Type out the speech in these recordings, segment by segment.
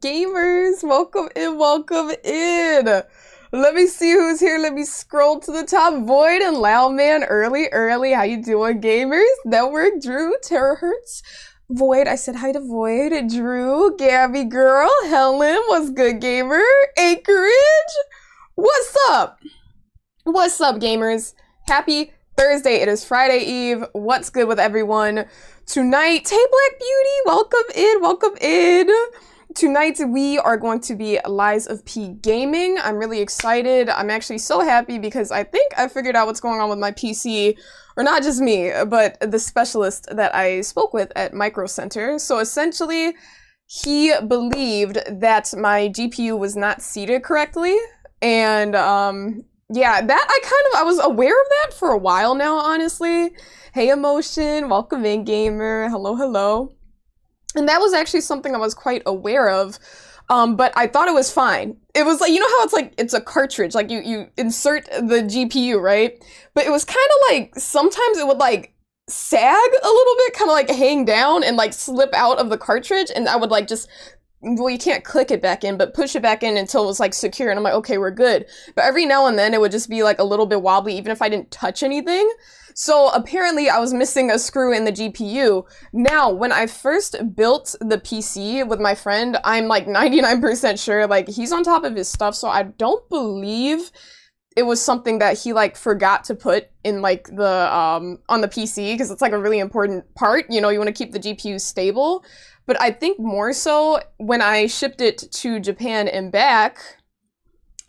gamers? Welcome in, welcome in. Let me see who's here. Let me scroll to the top. Void and Loudman, early. How you doing, gamers? Network, Drew, Terahertz, Void. I said hi to Void. Drew, Gabby girl, Helen, what's good, gamer? Anchorage, what's up? What's up, gamers? Happy Thursday. It is Friday Eve. What's good with everyone? Tonight, hey Black Beauty, welcome in. Tonight we are going to be Lies of P Gaming. I'm really excited. I'm actually so happy because I think I figured out what's going on with my PC, or not just me, but the specialist that I spoke with at Micro Center. So essentially, he believed that my GPU was not seated correctly, and yeah, I was aware of that for a while now, honestly. Hey Emotion, welcome in, gamer. Hello. And that was actually something I was quite aware of, but I thought it was fine. It was like, you know how it's like, it's a cartridge, like you insert the GPU, right? But it was kind of like, sometimes it would like sag a little bit, kind of like hang down and like slip out of the cartridge, and I would like just, well, you can't click it back in, but push it back in until it was like secure, and I'm like, okay, we're good. But every now and then it would just be like a little bit wobbly, even if I didn't touch anything. So apparently I was missing a screw in the GPU. Now, when I first built the PC with my friend, I'm like 99% sure, like, he's on top of his stuff, so I don't believe it was something that he like forgot to put in like the, on the PC, because it's like a really important part, you know, you want to keep the GPU stable. But I think more so when I shipped it to Japan and back,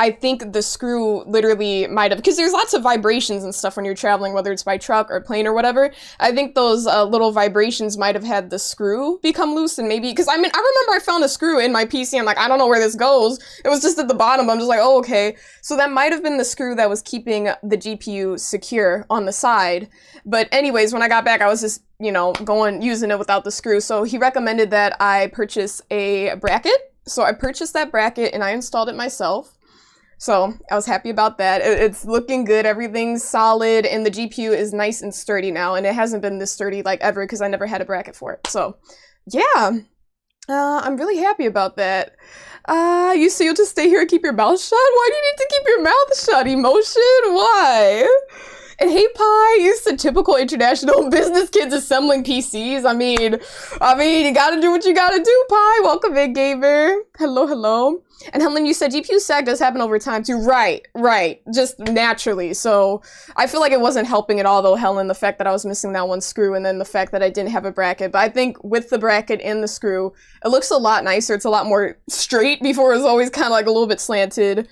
I think the screw literally might have, because there's lots of vibrations and stuff when you're traveling, whether it's by truck or plane or whatever. I think those little vibrations might have had the screw become loose, and maybe, because I mean, I remember I found a screw in my PC. I'm like, I don't know where this goes. It was just at the bottom. I'm just like, oh, okay. So that might have been the screw that was keeping the GPU secure on the side. But anyways, when I got back, I was just, you know, using it without the screw. So he recommended that I purchase a bracket. So I purchased that bracket and I installed it myself. So I was happy about that. It's looking good. Everything's solid, and the GPU is nice and sturdy now. And it hasn't been this sturdy like ever, because I never had a bracket for it. So yeah, I'm really happy about that. You say you'll just stay here and keep your mouth shut? Why do you need to keep your mouth shut, Emotion? Why? And hey, Pi, you said typical international business kids assembling PCs. I mean, you gotta do what you gotta do, Pi. Welcome in, gamer. Hello. And Helen, you said GPU sag does happen over time too. Right. Just naturally. So I feel like it wasn't helping at all, though, Helen, the fact that I was missing that one screw, and then the fact that I didn't have a bracket. But I think with the bracket and the screw, it looks a lot nicer. It's a lot more straight. Before it was always kind of like a little bit slanted.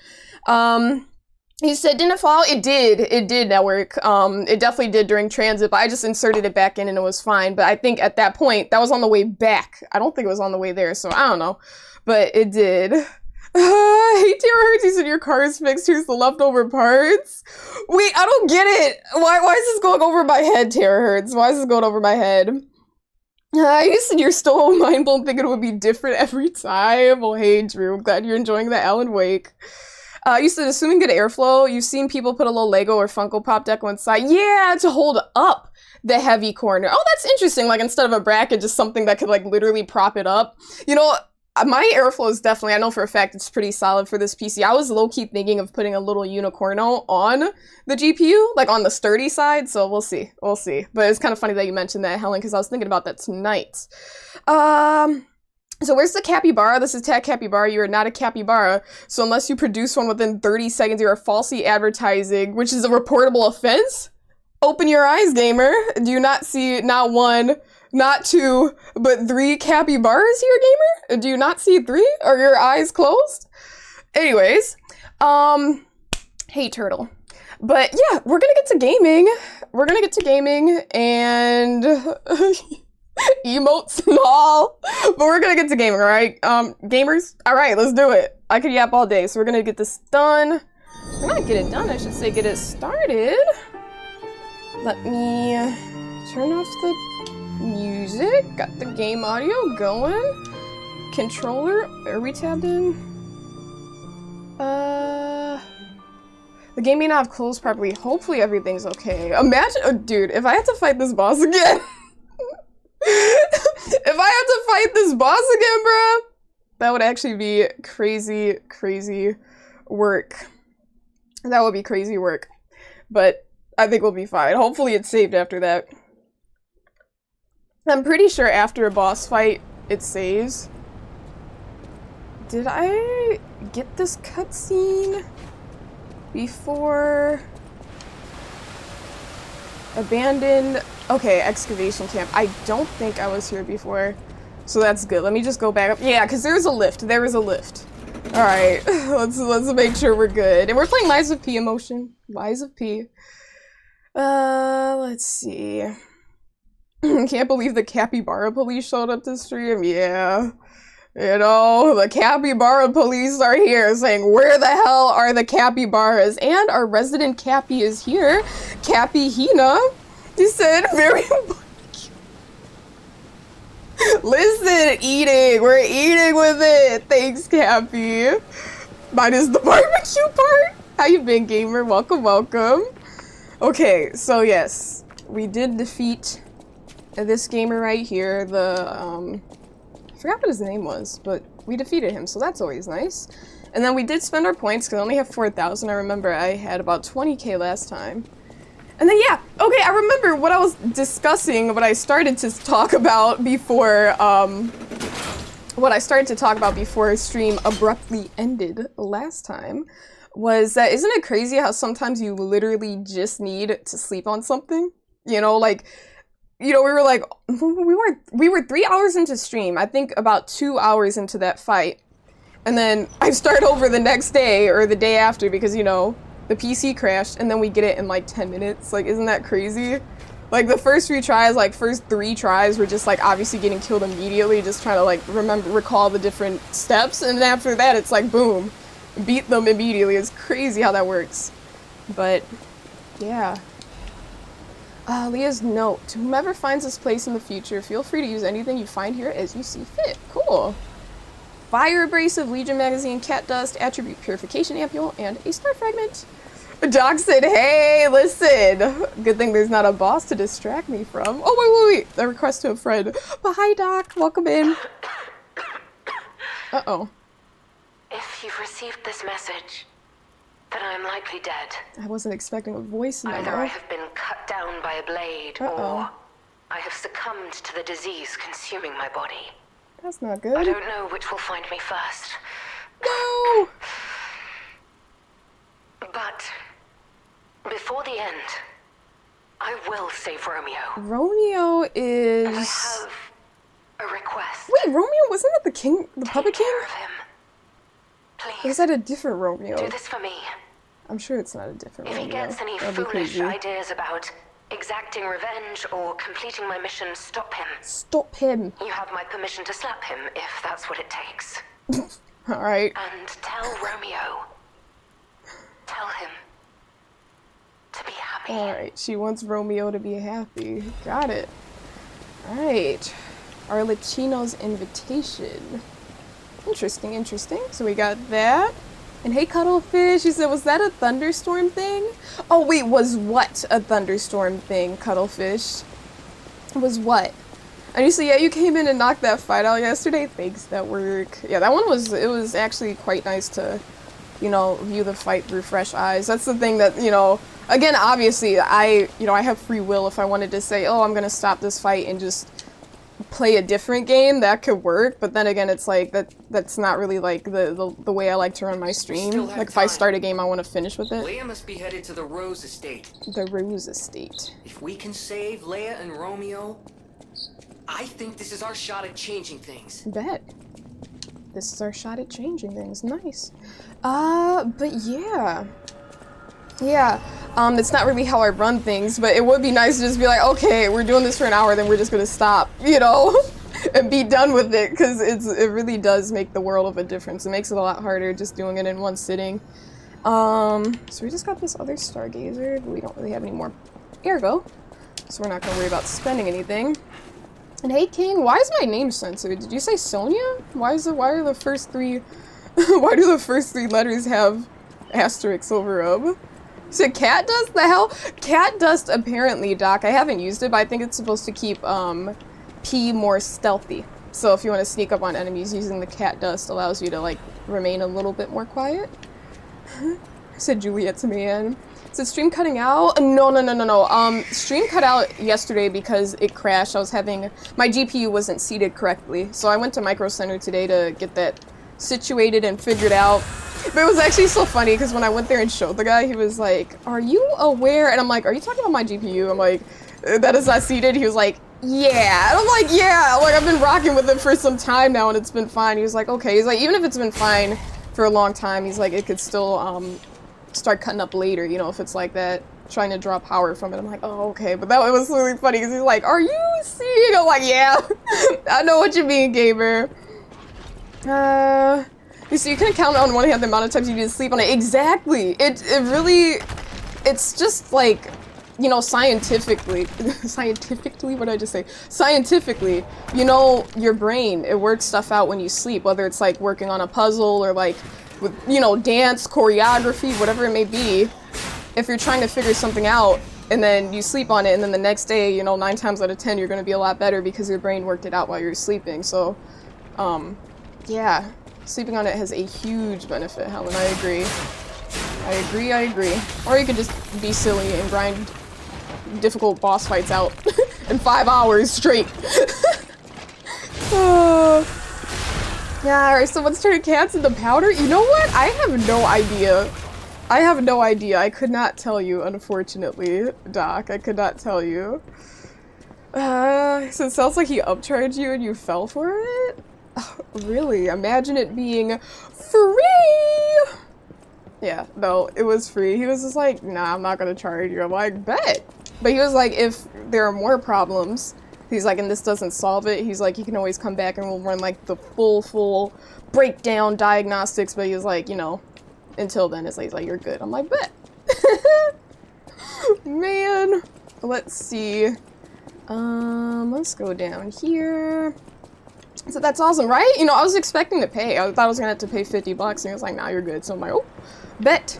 He said, didn't it fall? It did, network. It definitely did during transit, but I just inserted it back in and it was fine. But I think at that point, that was on the way back. I don't think it was on the way there, so I don't know. But it did. Hey, Terahertz, you said your car is fixed. Here's the leftover parts. Wait, I don't get it. Why is this going over my head, Terahertz? Why is this going over my head? You said you're still mind blown thinking it would be different every time. Well, hey, Drew, I'm glad you're enjoying the Alan Wake. You said, assuming good airflow, you've seen people put a little Lego or Funko Pop deco inside. Yeah, to hold up the heavy corner. Oh, that's interesting. Like, instead of a bracket, just something that could, like, literally prop it up. You know, my airflow is definitely, I know for a fact it's pretty solid for this PC. I was low-key thinking of putting a little unicorno on the GPU, like on the sturdy side, so we'll see. But it's kind of funny that you mentioned that, Helen, because I was thinking about that tonight. So where's the capybara? This is Tag Capybara. You are not a capybara. So unless you produce one within 30 seconds, you are falsely advertising, which is a reportable offense. Open your eyes, gamer. Do you not see not one, not two, but 3 capybaras here, gamer? Do you not see 3? Are your eyes closed? Anyways, hey, turtle. But yeah, we're gonna get to gaming. And emotes and all, but we're gonna get to gaming, all right? Gamers, all right, let's do it. I could yap all day, so we're gonna get this done. We're not get it done, I should say get it started. Let me turn off the music. Got the game audio going. Controller, are we tabbed in? The game may not have closed properly. Hopefully everything's okay. Imagine, oh, dude, if I had to fight this boss again. If I have to fight this boss again, bruh, That would actually be crazy, crazy work. That would be crazy work. But I think we'll be fine. Hopefully it's saved after that. I'm pretty sure after a boss fight, it saves. Did I get this cutscene before? Abandoned. Okay, excavation camp. I don't think I was here before. So that's good. Let me just go back up. Yeah, because there's a lift. There is a lift. Alright, let's make sure we're good. And we're playing Lies of P emotion. Lies of P. Let's see. Can't believe the capybara police showed up to stream. Yeah. You know, the capybara police are here saying, where the hell are the capybaras? And our resident Cappy is here. Cappy Hina. He said, very listen, eating. We're eating with it. Thanks, Cappy. Minus the barbecue part. How you been, gamer? Welcome, welcome. Okay, so yes, we did defeat this gamer right here. The, I forgot what his name was, but we defeated him, so that's always nice. And then we did spend our points, because I only have 4,000. I remember I had about 20k last time. And then, yeah, okay, I remember what I was discussing, what I started to talk about before, stream abruptly ended last time, was that, isn't it crazy how sometimes you literally just need to sleep on something? You know, like, you know, we were like, we were 3 hours into stream, I think about 2 hours into that fight. And then I start over the next day, or the day after, because, you know, the PC crashed, and then we get it in like 10 minutes. Like, isn't that crazy? Like, the first few tries, like, first 3 tries were just, like, obviously getting killed immediately, just trying to, like, recall the different steps, and then after that, it's like, boom, beat them immediately. It's crazy how that works. But, yeah. Leah's note. To whomever finds this place in the future, feel free to use anything you find here as you see fit. Cool. Fire Abrasive, Legion Magazine, Cat Dust, Attribute Purification Ampule, and a Star Fragment. Doc said, hey, listen. Good thing there's not a boss to distract me from. Oh, wait. A request to a friend. But hi, Doc. Welcome in. Uh-oh. If you've received this message, then I am likely dead. I wasn't expecting a voice memo. Either I have been cut down by a blade, or I have succumbed to the disease consuming my body. That's not good. I don't know which will find me first. No! But before the end, I will save Romeo. Romeo is... And I have a request. Wait, Romeo wasn't it the king, the puppet king? Take care of him. Please. Or is that a different Romeo? Do this for me. I'm sure it's not a different Romeo. If he gets any foolish ideas about exacting revenge or completing my mission, stop him. Stop him. You have my permission to slap him if that's what it takes. Alright. And tell Romeo. Tell him to be happy. Alright, she wants Romeo to be happy. Got it. Alright. Our Latino's invitation. Interesting, interesting. So we got that. And hey, Cuddlefish, she said, was that a thunderstorm thing? Oh, wait, was what a thunderstorm thing, Cuddlefish? Was what? And you said, yeah, you came in and knocked that fight out yesterday. Thanks, that work. Yeah, that one was, it was actually quite nice to, you know, view the fight through fresh eyes. That's the thing that, you know, again, obviously, I have free will. If I wanted to say, oh, I'm gonna stop this fight and just play a different game, that could work, but then again, it's like that's not really like the way I like to run my stream. Like if I start a game, I want to finish with it. Leia must be headed to the Rose Estate. The Rose Estate. If we can save Leia and Romeo, I think this is our shot at changing things. Bet. This is our shot at changing things. Nice. But yeah. Yeah, it's not really how I run things, but it would be nice to just be like, okay, we're doing this for an hour, then we're just gonna stop, you know, and be done with it, because it really does make the world of a difference. It makes it a lot harder just doing it in one sitting. So we just got this other Stargazer, but we don't really have any more Ergo, so we're not gonna worry about spending anything. And hey, King, why is my name censored? Did you say Sonia? Why are the first 3, why do the first 3 letters have asterisks over them? So cat dust? The hell? Cat dust apparently, Doc. I haven't used it, but I think it's supposed to keep P more stealthy. So if you want to sneak up on enemies, using the cat dust allows you to like remain a little bit more quiet. Said Juliet's man. Is it stream cutting out? No. Stream cut out yesterday because it crashed. I was having, my GPU wasn't seated correctly. So I went to Micro Center today to get that situated and figured out. But it was actually so funny because when I went there and showed the guy, he was like, "Are you aware?" And I'm like, "Are you talking about my GPU?" I'm like, "That is not seated." He was like, "Yeah." And I'm like, "Yeah." Like, I've been rocking with it for some time now and it's been fine. He was like, "Okay." He's like, "Even if it's been fine for a long time," he's like, "it could still start cutting up later, you know, if it's like that, trying to draw power from it." I'm like, "Oh, okay." But that was really funny because he's like, "Are you seeing?" I'm like, "Yeah." I know what you mean, gamer. So you can count on one hand the amount of times you need to sleep on it. Exactly. It really, it's just like, you know, scientifically, what did I just say? Scientifically, you know, your brain, it works stuff out when you sleep, whether it's like working on a puzzle or like with, you know, dance, choreography, whatever it may be. If you're trying to figure something out and then you sleep on it and then the next day, you know, 9 times out of 10, you're going to be a lot better because your brain worked it out while you're sleeping. So, yeah. Sleeping on it has a huge benefit, Helen. I agree. I agree. Or you could just be silly and grind difficult boss fights out in 5 hours straight. Yeah, alright, so what's turning cats into powder? You know what? I have no idea. I could not tell you, unfortunately, Doc. I could not tell you. So it sounds like he upcharged you and you fell for it? Really? Imagine it being free! Yeah, no, it was free. He was just like, "Nah, I'm not gonna charge you." I'm like, "Bet." But he was like, if there are more problems, he's like, and this doesn't solve it, he's like, you can always come back and we'll run like the full breakdown diagnostics. But he was like, you know, until then, he's like, "You're good." I'm like, "Bet." Man, let's see. Let's go down here. So that's awesome, right? You know, I was expecting to pay. I thought I was gonna have to pay 50 bucks, and he was like, "Nah, you're good." So I'm like, "Oh, bet."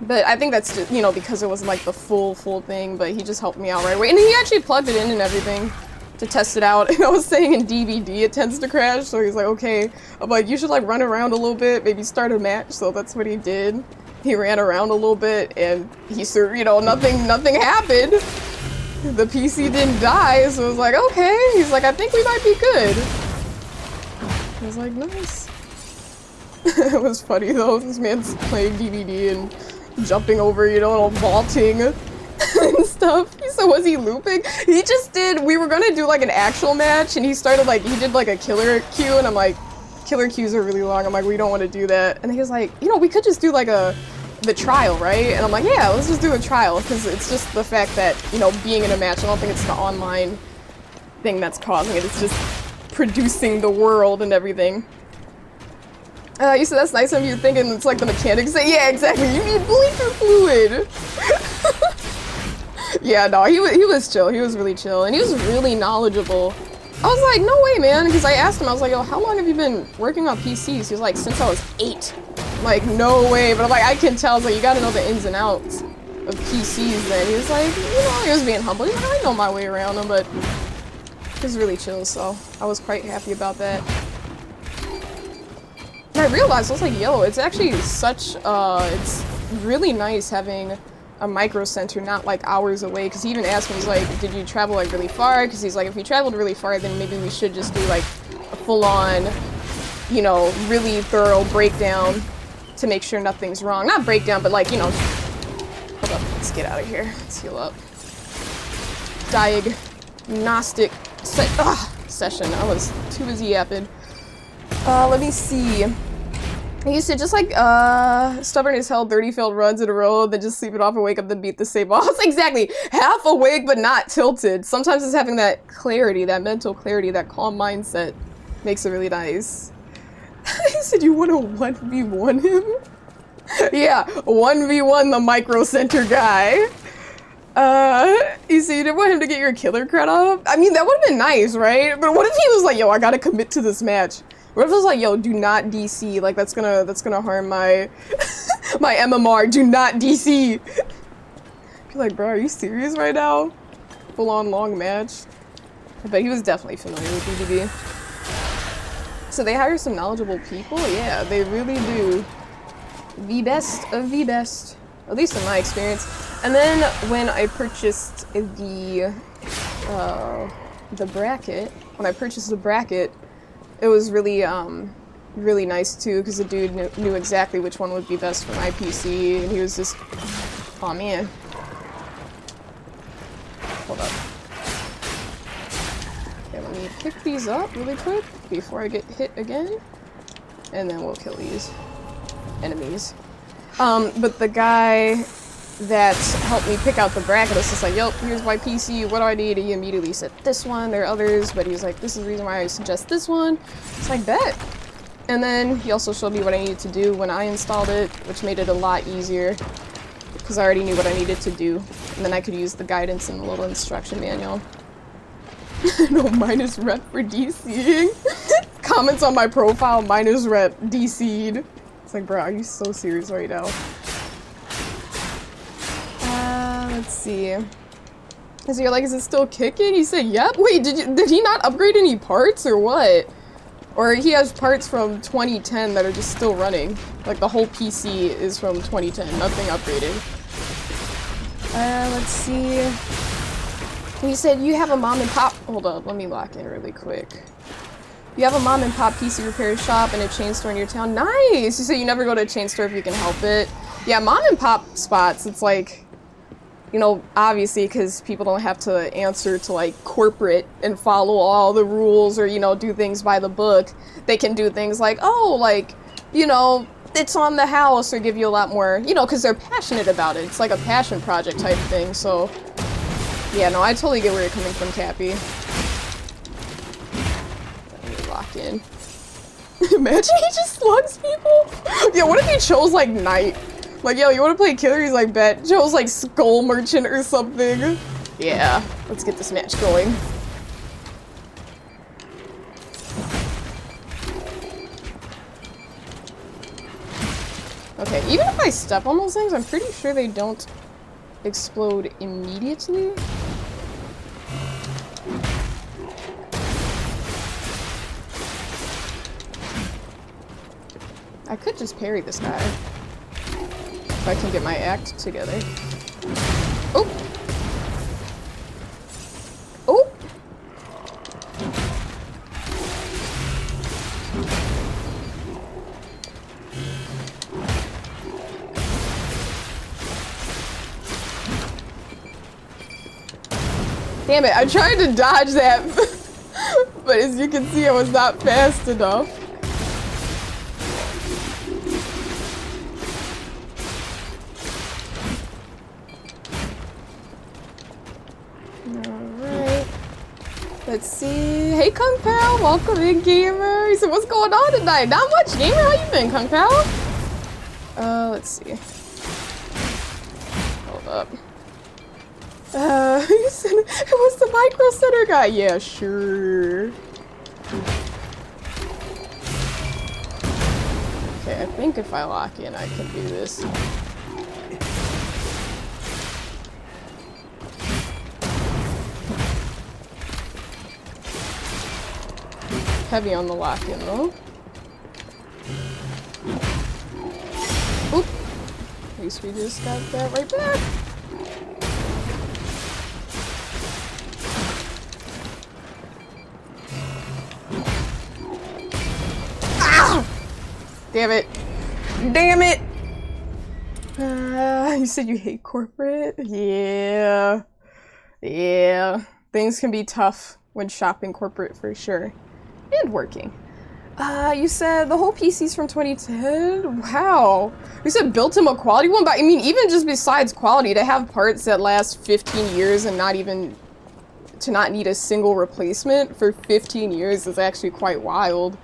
But I think that's just, you know, because it wasn't like the full thing, but he just helped me out right away. And he actually plugged it in and everything to test it out. And I was saying in DVD it tends to crash, so he's like, "Okay." I'm like, "You should like run around a little bit, maybe start a match." So that's what he did. He ran around a little bit and he sort, you know, nothing happened. The PC didn't die, so I was like, "Okay." He's like, "I think we might be good." I was like, "Nice." It was funny though, this man's playing DVD and jumping over, you know, and vaulting and stuff. So was he looping? He just did, we were gonna do like an actual match and he started like, he did like a killer queue and I'm like, killer queues are really long. I'm like, we don't want to do that. And he was like, "You know, we could just do like the trial, right?" And I'm like, "Yeah, let's just do a trial." Because it's just the fact that, you know, being in a match, I don't think it's the online thing that's causing it. It's just producing the world and everything. You said that's nice of you thinking it's like the mechanics say, yeah, exactly, you need blinker fluid. Yeah, no, he was chill. He was really chill. And he was really knowledgeable. I was like, "No way, man." Because I asked him, I was like, "Yo, how long have you been working on PCs?" He was like, "Since I was 8. I'm like, "No way." But I'm like, I can tell. I was like, "You gotta know the ins and outs of PCs then." He was like, you know, he was being humble. He's like, "I know my way around them," but he was really chill, so I was quite happy about that. And I realized, I was like, yo, it's actually such, it's really nice having a micro center not like hours away, because he even asked me, he's like, "Did you travel like really far?" Because he's like, if you traveled really far, then maybe we should just do like a full-on, you know, really thorough breakdown to make sure nothing's wrong. Not breakdown, but like, you know, hold up, let's get out of here. Let's heal up. Diagnostic session. I was too busy yapping. Let me see. I used to just like, stubborn as hell, 30 failed runs in a row, then just sleep it off and wake up, then beat the same boss. Exactly! Half awake, but not tilted. Sometimes it's having that clarity, that mental clarity, that calm mindset makes it really nice. He said, "You want to 1v1 him?" Yeah, 1v1 the micro center guy. You see, you didn't want him to get your killer cred up? I mean, that would have been nice, right? But what if he was like, "Yo, I gotta commit to this match"? What if it was like, "Yo, do not DC, like that's gonna harm my my MMR, do not DC." You're like, "Bro, are you serious right now?" Full on long match. I bet he was definitely familiar with DDB. so they hire some knowledgeable people? Yeah, they really do. The best of the best. At least in my experience. And then when I purchased the bracket, it was really, really nice too, because the dude knew exactly which one would be best for my PC, and he was just, oh man. Hold up. Okay, let me pick these up really quick before I get hit again, and then we'll kill these enemies. But the guy that helped me pick out the bracket was just like, "Yup, here's my PC, what do I need?" He immediately said this one, there are others, but he's like, "This is the reason why I suggest this one." It's like, bet. And then he also showed me what I needed to do when I installed it, which made it a lot easier, because I already knew what I needed to do. And then I could use the guidance in the little instruction manual. No, minus rep for DCing. Comments on my profile, minus rep, DC'd. It's like, bro, are you so serious right now? Let's see. So you're like, is it still kicking? He said, yep. Wait, did he not upgrade any parts or what? Or he has parts from 2010 that are just still running. Like the whole PC is from 2010, nothing upgraded. Let's see. He said, you have a mom and pop. Hold up, let me lock in really quick. You have a mom and pop PC repair shop and a chain store in your town. Nice! You said you never go to a chain store if you can help it. Yeah, mom and pop spots, it's like, you know, obviously because people don't have to answer to like corporate and follow all the rules or, you know, do things by the book. They can do things like, oh, like, you know, it's on the house, or give you a lot more, you know, because they're passionate about it. It's like a passion project type thing, so yeah, no, I totally get where you're coming from, Cappy. Let me lock in. Imagine he just slugs people? Yeah, what if he chose like Knight? Like, yo, you wanna play killer? He's like, bet. Chose like Skull Merchant or something. Yeah, let's get this match going. Okay, even if I step on those things, I'm pretty sure they don't explode immediately. I could just parry this guy. If I can get my act together. Oh! Oh! Damn it, I tried to dodge that, but as you can see, I was not fast enough. Alright. Let's see. Hey, Kung Pao, welcome in, gamer. He said, what's going on tonight? Not much, gamer. How you been, Kung Pao? Let's see. Hold up. He said it was the Micro Center guy. Yeah, sure. Okay, I think if I lock in, I can do this. Heavy on the lock-in, though. Oop. At least we just got that right back. Ah! Damn it. Damn it! You said you hate corporate? Yeah. Yeah. Things can be tough when shopping corporate for sure. And working. You said the whole PC's from 2010? Wow. You said built him a quality one, but I mean, even just besides quality, to have parts that last 15 years and not need a single replacement for 15 years is actually quite wild.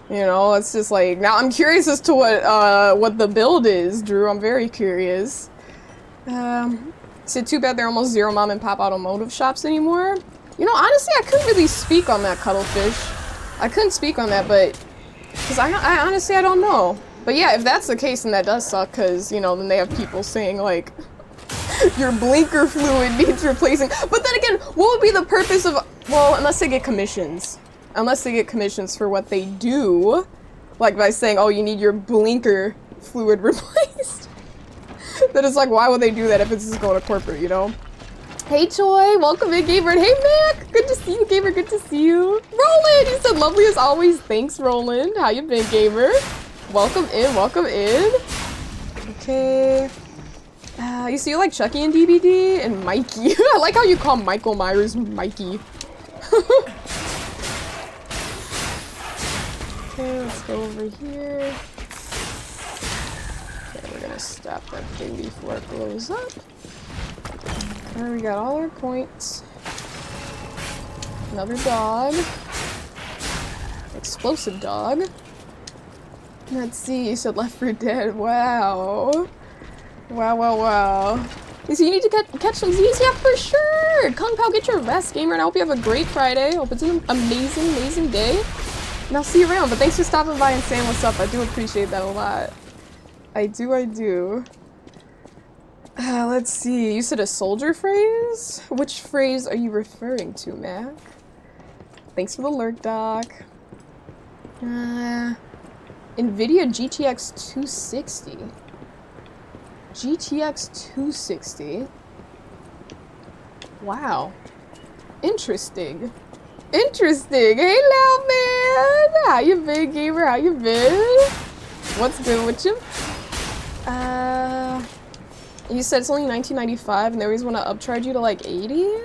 You know, it's just like, now I'm curious as to what the build is, Drew. I'm very curious. So too bad there are almost zero mom and pop automotive shops anymore. You know, honestly, I couldn't really speak on that, Cuttlefish. I couldn't speak on that, but because I honestly, I don't know. But yeah, if that's the case, then that does suck, because, you know, then they have people saying, like, your blinker fluid needs replacing. But then again, what would be the purpose of, well, unless they get commissions. Unless they get commissions for what they do. Like by saying, oh, you need your blinker fluid replaced. Then it's like, why would they do that if it's just going to corporate, you know? Hey, Choi, welcome in, Gamer. Hey, Mac, good to see you, Gamer, good to see you. Roland, you said lovely as always. Thanks, Roland. How you been, Gamer? Welcome in, welcome in. Okay. You see, you like Chucky and DBD and Mikey. I like how you call Michael Myers Mikey. Okay, let's go over here. Okay, we're gonna stop that thing before it blows up. Alright, we got all our points. Another dog. Explosive dog. Let's see, you said Left 4 Dead. Wow. Wow, wow, wow. You see, you need to catch some Z's? Yeah, for sure! Kung Pao, get your rest, Gamer, and I hope you have a great Friday. Hope it's an amazing, amazing day. And I'll see you around, but thanks for stopping by and saying what's up. I do appreciate that a lot. I do. Let's see. You said a soldier phrase? Which phrase are you referring to, Mac? Thanks for the lurk, Doc. NVIDIA GTX 260. GTX 260. Wow. Interesting. Interesting. Hey, loud man. How you been, Gamer? How you been? What's good with you? You said it's only $19.95 and they always want to upcharge you to like 80?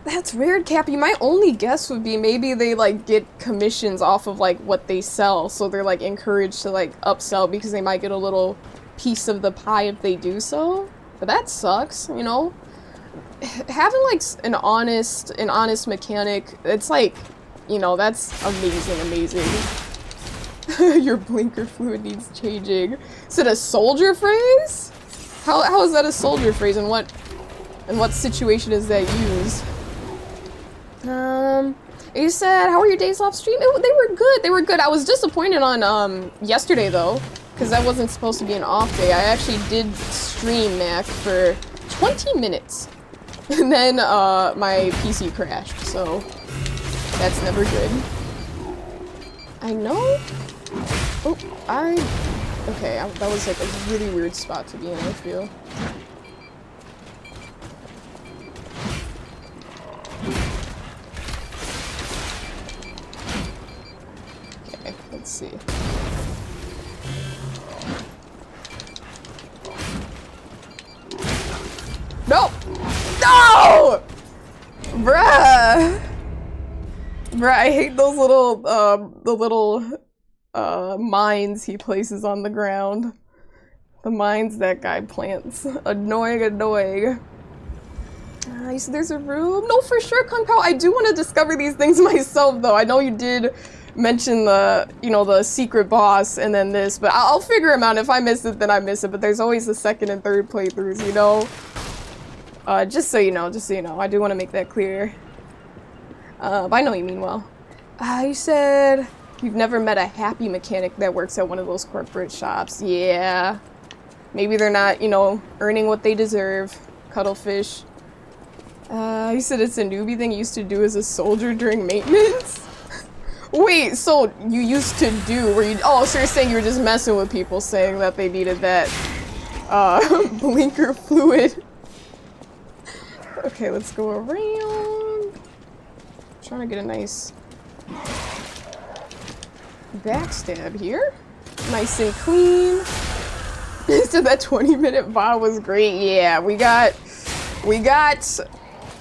That's weird, Cappy. My only guess would be maybe they like get commissions off of like what they sell, so they're like encouraged to like upsell because they might get a little piece of the pie if they do so. But that sucks, you know? Having like an honest mechanic, it's like, you know, that's amazing. Your blinker fluid needs changing. Is it a soldier phrase? How is that a soldier phrase, and what situation is that used? You said, how were your days off stream? They were good. They were good. I was disappointed on yesterday though, because that wasn't supposed to be an off day. I actually did stream, Mac, for 20 minutes. And then my PC crashed, so that's never good. I know. Oh, okay, that was like a really weird spot to be in, I feel. Okay, let's see. No! No! Bruh! Bruh, I hate those little, the little, mines he places on the ground. The mines that guy plants. Annoying. You said there's a room? No, for sure, Kung Pao. I do want to discover these things myself, though. I know you did mention the, you know, the secret boss and then this, but I'll figure him out. If I miss it, then I miss it. But there's always the second and third playthroughs, you know? Just so you know, I do want to make that clear. But I know you mean well. You said you've never met a happy mechanic that works at one of those corporate shops. Yeah. Maybe they're not, you know, earning what they deserve. Cuttlefish. You said it's a newbie thing you used to do as a soldier during maintenance? Wait, so you used to do where you— oh, so you're saying you were just messing with people saying that they needed that, blinker fluid. Okay, let's go around. Trying to get a nice backstab here. Nice and clean. So that 20-minute VOD was great. Yeah, we got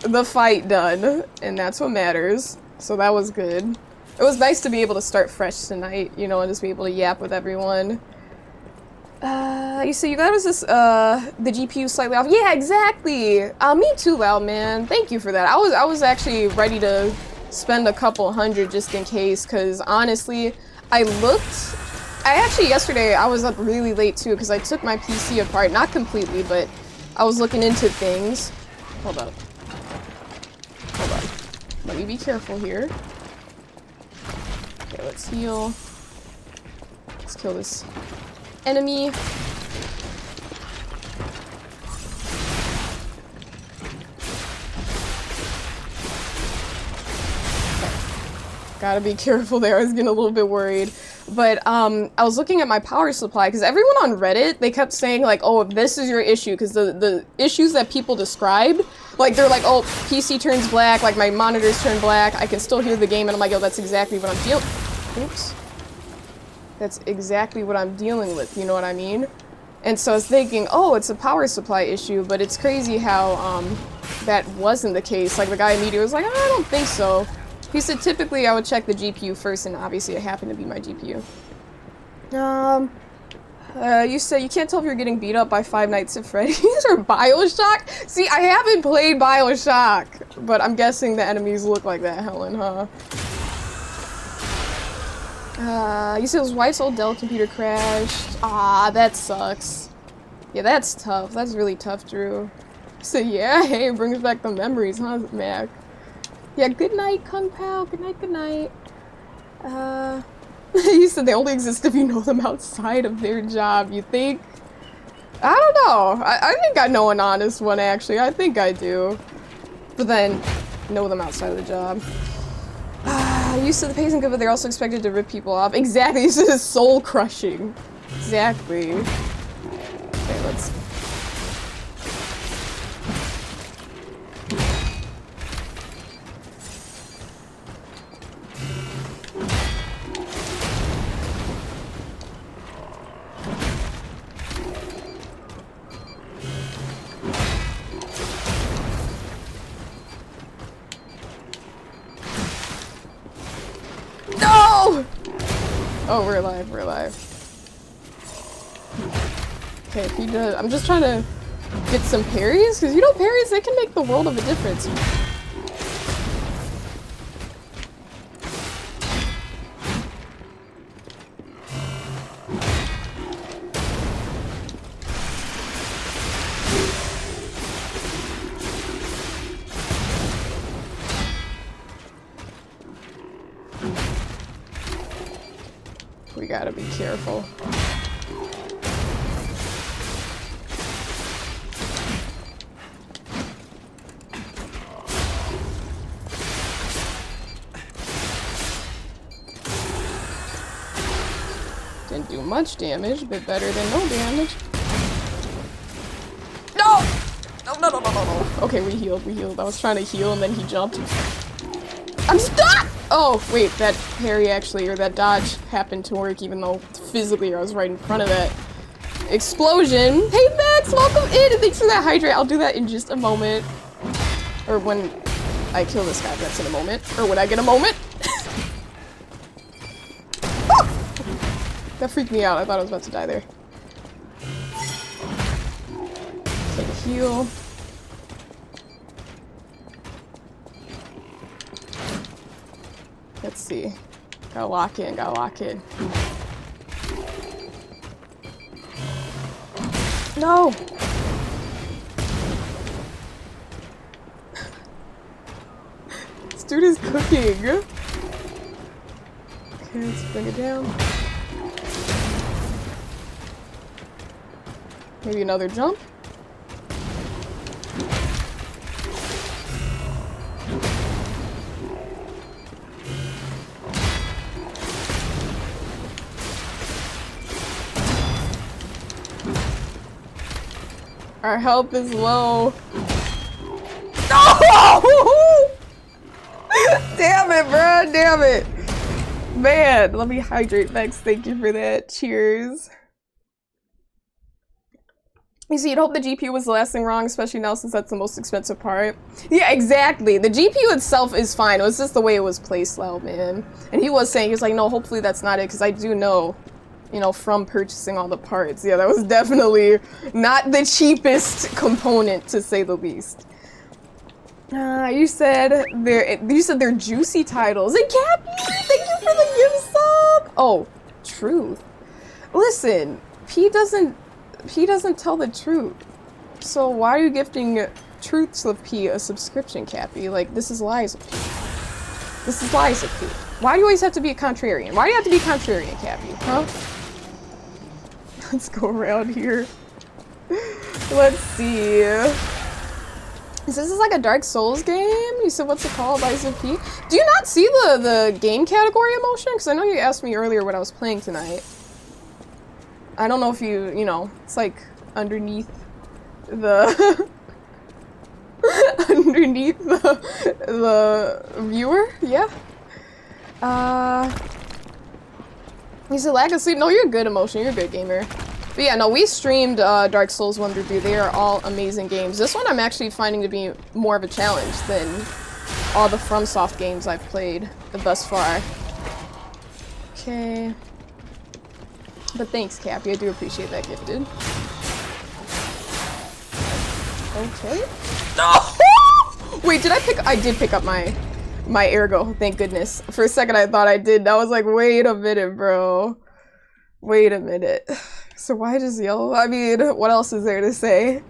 the fight done, and that's what matters. So that was good. It was nice to be able to start fresh tonight, you know, and just be able to yap with everyone. You see, that was just, the GPU slightly off. Yeah, exactly! Me too, Loud Man. Thank you for that. I was actually ready to spend a couple hundred just in case, because honestly, yesterday, I was up really late too, because I took my PC apart. Not completely, but I was looking into things. Hold up. Let me be careful here. Okay, let's heal. Let's kill this enemy. Gotta be careful there. I was getting a little bit worried. But, I was looking at my power supply, because everyone on Reddit, they kept saying, like, oh, if this is your issue, because the issues that people described, like, they're like, oh, PC turns black, like, my monitors turn black, I can still hear the game, and I'm like, oh, that's exactly what I'm dealing... Oops. That's exactly what I'm dealing with, you know what I mean? And so I was thinking, oh, it's a power supply issue, but it's crazy how, that wasn't the case. Like, the guy immediately was like, oh, I don't think so. He said typically I would check the GPU first, and obviously it happened to be my GPU. You said you can't tell if you're getting beat up by Five Nights at Freddy's or BioShock? See, I haven't played BioShock, but I'm guessing the enemies look like that, Helen, huh? You said his wife's old Dell computer crashed. Ah, that sucks. Yeah, that's tough. That's really tough, Drew. So yeah, hey, it brings back the memories, huh, Mac? Yeah, good night, Kung Pao. Good night, good night. You said they only exist if you know them outside of their job. You think? I don't know. I think I know an honest one, actually. I think I do. But then, know them outside of the job. You said the pay isn't good, but they're also expected to rip people off. Exactly. This is soul crushing. Exactly. Okay, let's... No! Oh, we're alive, we're alive. Okay, if he does... I'm just trying to get some parries, because you know parries, they can make the world of a difference. We gotta be careful. Didn't do much damage, but better than no damage. No! No. Okay, we healed. I was trying to heal and then he jumped. I'm stuck! Oh, wait, that parry actually, or that dodge happened to work even though physically I was right in front of that explosion. Hey Max, welcome in, and thanks for that hydrate. I'll do that in just a moment. Or when I kill this guy, that's in a moment. Or when I get a moment. That freaked me out, I thought I was about to die there. Take a heal. Let's see. Gotta lock in, No! This dude is cooking! Okay, let's bring it down. Maybe another jump? Our health is low. No! Damn it, bro. Damn it. Man, let me hydrate next. Thank you for that. Cheers. You see, you'd hope the GPU was the last thing wrong, especially now since that's the most expensive part. Yeah, exactly. The GPU itself is fine. It was just the way it was placed, loud, man. And he was saying, he was like, no, hopefully that's not it, because I do know, you know, from purchasing all the parts. Yeah, that was definitely not the cheapest component, to say the least. You said they're juicy titles. And Cappy, thank you for the gift sub. Oh, truth. Listen, P doesn't tell the truth. So why are you gifting Truths of P a subscription, Cappy? Like, this is lies of P. This is lies of P. Why do you always have to be a contrarian? Why do you have to be a contrarian, Cappy? Huh? Let's go around here. Let's see. This is like a Dark Souls game. You said, what's it called? Lies of P. Do you not see the game category emotion? Because I know you asked me earlier what I was playing tonight. I don't know if you know, it's like underneath the underneath the viewer. Yeah. You said lack of sleep. No, you're good, emotion. You're a good gamer. But yeah, no, we streamed Dark Souls 1 through 3. They are all amazing games. This one I'm actually finding to be more of a challenge than all the FromSoft games I've played thus far. Okay. But thanks, Cappy. I do appreciate that, gifted. Okay. No! Wait, did I pick? I did pick up my ergo. Thank goodness. For a second, I thought I did. I was like, wait a minute, bro. Wait a minute. So why just yellow? I mean, what else is there to say?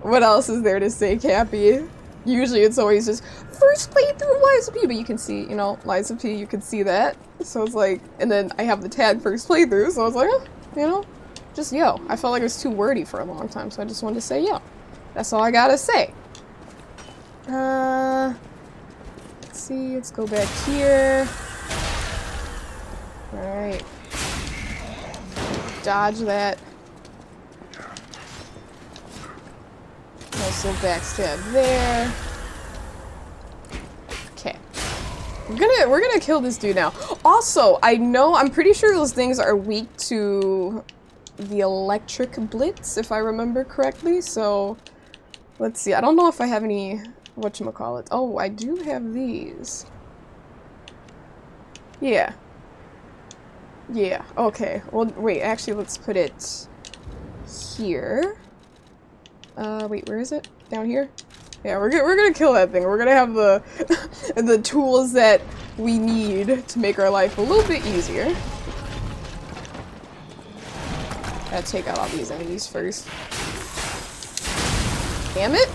What else is there to say, Cappy? Usually it's always just first playthrough Lies of P, but you can see, you know, Lies of P, you can see that. So it's like, and then I have the tag first playthrough, so I was like, oh, you know, just yo. I felt like it was too wordy for a long time, so I just wanted to say yo. That's all I gotta say. Let's see, let's go back here. Alright. Dodge that. Also backstab there. Okay. We're gonna kill this dude now. Also, I'm pretty sure those things are weak to the electric blitz, if I remember correctly, so let's see. I don't know if I have any whatchamacallit. Oh, I do have these. Yeah. Yeah, okay. Well, wait, actually, let's put it here. Wait, where is it? Down here? Yeah, we're gonna kill that thing. We're gonna have the the tools that we need to make our life a little bit easier. Gotta take out all these enemies first. Damn it!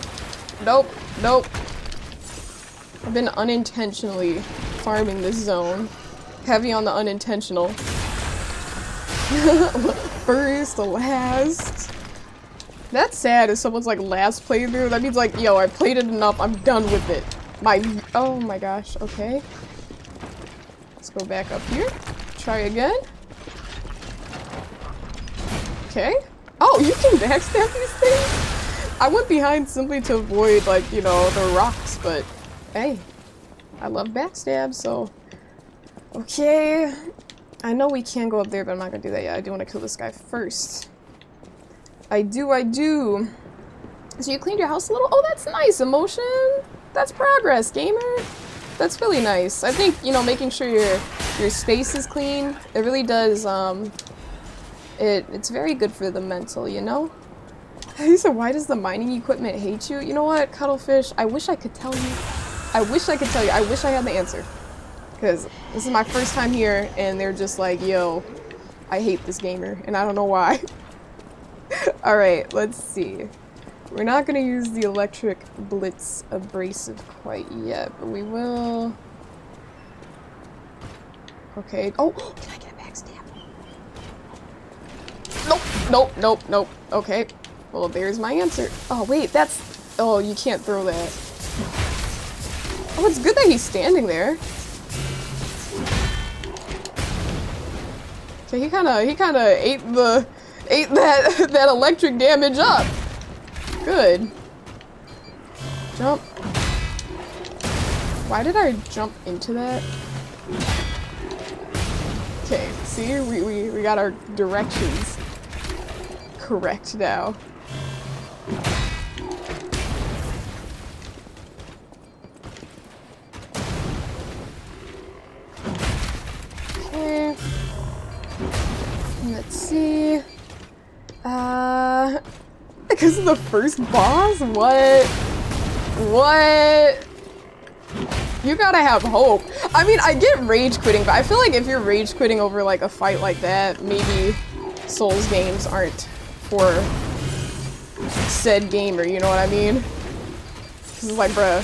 Nope, nope. I've been unintentionally farming this zone. Heavy on the unintentional. First, last. That's sad if someone's like last playthrough. That means like, yo, I played it enough, I'm done with it. Oh my gosh, okay. Let's go back up here. Try again. Okay. Oh, you can backstab these things? I went behind simply to avoid, like, you know, the rocks, but hey, I love backstab, so. Okay. I know we can go up there, but I'm not gonna do that yet. I do want to kill this guy first. I do. So you cleaned your house a little? Oh, that's nice, emotion. That's progress, gamer. That's really nice. I think, you know, making sure your space is clean, it really does, it's very good for the mental, you know? He said, why does the mining equipment hate you? You know what, Cuttlefish? I wish I could tell you. I wish I could tell you. I wish I had the answer. Because this is my first time here, and they're just like, yo, I hate this gamer, and I don't know why. Alright, let's see. We're not going to use the electric blitz abrasive quite yet, but we will. Okay. Oh, can I get a backstab? Nope, nope, nope, nope. Okay. Well, there's my answer. Oh, wait, that's. Oh, you can't throw that. Oh, it's good that he's standing there. Okay, he kinda ate that electric damage up. Good. Jump. Why did I jump into that? Okay, see, we got our directions correct now. Okay. Let's see. Because of the first boss? What? What? You gotta have hope. I mean, I get rage quitting, but I feel like if you're rage quitting over like a fight like that, maybe Souls games aren't for said gamer, you know what I mean? This is like, bruh,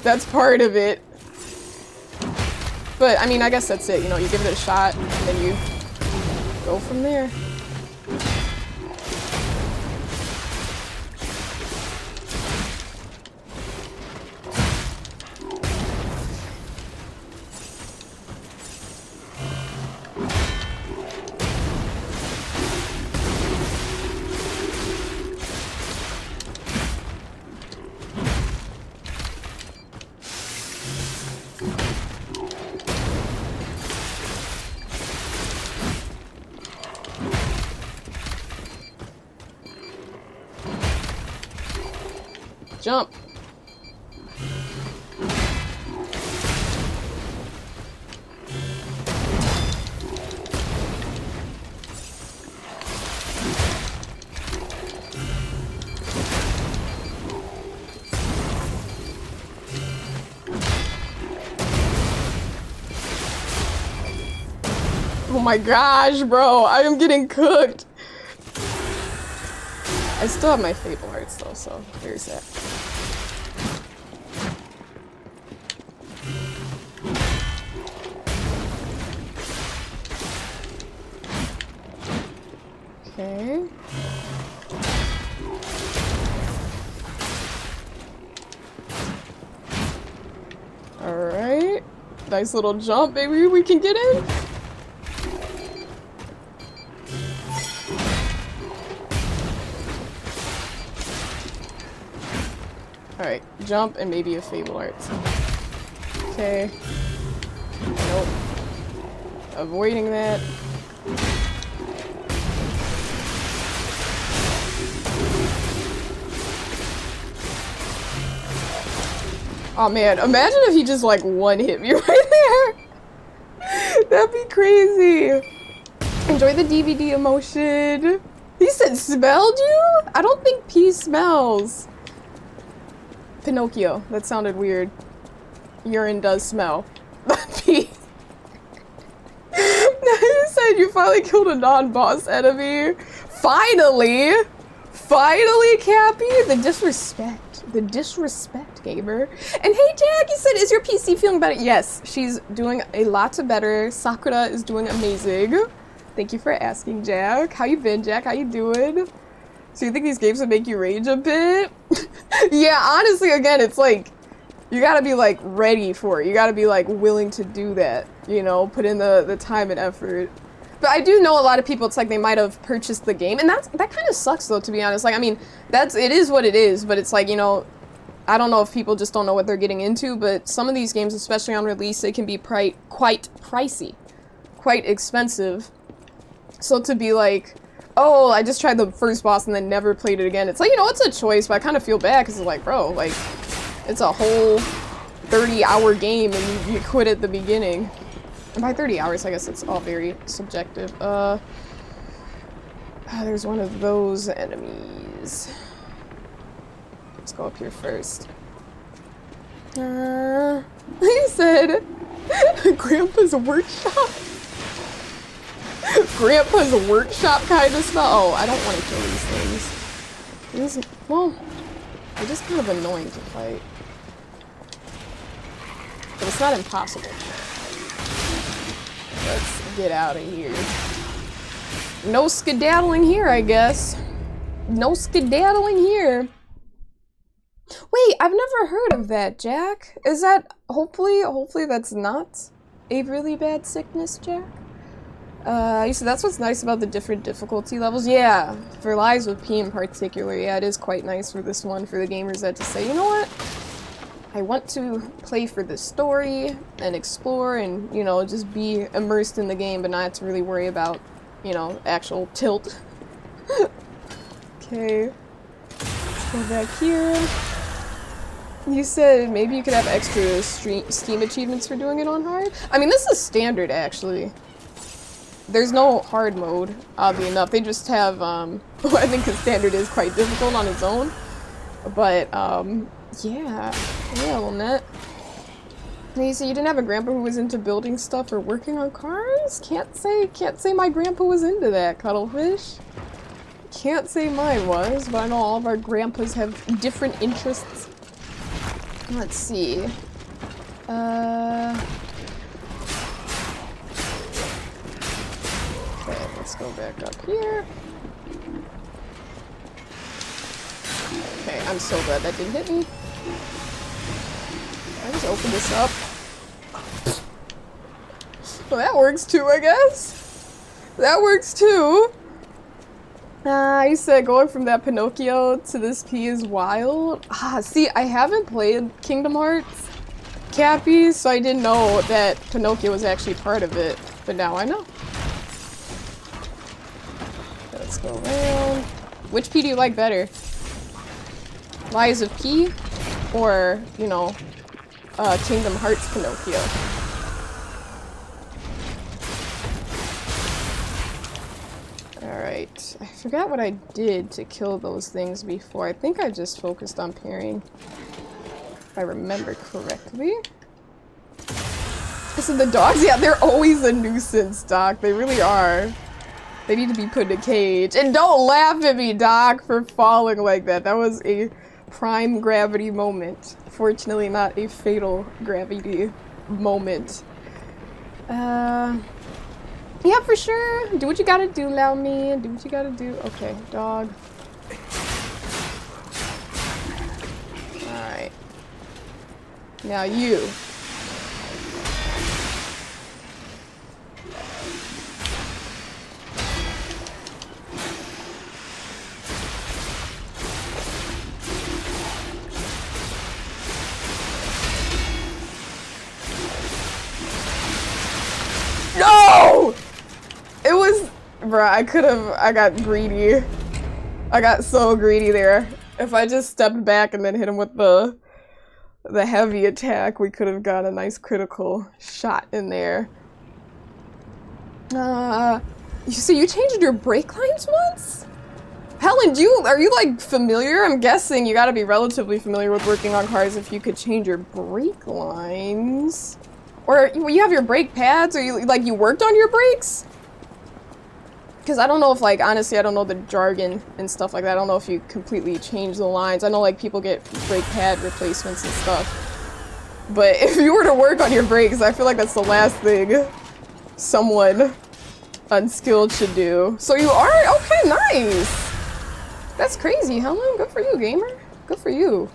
that's part of it. But I mean, I guess that's it, you know, you give it a shot, and then you go from there. Jump. Oh my gosh, bro, I am getting cooked. I still have my Fable Hearts though, so there's that. Okay. Alright. Nice little jump, baby. We can get in. Alright, jump and maybe a Fable Arts. Okay. Nope. Avoiding that. Oh man, imagine if he just like one-hit me right there! That'd be crazy! Enjoy the DVD emotion! He said smelled you? I don't think pee smells. Pinocchio. That sounded weird. Urine does smell. Pee. You said you finally killed a non-boss enemy. Finally! Finally, Cappy! The disrespect. The disrespect, gamer. And hey, Jack, you said, is your PC feeling better? Yes, she's doing a lot better. Sakura is doing amazing. Thank you for asking, Jack. How you been, Jack? How you doing? So you think these games would make you rage a bit? Yeah, honestly, again, it's like, you gotta be like ready for it. You gotta be like willing to do that, you know, put in the time and effort. But I do know a lot of people, it's like they might have purchased the game, and that kind of sucks though, to be honest. Like, I mean, it is what it is, but it's like, you know, I don't know if people just don't know what they're getting into, but some of these games, especially on release, they can be quite pricey, quite expensive. So to be like, oh, I just tried the first boss and then never played it again, it's like, you know, it's a choice, but I kind of feel bad because it's like, bro, like, it's a whole 30-hour game and you quit at the beginning. And by 30 hours, I guess it's all very subjective. There's one of those enemies. Let's go up here first. He said, Grandpa's workshop? Grandpa's workshop kind of smell? Oh, I don't want to kill these things. Well, they're just kind of annoying to fight. But it's not impossible. Let's get out of here. No skedaddling here, I guess. No skedaddling here. Wait, I've never heard of that, Jack. Is that, hopefully that's not a really bad sickness, Jack? You said that's what's nice about the different difficulty levels. Yeah, for Lies with P in particular, yeah, it is quite nice for this one, for the gamers that to say, you know what? I want to play for the story and explore and, you know, just be immersed in the game, but not have to really worry about, you know, actual tilt. Okay. Let's go back here. You said maybe you could have extra Steam achievements for doing it on hard? I mean, this is standard, actually. There's no hard mode, oddly enough. They just have, I think the standard is quite difficult on its own. But, yeah, little net. And you said you didn't have a grandpa who was into building stuff or working on cars? Can't say my grandpa was into that, Cuttlefish. Can't say mine was, but I know all of our grandpas have different interests. Let's see. Okay, let's go back up here. Okay, I'm so glad that didn't hit me. I just open this up. Well, that works too, I guess. That works too. You said going from that Pinocchio to this P is wild. See, I haven't played Kingdom Hearts, Cappy, so I didn't know that Pinocchio was actually part of it, but now I know. Let's go around. Which P do you like better? Lies of P, or, you know, Kingdom Hearts Pinocchio. Alright, I forgot what I did to kill those things before. I think I just focused on parrying, if I remember correctly. So the dogs, yeah, they're always a nuisance, Doc. They really are. They need to be put in a cage. And don't laugh at me, Doc, for falling like that. That was a prime gravity moment. Fortunately, not a fatal gravity moment. Yeah, for sure. Do what you gotta do, Lao Me. Do what you gotta do. Okay, dog. Alright. Now you. No! It was, bruh, I got greedy. I got so greedy there. If I just stepped back and then hit him with the heavy attack, we could have got a nice critical shot in there. So you changed your brake lines once? Helen, are you like familiar? I'm guessing you gotta be relatively familiar with working on cars if you could change your brake lines. Or you have your brake pads, or you worked on your brakes? Because I don't know if, like, honestly, I don't know the jargon and stuff like that. I don't know if you completely change the lines. I know, like, people get brake pad replacements and stuff. But if you were to work on your brakes, I feel like that's the last thing someone unskilled should do. So you are? Okay, nice! That's crazy, Helen. Good for you, gamer. Good for you.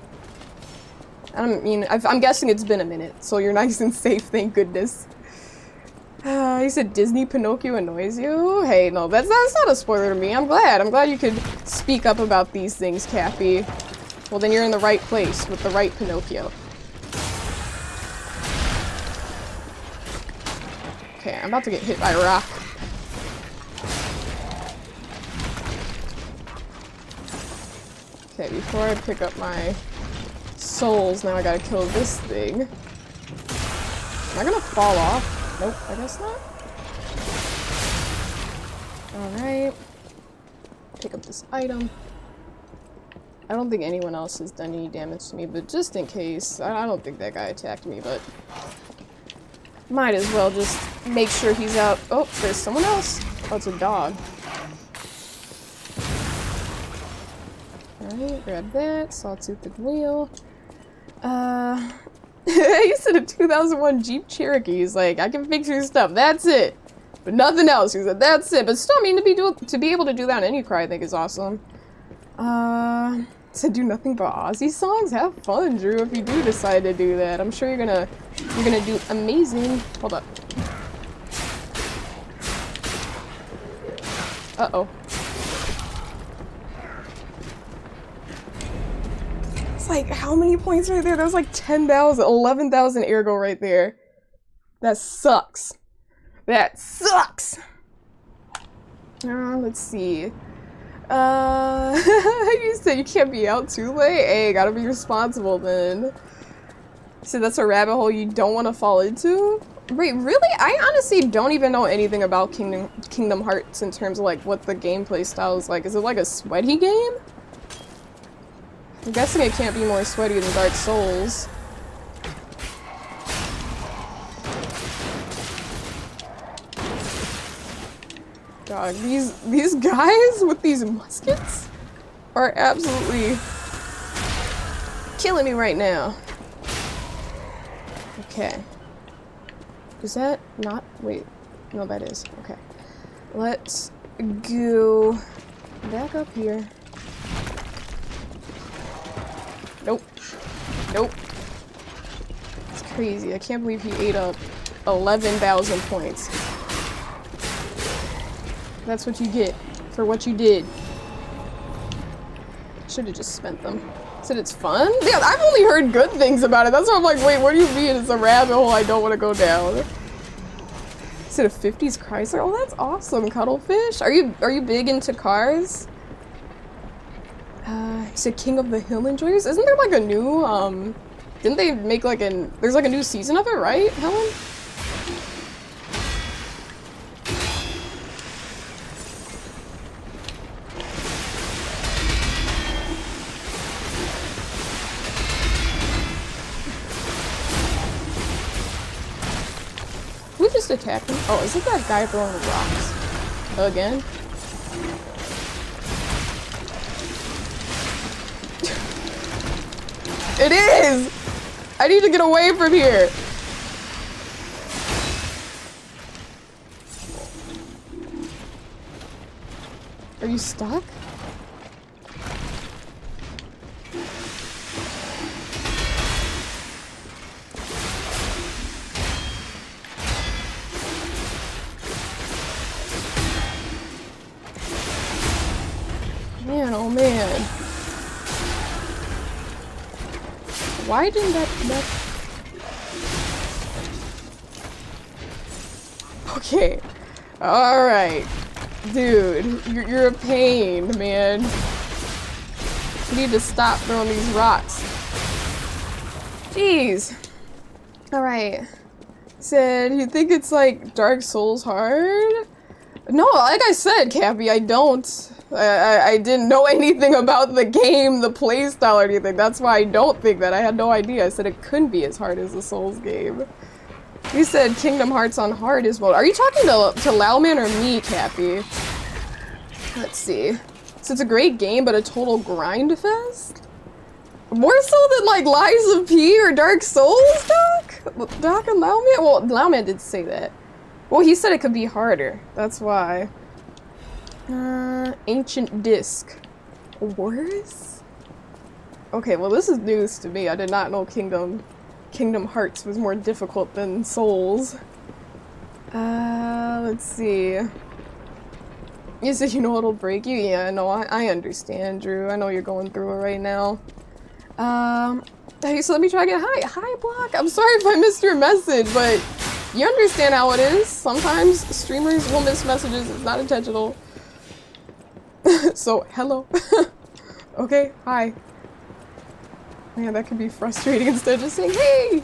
I mean, I'm guessing it's been a minute, so you're nice and safe, thank goodness. You said Disney Pinocchio annoys you? Hey, no, that's not a spoiler to me. I'm glad you could speak up about these things, Cappy. Well, then you're in the right place with the right Pinocchio. Okay, I'm about to get hit by a rock. Okay, before I pick up my souls, now I gotta kill this thing. Am I gonna fall off? Nope, I guess not. Alright. Pick up this item. I don't think anyone else has done any damage to me, but just in case. I don't think that guy attacked me, but might as well just make sure he's out. Oh, there's someone else. Oh, it's a dog. Alright, grab that. Sawtoothed wheel. You said a 2001 Jeep Cherokee. He's like, I can fix your stuff. That's it. But nothing else. He said, that's it. But still, I mean, to be able to do that on any car, I think is awesome. To do nothing but Aussie songs? Have fun, Drew, if you do decide to do that. I'm sure you're gonna do amazing. Hold up. Uh-oh. It's like, how many points right there? That was like 10,000, 11,000 ergo right there. That sucks. That sucks! Let's see. You said you can't be out too late? Hey, gotta be responsible then. So that's a rabbit hole you don't want to fall into? Wait, really? I honestly don't even know anything about Kingdom Hearts in terms of like what the gameplay style is like. Is it like a sweaty game? I'm guessing it can't be more sweaty than Dark Souls. God, these guys with these muskets are absolutely killing me right now. Okay. Is that not? Wait. No, that is. Okay. Let's go back up here. Nope. Nope. It's crazy. I can't believe he ate up 11,000 points. That's what you get for what you did. Should have just spent them. Said it's fun? Yeah, I've only heard good things about it. That's why I'm like, wait, what do you mean it's a rabbit hole I don't want to go down? Said a 50s Chrysler? Oh, that's awesome, Cuttlefish. Are you big into cars? You said King of the Hill Enjoyers? Isn't there like a new, didn't they make like there's like a new season of it, right, Helen? We just attacked him. Oh, is it that guy throwing the rocks? Again? It is! I need to get away from here! Are you stuck? Man, oh man. Why didn't that connect? Okay. Alright. Dude, you're a pain, man. You need to stop throwing these rocks. Jeez. Alright. Said, you think it's like Dark Souls hard? No, like I said, Cappy, I don't. I didn't know anything about the game, the playstyle or anything. That's why I don't think that. I had no idea. I said it couldn't be as hard as the Souls game. You said Kingdom Hearts on hard as well. Are you talking to Lauman or me, Cappy? Let's see. So it's a great game, but a total grind fest? More so than like Lies of P or Dark Souls, Doc? Doc and Lauman? Well, Lauman did say that. Well, he said it could be harder. That's why. Ancient Disc. Worse? Okay, well this is news to me. I did not know Kingdom Hearts was more difficult than Souls. Let's see. You said you know it'll break you? Yeah, no, I understand, Drew. I know you're going through it right now. Hey, so let me try again. Hi, Block. I'm sorry if I missed your message, but you understand how it is. Sometimes streamers will miss messages. It's not intentional. So, hello. Okay, hi. Man, that could be frustrating instead of just saying, hey!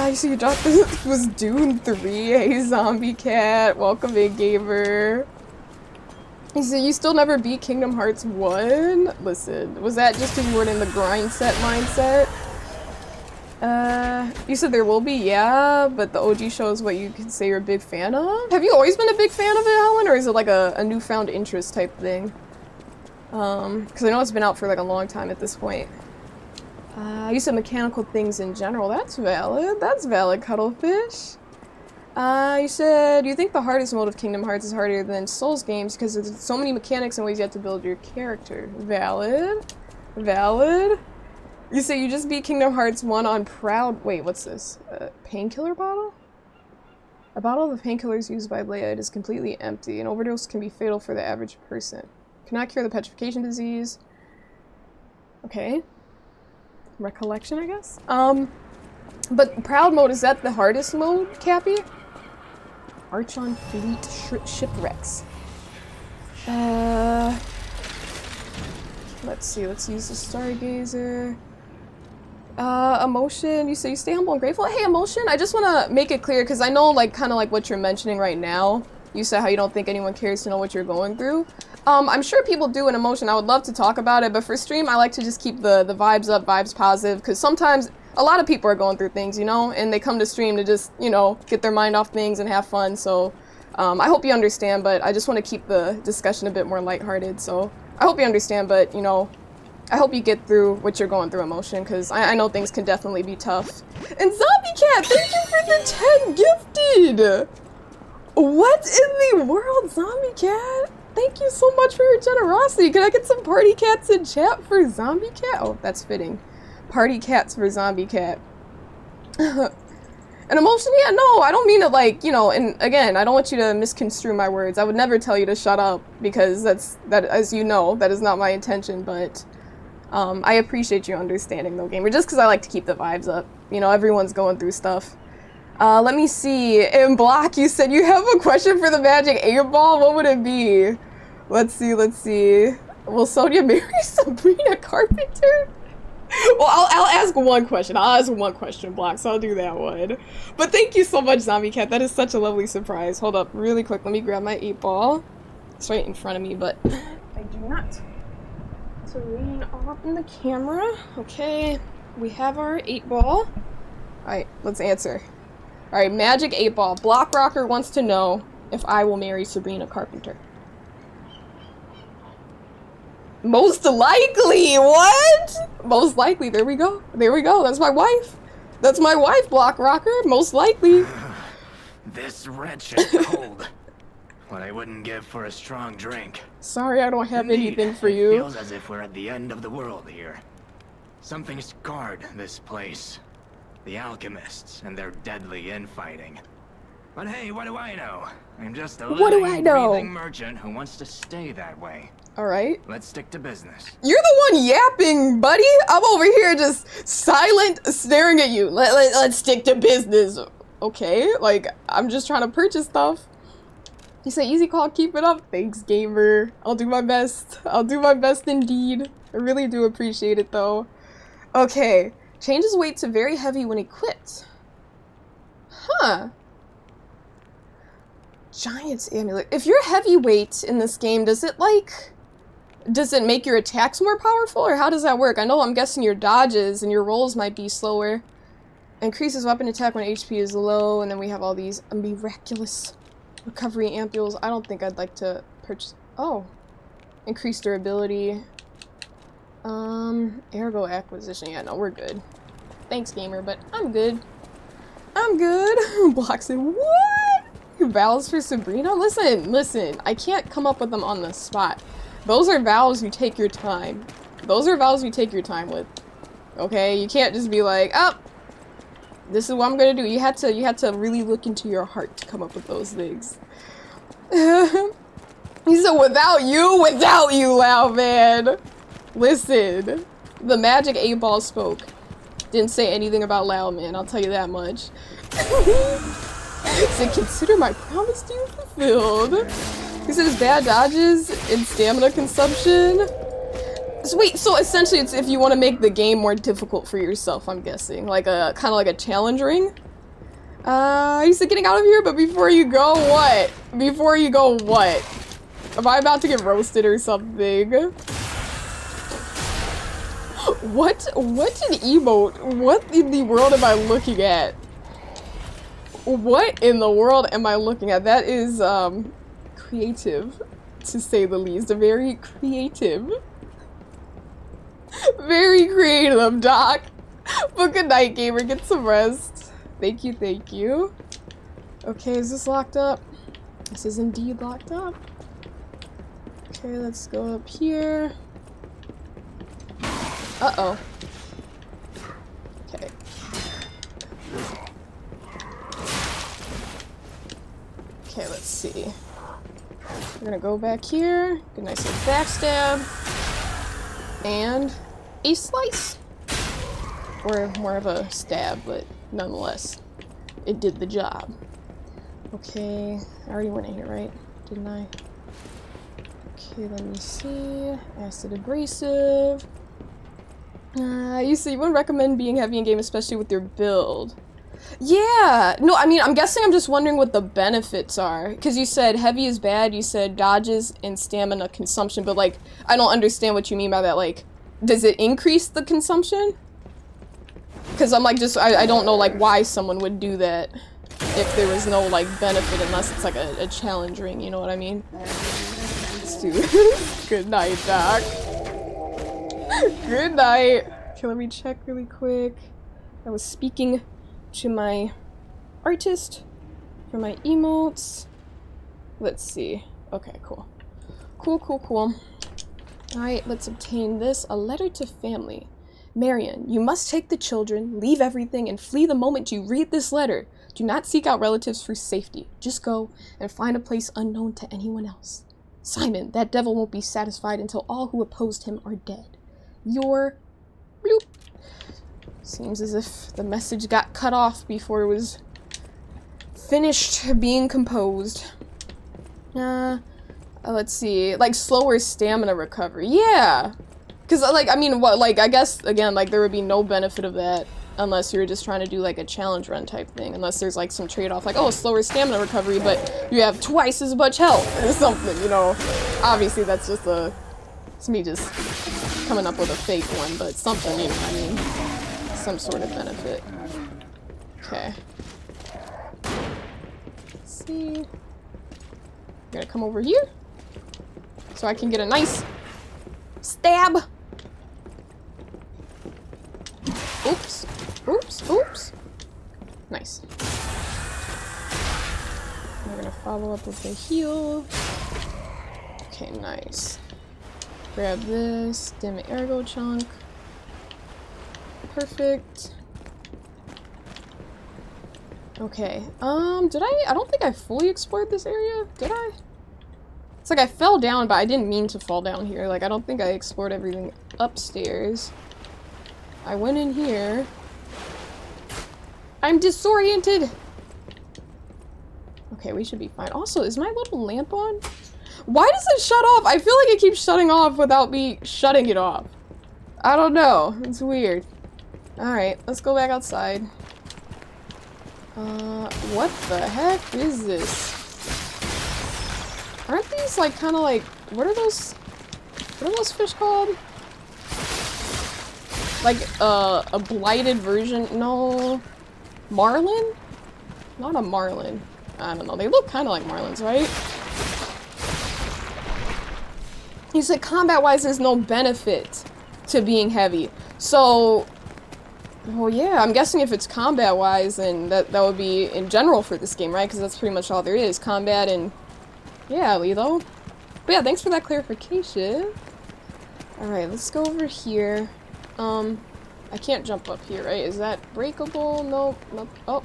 You see, you thought this was Dune 3. Hey, Zombie Cat. Welcome in, gamer. You see, you still never beat Kingdom Hearts 1? Listen, was that just because you weren't in the grind set mindset? You said there will be, yeah, but the OG show is what you could say you're a big fan of? Have you always been a big fan of it, Helen, or is it like a newfound interest type thing? Because I know it's been out for like a long time at this point. You said mechanical things in general. That's valid. That's valid, Cuttlefish. You said you think the hardest mode of Kingdom Hearts is harder than Souls games because there's so many mechanics and ways you have to build your character. Valid. Valid. You say you just beat Kingdom Hearts 1 on Proud- wait, what's this? Painkiller bottle? A bottle of painkillers used by Leia. It is completely empty. An overdose can be fatal for the average person. Cannot cure the petrification disease. Okay. Recollection, I guess? But Proud mode, is that the hardest mode, Cappy? Arch on Fleet Shipwrecks. Let's see, let's use the Stargazer. Emotion, you say you stay humble and grateful. Hey, Emotion, I just want to make it clear, because I know, like, kind of like what you're mentioning right now. You said how you don't think anyone cares to know what you're going through. I'm sure people do in Emotion. I would love to talk about it, but for stream, I like to just keep the vibes up, vibes positive, because sometimes a lot of people are going through things, you know, and they come to stream to just, you know, get their mind off things and have fun, so I hope you understand, but I just want to keep the discussion a bit more lighthearted, so I hope you understand, but, you know, I hop you get through what you're going through, Emotion, because I know things can definitely be tough. And Zombie Cat, thank you for the 10 gifted! What in the world, Zombie Cat? Thank you so much for your generosity. Can I get some party cats in chat for Zombie Cat? Oh, that's fitting. Party cats for Zombie Cat. And Emotion, yeah, no, I don't mean to, like, you know, and again, I don't want you to misconstrue my words. I would never tell you to shut up, because that, as you know, that is not my intention, but I appreciate you understanding, though, gamer, just because I like to keep the vibes up. You know, everyone's going through stuff. Let me see. In Block, you said you have a question for the Magic 8 Ball? What would it be? Let's see, let's see. Will Sonia marry Sabrina Carpenter? Well, I'll ask one question. I'll ask one question, Block, so I'll do that one. But thank you so much, Zombie Cat. That is such a lovely surprise. Hold up, really quick. Let me grab my 8-ball. It's right in front of me, but I do not. So lean off in the camera. Okay, we have our 8-ball. Alright, let's answer. Alright, Magic 8-ball. Block Rocker wants to know if I will marry Sabrina Carpenter. Most likely, what? Most likely, there we go. There we go, that's my wife. That's my wife, Block Rocker, most likely. This wretched cold. What I wouldn't give for a strong drink. Sorry, I don't have Indeed, anything for it you. Feels as if we're at the end of the world here. Something scarred this place. The alchemists and their deadly infighting. But hey, what do I know? I'm just a breathing merchant who wants to stay that way. Alright. Let's stick to business. You're the one yapping, buddy. I'm over here just silent, staring at you. Let's stick to business. Okay, like, I'm just trying to purchase stuff. You say easy call, keep it up. Thanks, gamer. I'll do my best. I'll do my best indeed. I really do appreciate it, though. Okay. Changes weight to very heavy when equipped. Huh. Giant's amulet. If you're heavyweight in this game, does it make your attacks more powerful, or how does that work? I know, I'm guessing your dodges and your rolls might be slower. Increases weapon attack when HP is low, and then we have all these miraculous recovery ampules. I don't think I'd like to purchase. Oh. Increased durability. Ergo acquisition. Yeah, no, we're good. Thanks, gamer, but I'm good. I'm good. Blocks it. What? Vows for Sabrina? Listen. I can't come up with them on the spot. Those are vows you take your time. Those are vows you take your time with. Okay? You can't just be like, oh, this is what I'm gonna do. You had to really look into your heart to come up with those things. He said, without you, loud man. Listen, the Magic 8-ball spoke. Didn't say anything about loud man, I'll tell you that much. So consider my promise to you fulfilled. He says bad dodges and stamina consumption. So wait, so essentially it's if you want to make the game more difficult for yourself, I'm guessing. Like a kind of like a challenge ring. He said getting out of here, but before you go, what? Before you go, what? Am I about to get roasted or something? What an emote? What in the world am I looking at? What in the world am I looking at? That is, creative, to say the least. Very creative. Very creative, Doc. But good night, gamer. Get some rest. Thank you. Okay, is this locked up? This is indeed locked up. Okay, let's go up here. Uh-oh. Okay. Okay, let's see. We're gonna go back here. Get a nice little backstab. And a slice. Or more of a stab, but nonetheless, it did the job. Okay, I already went in here, right? Didn't I? Okay, let me see. Acid abrasive. You said you wouldn't recommend being heavy in game, especially with your build. Yeah! No, I mean, I'm guessing I'm just wondering what the benefits are. Because you said heavy is bad, you said dodges and stamina consumption, but, like, I don't understand what you mean by that. Like, does it increase the consumption? Because I'm, like, just, I don't know, like, why someone would do that if there was no, like, benefit, unless it's, like, a challenge ring, you know what I mean? Good night, Doc. Good night. Okay, let me check really quick. I was speaking to my artist for my emotes. Let's see. Okay, cool. Cool. Alright, let's obtain this. A letter to family. Marion, you must take the children, leave everything, and flee the moment you read this letter. Do not seek out relatives for safety. Just go and find a place unknown to anyone else. Simon, that devil won't be satisfied until all who opposed him are dead. Your bloop. Seems as if the message got cut off before it was finished being composed. Let's see, like slower stamina recovery. Yeah, because like I mean, what like I guess again like there would be no benefit of that unless you're just trying to do like a challenge run type thing. Unless there's like some trade-off, like oh slower stamina recovery, but you have twice as much health or something. You know, obviously that's just it's me just coming up with a fake one, but something. You know what I mean, some sort of benefit. Okay. Let's see. I'm gonna come over here. So I can get a nice stab. Oops. Oops. Oops. Nice. We're gonna follow up with the heal. Okay, nice. Grab this. Dim ergo chunk. Perfect. Okay. I don't think I fully explored this area. Did I? It's like I fell down, but I didn't mean to fall down here. Like, I don't think I explored everything upstairs. I went in here. I'm disoriented! Okay, we should be fine. Also, is my little lamp on? Why does it shut off? I feel like it keeps shutting off without me shutting it off. I don't know. It's weird. Alright, let's go back outside. What the heck is this? Aren't these like kind of like what are those fish called? Like a blighted version? No, marlin? Not a marlin. I don't know. They look kind of like marlins, right? You said combat-wise, there's no benefit to being heavy. So, well, yeah. I'm guessing if it's combat-wise, then that would be in general for this game, right? Because that's pretty much all there is, combat and. Yeah, Lilo. But yeah, thanks for that clarification. Alright, let's go over here. I can't jump up here, right? Is that breakable? Nope. Nope. Oh.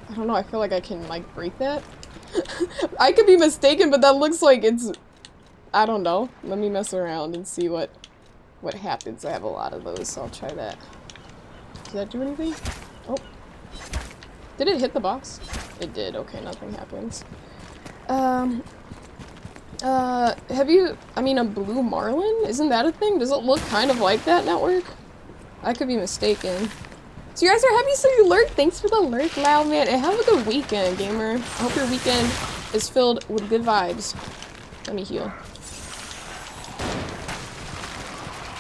I don't know, I feel like I can, like, break that. I could be mistaken, but that looks like it's... I don't know. Let me mess around and see what happens. I have a lot of those, so I'll try that. Does that do anything? Oh. Did it hit the box? It did. Okay, nothing happens. Have you... I mean, a blue marlin? Isn't that a thing? Does it look kind of like that, Network? I could be mistaken. So you guys are happy, so you lurk? Thanks for the lurk, loud man. And have a good weekend, gamer. I hope your weekend is filled with good vibes. Let me heal.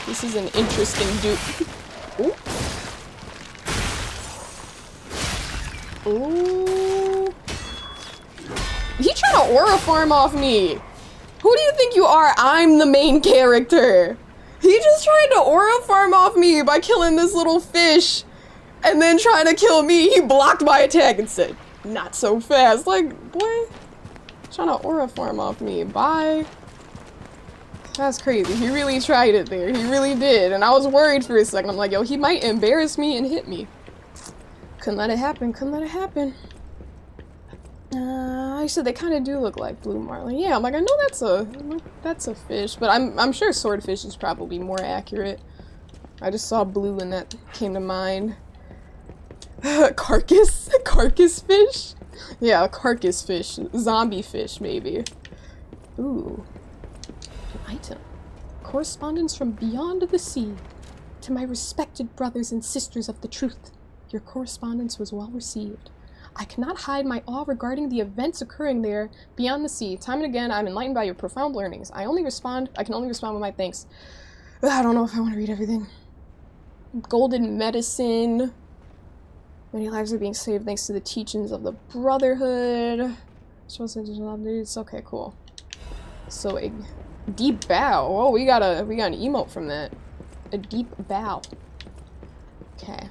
This is an interesting dude. Ooh. Ooh. He tried to aura farm off me. Who do you think you are? I'm the main character. He just tried to aura farm off me by killing this little fish and then trying to kill me. He blocked my attack and said, not so fast. Like, boy, trying to aura farm off me. Bye. That's crazy. He really tried it there. He really did. And I was worried for a second. I'm like, yo, he might embarrass me and hit me. Couldn't let it happen. Couldn't let it happen. I said they kind of do look like blue marlin. Yeah, I'm like, I know that's a fish, but I'm sure swordfish is probably more accurate. I just saw blue and that came to mind. Carcass fish? Yeah, carcass fish. Zombie fish, maybe. Ooh. An item. Correspondence from beyond the sea. To my respected brothers and sisters of the truth. Your correspondence was well received. I cannot hide my awe regarding the events occurring there beyond the sea. Time and again, I'm enlightened by your profound learnings. I can only respond with my thanks. Ugh, I don't know if I want to read everything. Golden medicine. Many lives are being saved thanks to the teachings of the Brotherhood. It's okay, cool. So a deep bow. Oh, we got an emote from that. A deep bow. Okay.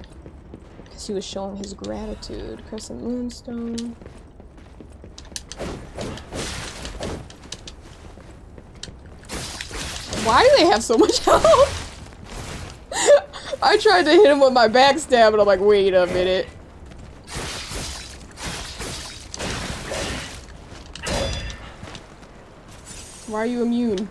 He was showing his gratitude. Crescent Moonstone. Why do they have so much health? I tried to hit him with my backstab, and I'm like, wait a minute. Why are you immune?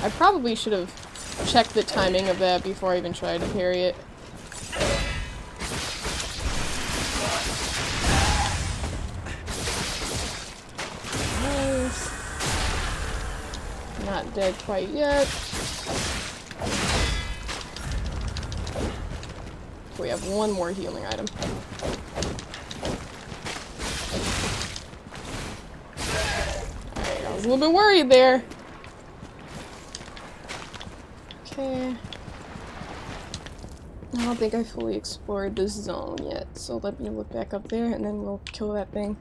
I probably should have checked the timing of that before I even tried to parry it. not dead quite yet. We have one more healing item. Alright, I was a little bit worried there. Okay. I don't think I fully explored this zone yet, so let me look back up there and then we'll kill that thing.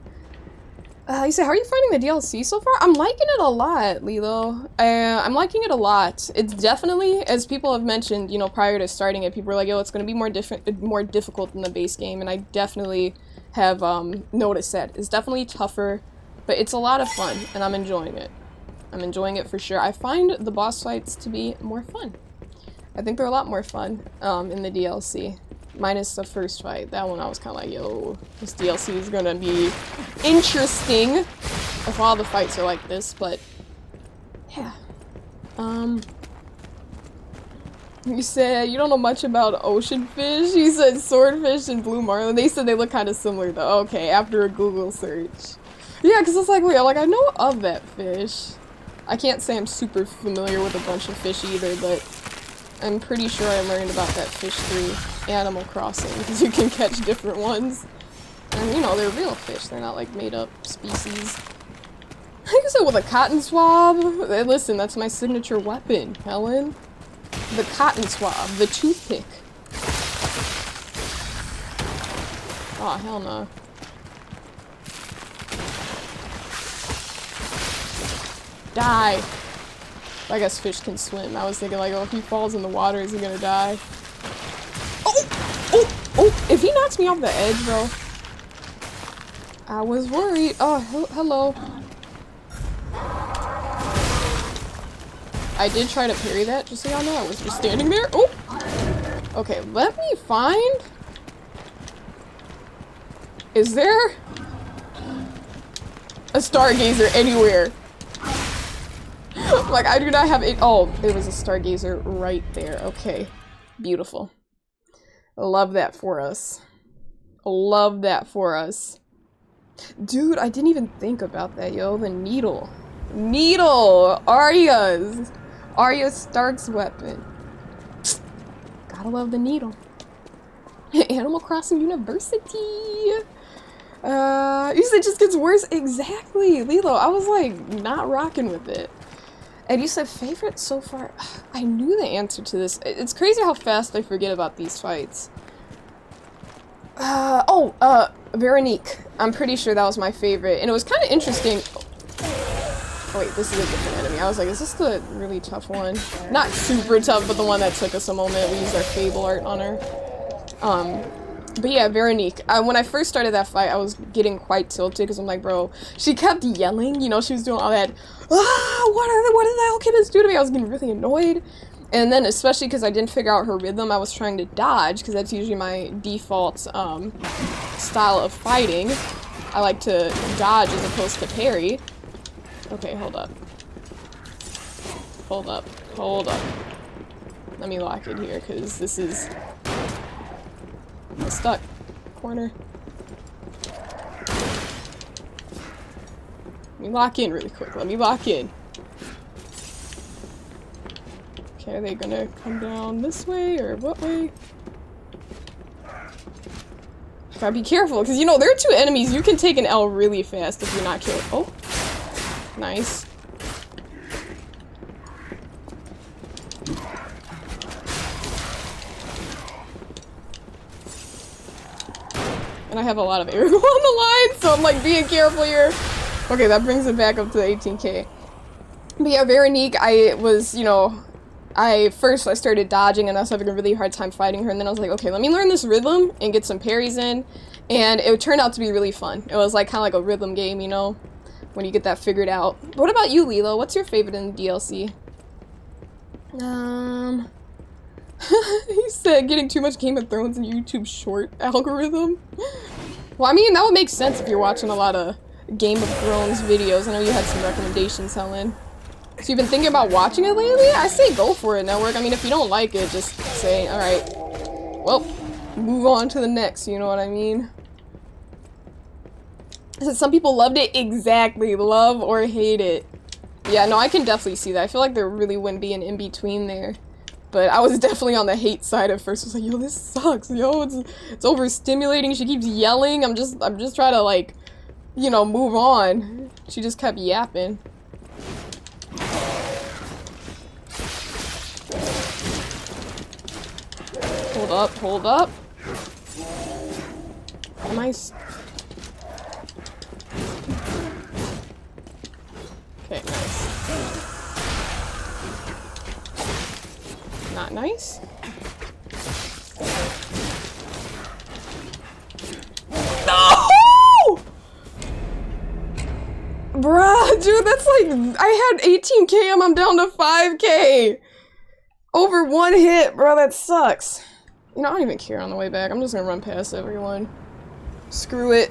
You said, how are you finding the DLC so far? I'm liking it a lot, Lilo. I'm liking it a lot. It's definitely, as people have mentioned, you know, prior to starting it, people were like, yo, it's going to be more difficult than the base game, and I definitely have noticed that. It's definitely tougher, but it's a lot of fun, and I'm enjoying it. I'm enjoying it for sure. I find the boss fights to be more fun. I think they're a lot more fun in the DLC. Minus the first fight. That one I was kind of like, yo, this DLC is gonna be interesting if all the fights are like this, but yeah. You said you don't know much about ocean fish. You said swordfish and blue marlin. They said they look kind of similar though. Okay, after a Google search. Yeah, because it's like, wait, like I know of that fish. I can't say I'm super familiar with a bunch of fish either, but I'm pretty sure I learned about that fish through Animal Crossing, because you can catch different ones. And, you know, they're real fish. They're not, like, made-up species. I guess with a cotton swab. Hey, listen, that's my signature weapon, Helen. The cotton swab. The toothpick. Oh, hell no. Die! I guess fish can swim. I was thinking like, oh, if he falls in the water, is he gonna die? Oh! Oh! Oh! If he knocks me off the edge, bro. I was worried. Oh, hello. I did try to parry that, just so y'all know. I was just standing there. Oh! Okay, let me find... Is there... a stargazer anywhere? Like, I do not have it. Oh, there was a stargazer right there. Okay. Beautiful. Love that for us. Love that for us. Dude, I didn't even think about that, yo. The needle. Needle! Arya Stark's weapon. Gotta love the needle. Animal Crossing University! You said it just gets worse? Exactly, Lilo. I was like, not rocking with it. And you said favorite so far? I knew the answer to this. It's crazy how fast I forget about these fights. Veronique. I'm pretty sure that was my favorite. And it was kind of interesting. Oh wait, this is a different enemy. I was like, is this the really tough one? Not super tough, but the one that took us a moment. We used our Fable art on her. But yeah, Veronique. When I first started that fight, I was getting quite tilted because I'm like, bro, she kept yelling. You know, she was doing all that. Ah, what the hell can this do to me? I was getting really annoyed. And then, especially because I didn't figure out her rhythm, I was trying to dodge because that's usually my default style of fighting. I like to dodge as opposed to parry. Okay, hold up. Hold up. Hold up. Let me lock it here because this is... I'm stuck. Corner. Let me lock in really quick. Let me lock in. Okay, are they gonna come down this way or what way? Gotta be careful, because you know, there are two enemies. You can take an L really fast if you're not killed. Oh. Nice. And I have a lot of arrow on the line, so I'm like being careful here. Okay, that brings it back up to the 18k. But yeah, Veronique, I was, you know, I started dodging and I was having a really hard time fighting her, and then I was like, okay, let me learn this rhythm and get some parries in, and it turned out to be really fun. It was like kind of like a rhythm game, you know, when you get that figured out. What about you, Lilo? What's your favorite in the DLC? He said getting too much Game of Thrones in YouTube short algorithm. Well, I mean, that would make sense if you're watching a lot of Game of Thrones videos. I know you had some recommendations, Helen. So you've been thinking about watching it lately? I say go for it, Network. I mean, if you don't like it, just say, alright, well, move on to the next, you know what I mean? Some people loved it. Exactly. Love or hate it. Yeah, no, I can definitely see that. I feel like there really wouldn't be an in-between there. But I was definitely on the hate side at first. I was like, yo, this sucks, yo, it's overstimulating. She keeps yelling. I'm just trying to, like, you know, move on. She just kept yapping. Hold up, hold up. Am I okay, nice. Not nice. No! Bruh, dude, that's like, I had 18k and I'm down to 5k. Over one hit, bro, that sucks. You know, I don't even care on the way back. I'm just gonna run past everyone. Screw it.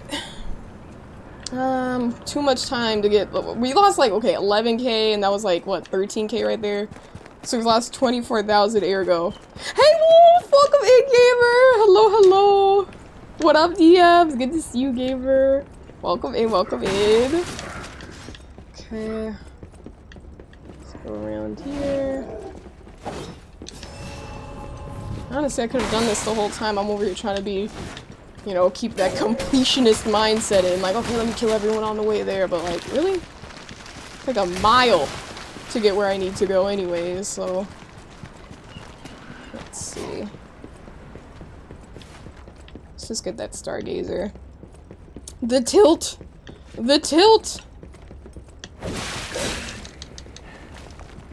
Too much time to get, we lost like, okay, 11k and that was like, what, 13k right there? So we lost 24,000 ergo. Hey Wolf, welcome in, gamer. Hello, hello. What up, DMs? Good to see you, gamer. Welcome in, welcome in. Okay. Let's go around here. Honestly, I could have done this the whole time. I'm over here trying to be, you know, keep that completionist mindset in. Like, okay, let me kill everyone on the way there. But, like, really? It's like a mile to get where I need to go anyways, so. Let's see. Let's just get that Stargazer. The tilt! The tilt!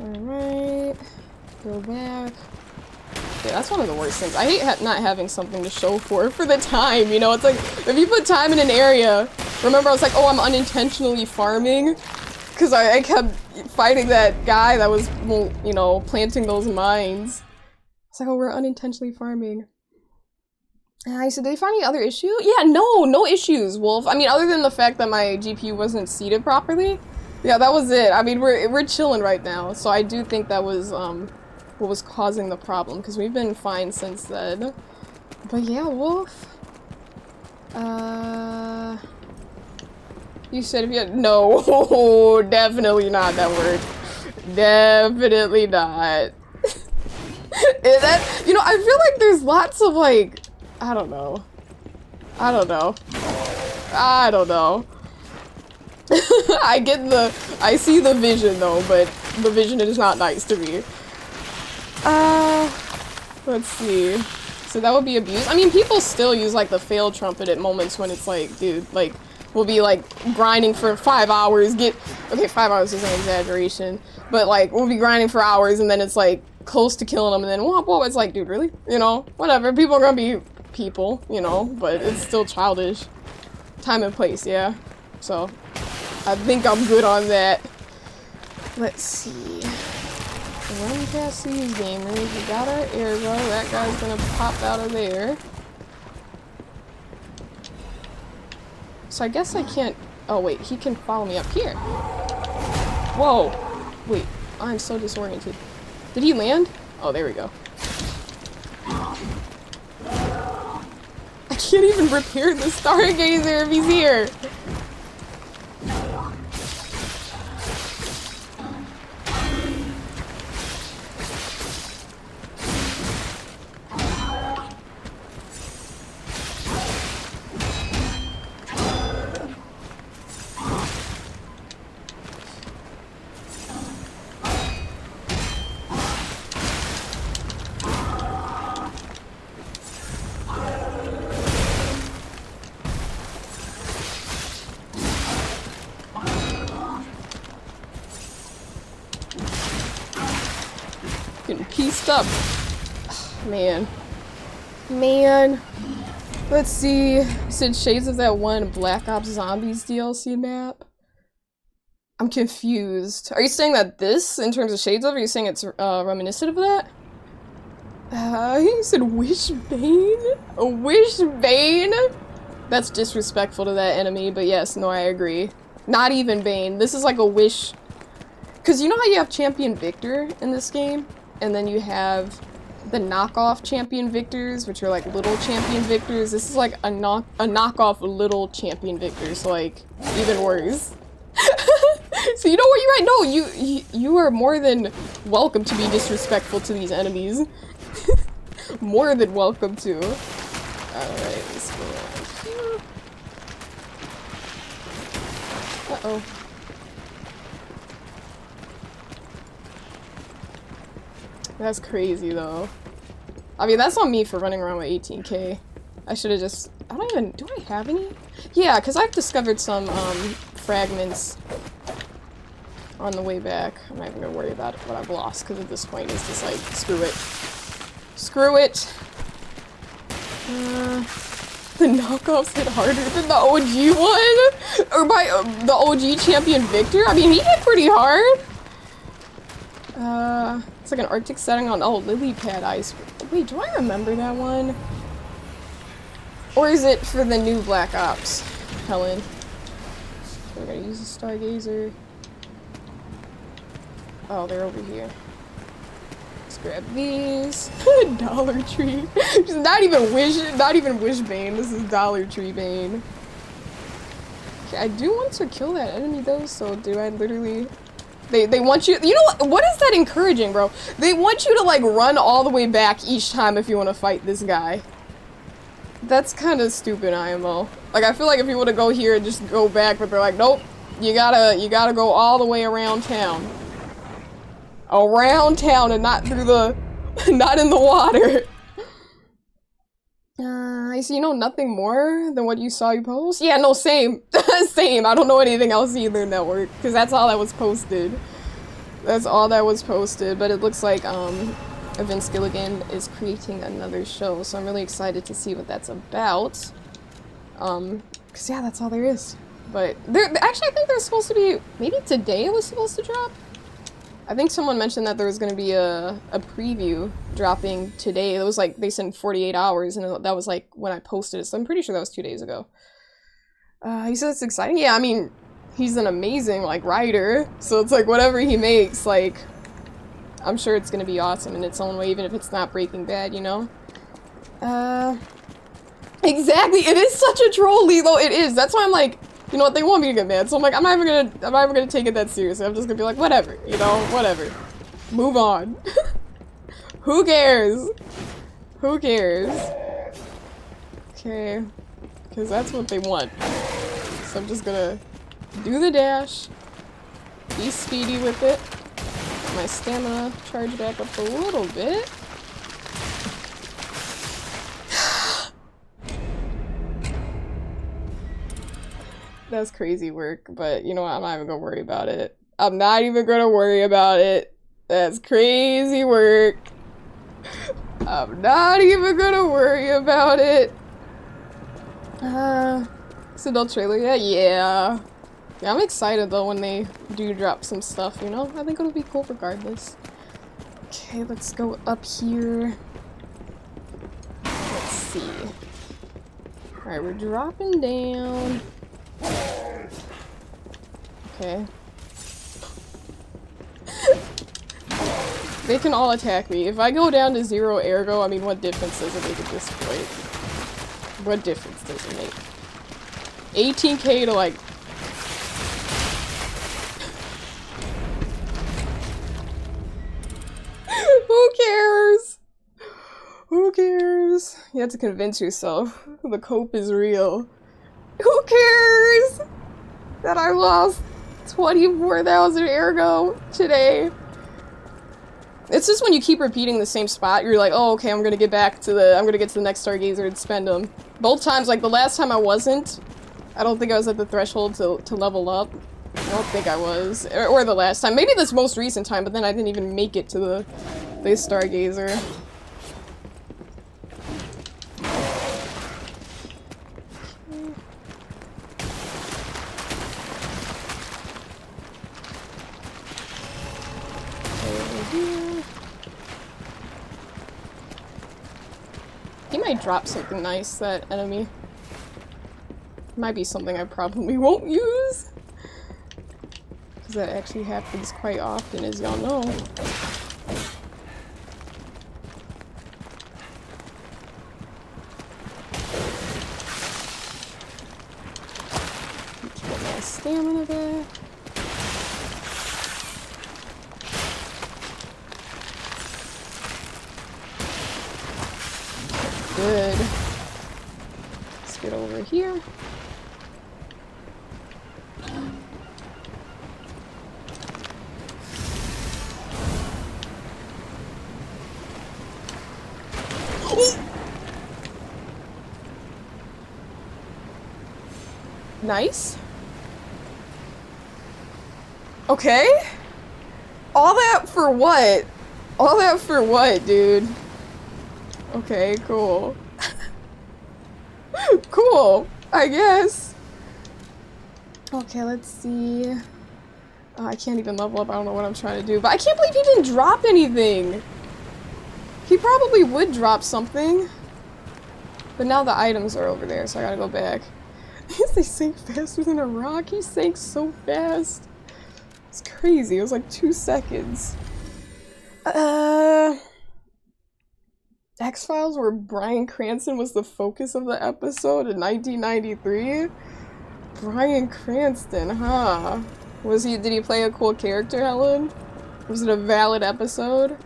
Alright. Go back. Yeah, that's one of the worst things. I hate not having something to show for the time, you know? It's like, if you put time in an area, remember I was like, oh, I'm unintentionally farming? Because I kept fighting that guy that was, you know, planting those mines. It's like, oh, we're unintentionally farming. And I said, did they find any other issue? Yeah, no issues, Wolf. I mean, other than the fact that my GPU wasn't seated properly. Yeah, that was it. I mean, we're chilling right now. So I do think that was, what was causing the problem, because we've been fine since then. But yeah, Wolf. You said if you had— no, definitely not that word. Definitely not. That, you know, I feel like there's lots of like, I don't know. I see the vision though, but the vision is not nice to me. Let's see. So that would be abused. I mean, people still use like the fail trumpet at moments when it's like, dude, like, we'll be like grinding for 5 hours, okay, 5 hours is an exaggeration, but like, we'll be grinding for hours and then it's like close to killing them and then womp womp. It's like, dude, really? You know, whatever. People are gonna be people, you know, but it's still childish. Time and place, yeah. So, I think I'm good on that. Let's see. Run past these gamers. We got our arrow. That guy's gonna pop out of there. So I guess I can't— oh wait, he can follow me up here. Whoa. Wait, I'm so disoriented. Did he land? Oh, there we go. I can't even repair the Stargazer if he's here. Getting pieced up. Man. Let's see. You said shades of that one Black Ops Zombies DLC map? I'm confused. Are you saying that this, in terms of shades of, are you saying it's reminiscent of that? He said Wishbane? A Wishbane? That's disrespectful to that enemy, but yes, no, I agree. Not even Bane. This is like a wish. Because you know how you have Champion Victor in this game? And then you have the knockoff Champion Victors, which are like little Champion Victors. This is like a knockoff little Champion Victor, so like, even worse. So you know what, you're right. No, you are more than welcome to be disrespectful to these enemies. More than welcome to. Alright, let's go around here. Uh-oh. That's crazy though. I mean, that's on me for running around with 18k. I should have just... I don't even... Do I have any? Yeah, because I've discovered some fragments on the way back. I'm not even going to worry about what I've lost, because at this point it's just like, screw it. Screw it! The knockoffs hit harder than the OG one? Or by the OG champion Victor? I mean, he hit pretty hard! It's like an Arctic setting on, oh, lily pad ice. Wait, do I remember that one? Or is it for the new Black Ops, Helen? We're gonna use a Stargazer. Oh, they're over here. Let's grab these. Dollar Tree. not even Wish Bane. This is Dollar Tree Bane. Okay, I do want to kill that enemy though, so do I literally... They want you- you know what is that encouraging, bro? They want you to like run all the way back each time if you want to fight this guy. That's kind of stupid, IMO. Like, I feel like if you want to go here and just go back, but they're like, nope, you gotta go all the way around town. Around town and not through the, not in the water. So you know nothing more than what you saw you post? Yeah, no, same. Same. I don't know anything else either, Network, because that's all that was posted. That's all that was posted, but it looks like, Vince Gilligan is creating another show, so I'm really excited to see what that's about. Cause yeah, that's all there is. But actually, I think there's supposed to be, maybe today it was supposed to drop? I think someone mentioned that there was gonna be a preview dropping today. It was like, they sent 48 hours, and that was like when I posted it, so I'm pretty sure that was 2 days ago. He said it's exciting. Yeah, I mean, he's an amazing, like, writer, so it's like, whatever he makes, like, I'm sure it's gonna be awesome in its own way, even if it's not Breaking Bad, you know? Exactly! It is such a troll, Lilo! It is! That's why I'm like, you know what, they want me to get mad, so I'm like, I'm not even gonna take it that seriously. I'm just gonna be like, whatever, you know? Whatever. Move on. Who cares? Who cares? Okay. Because that's what they want. So I'm just gonna do the dash, be speedy with it, my stamina charge back up a little bit. That's crazy work, but you know what, I'm not even gonna worry about it. I'm not even gonna worry about it. That's crazy work. I'm not even gonna worry about it. Is it no trailer yet? Yeah. Yeah, I'm excited though when they do drop some stuff, you know? I think it'll be cool regardless. Okay, let's go up here. Let's see. Alright, we're dropping down. Okay. They can all attack me. If I go down to 0 ergo, I mean, what difference does it make at this point? What difference does it make? 18k to like... Who cares? Who cares? You have to convince yourself the cope is real. Who cares that I lost 24,000 ergo today? It's just when you keep repeating the same spot, you're like, oh, okay, I'm gonna get to the next Stargazer and spend them. Both times, like the last time I wasn't, I don't think I was at the threshold to level up. I don't think I was. Or the last time. Maybe this most recent time, but then I didn't even make it to the Stargazer. He might drop something nice, that enemy. Might be something I probably won't use. Because that actually happens quite often, as y'all know. Get my stamina back. over here. Nice. Okay. All that for what? All that for what, dude? Okay, cool. Cool, I guess. Okay, let's see. Oh, I can't even level up. I don't know what I'm trying to do. But I can't believe he didn't drop anything. He probably would drop something. But now the items are over there, so I gotta go back. They sank faster than a rock. He sank so fast. It's crazy. It was like 2 seconds. X-Files, where Bryan Cranston was the focus of the episode in 1993? Bryan Cranston, huh? Did he play a cool character, Helen? Was it a valid episode?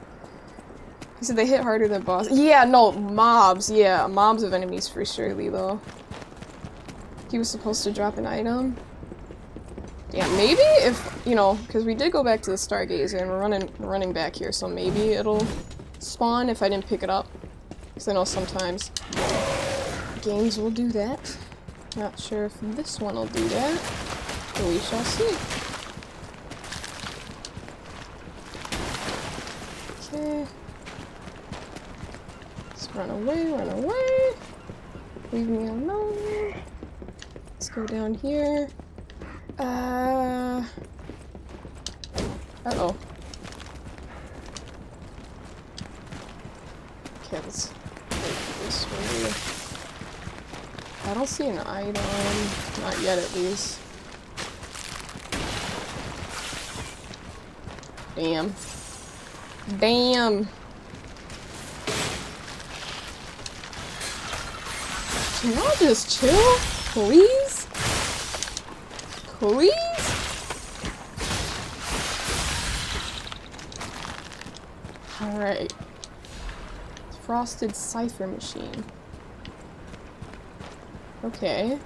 He said they hit harder than boss. Yeah, no, mobs. Yeah, mobs of enemies for surely, though. He was supposed to drop an item. Yeah, maybe if, you know, because we did go back to the Stargazer and we're running back here, so maybe it'll spawn if I didn't pick it up. Because I know sometimes games will do that. Not sure if this one will do that, but we shall see. Okay. Let's run away, run away. Leave me alone. Let's go down here. Uh-oh. Okay, let's go this way. I don't see an item. Not yet, at least. Damn. Damn. Can y'all just chill? Please? Please? Alright. Frosted cipher machine. Okay.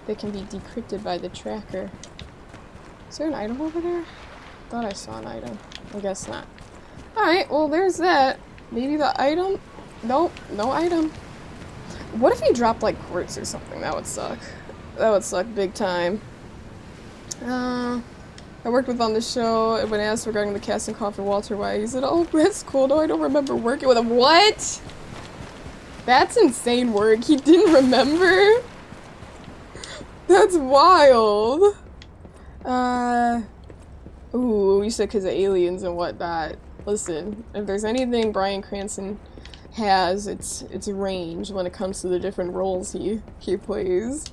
They can be decrypted by the tracker. Is there an item over there? Thought I saw an item. I guess not. Alright, well there's that. Maybe the item? Nope, no item. What if he dropped like quartz or something? That would suck. That would suck big time. I worked with on the show. When asked regarding the casting call for Walter White, he said, "Oh, that's cool. No, I don't remember working with him." What? That's insane work. He didn't remember? That's wild. Ooh, you said because of aliens and whatnot. Listen, if there's anything Bryan Cranston has, it's range when it comes to the different roles he plays.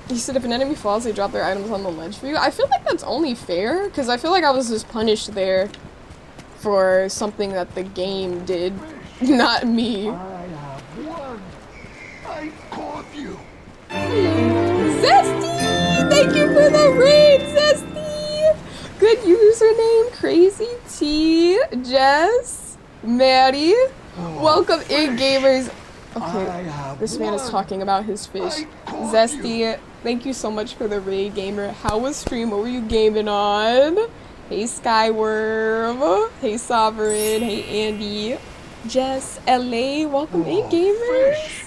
He said if an enemy falls, they drop their items on the ledge for you. I feel like that's only fair, because I feel like I was just punished there for something that the game did, not me. I have won. I caught you. Zesty! Thank you for the raid, Zesty! Good username, Crazy T, Jess, Maddie. Welcome in, gamers. Okay, this man is talking about his fish. Zesty, thank you so much for the raid, gamer. How was stream? What were you gaming on? Hey, Skyworm. Hey, Sovereign. Hey, Andy. Jess, LA. Welcome in, gamers.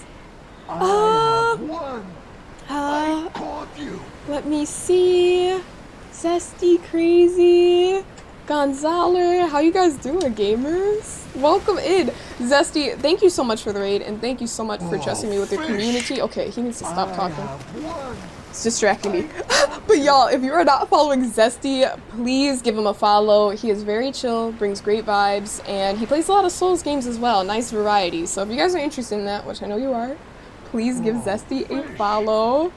Let me see. Zesty, Crazy. Gonzalo, how you guys doing, gamers? Welcome in. Zesty, thank you so much for the raid, and thank you so much for trusting me with your community. Okay, he needs to stop talking. It's distracting me. But y'all, if you are not following Zesty, please give him a follow. He is very chill, brings great vibes, and he plays a lot of Souls games as well. Nice variety. So if you guys are interested in that, which I know you are, please give Zesty a follow.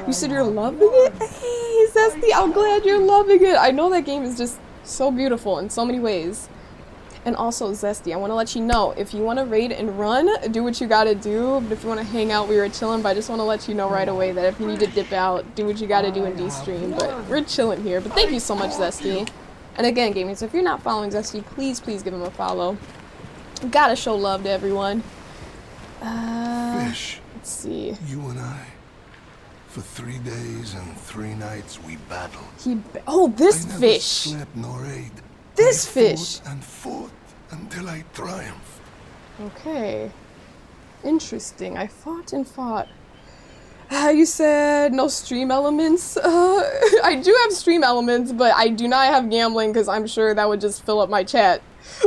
You said you're loving it? Hey, Zesty, I'm glad you're loving it. I know that game is just so beautiful in so many ways. And also, Zesty, I want to let you know, if you want to raid and run, do what you gotta do. But if you want to hang out, we were chilling. But I just want to let you know right away that if you need to dip out, do what you gotta do in D-stream. But we're chilling here. But thank you so much, Zesty. And again, gamers, if you're not following Zesty, please give him a follow. Gotta show love to everyone. Fish. Let's see. You and I, for 3 days and 3 nights, we battled. Oh, this I never fish. slept nor ate. This I fish. fought and fought until I triumphed. Okay. Interesting. I fought and fought. You said no stream elements. I do have stream elements, but I do not have gambling because I'm sure that would just fill up my chat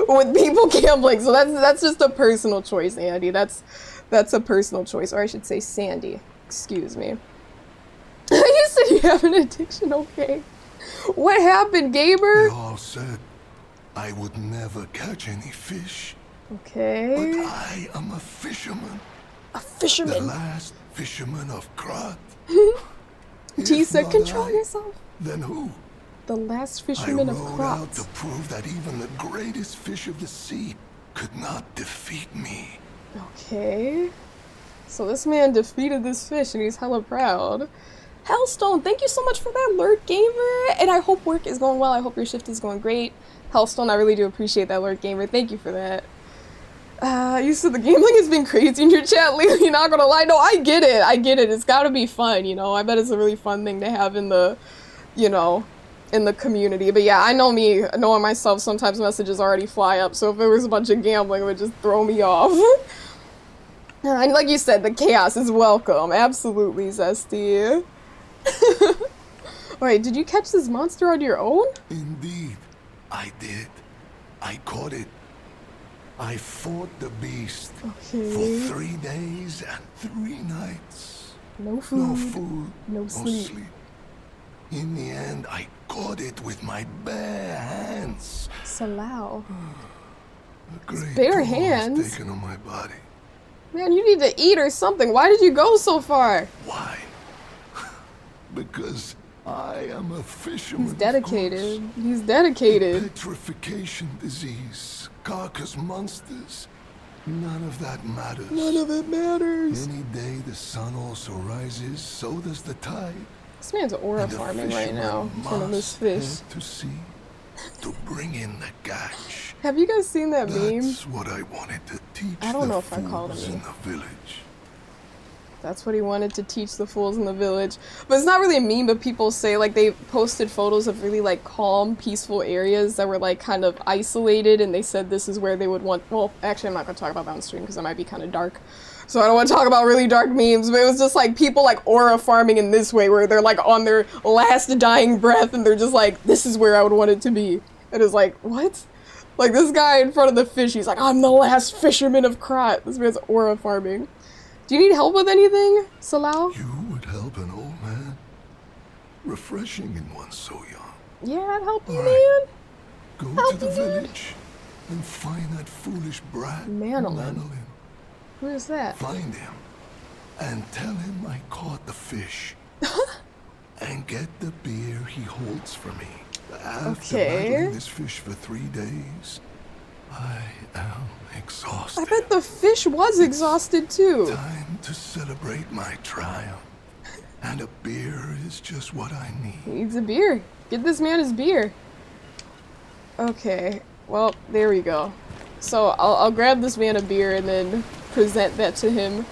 with people gambling. So that's just a personal choice, Andy. That's a personal choice, or I should say Sandy. Excuse me. You said you have an addiction. Okay. What happened, gamer? They all said I would never catch any fish. Okay. But I am a fisherman. A The fisherman. last fisherman of Krat. T If said, not control I, yourself. Then who? The last I fisherman of rode out to Krat. prove that even the greatest fish of the sea could not defeat me. Okay. So this man defeated this fish and he's hella proud. Hellstone, thank you so much for that alert, gamer. And I hope work is going well. I hope your shift is going great. Hellstone, I really do appreciate that alert, gamer. Thank you for that. You said the gambling has been crazy in your chat lately, not gonna lie. No, I get it. I get it. It's gotta be fun, you know. I bet it's a really fun thing to have in the, you know, in the community. But yeah, I know me, knowing myself, sometimes messages already fly up. So if there was a bunch of gambling, it would just throw me off. And like you said, the chaos is welcome. Absolutely, Zesty. Wait, did you catch this monster on your own? Indeed, I did. I caught it. I fought the beast Okay. for 3 days and 3 nights. No food. No food, No sleep. In the end, I caught it with my bare hands. Salau. A great bare toll was hands? taken on my body. Man, you need to eat or something. Why did you go so far? Why? Because I am a fisherman. He's of dedicated. course. He's dedicated. Petrification disease, carcass monsters. None of that matters. None of it matters. Any day the sun also rises, so does the tide. This man's aura And the farming right fisherman now in front of this must fish. head to sea to bring in the catch. Have you guys seen that meme? That's what I wanted to teach I don't the know if I called it fools me. in the village. That's what he wanted to teach the fools in the village. But it's not really a meme, but people say, like, they posted photos of really, like, calm, peaceful areas that were, like, kind of isolated, and they said this is where they would want— well, actually, I'm not going to talk about that on stream, because it might be kind of dark. So I don't want to talk about really dark memes, but it was just, like, people, like, aura farming in this way, where they're, like, on their last dying breath, and they're just like, this is where I would want it to be. It is like, what? Like, this guy in front of the fish, he's like, I'm the last fisherman of Krat. This man's aura farming. Do you need help with anything, Salau? You would help an old man? Refreshing in one so young. Yeah, I'd help you, All right. man. Go Help to the me, man. village and find that foolish brat, Manolin. Who is that? Find him and tell him I caught the fish. And get the beer he holds for me. After Okay. battling this fish for 3 days, I am exhausted. I bet the fish was exhausted too. Time to celebrate my triumph. And a beer is just what I need. He needs a beer. Get this man his beer. Okay, well, there we go. So I'll grab this man a beer and then present that to him.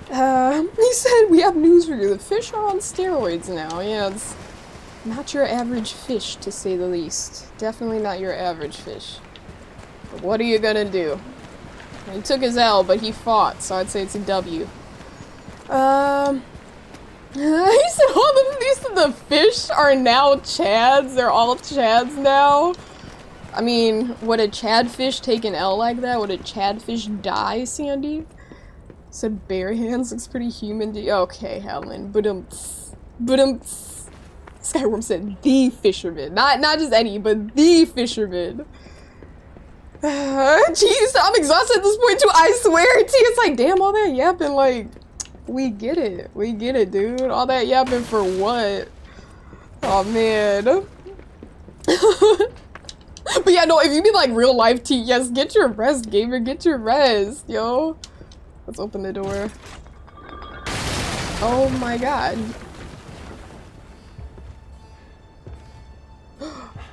He said, we have news for you. The fish are on steroids now. Yeah, it's not your average fish, to say the least. Definitely not your average fish. But what are you gonna do? He took his L, but he fought, so I'd say it's a W. He said the fish are now Chads. They're all Chads now. I mean, would a Chadfish take an L like that? Would a Chadfish die, Sandy? Said bare hands looks pretty human. Okay, Helen. But Skyworm said the fisherman. Not just any, but the fisherman. Jeez, I'm exhausted at this point too. I swear, T. It's like, damn, all that yapping, like, we get it. We get it, dude. All that yapping for what? Oh, man. But yeah, no, if you mean like real life T, yes, get your rest, gamer. Get your rest, yo. Let's open the door. Oh my god.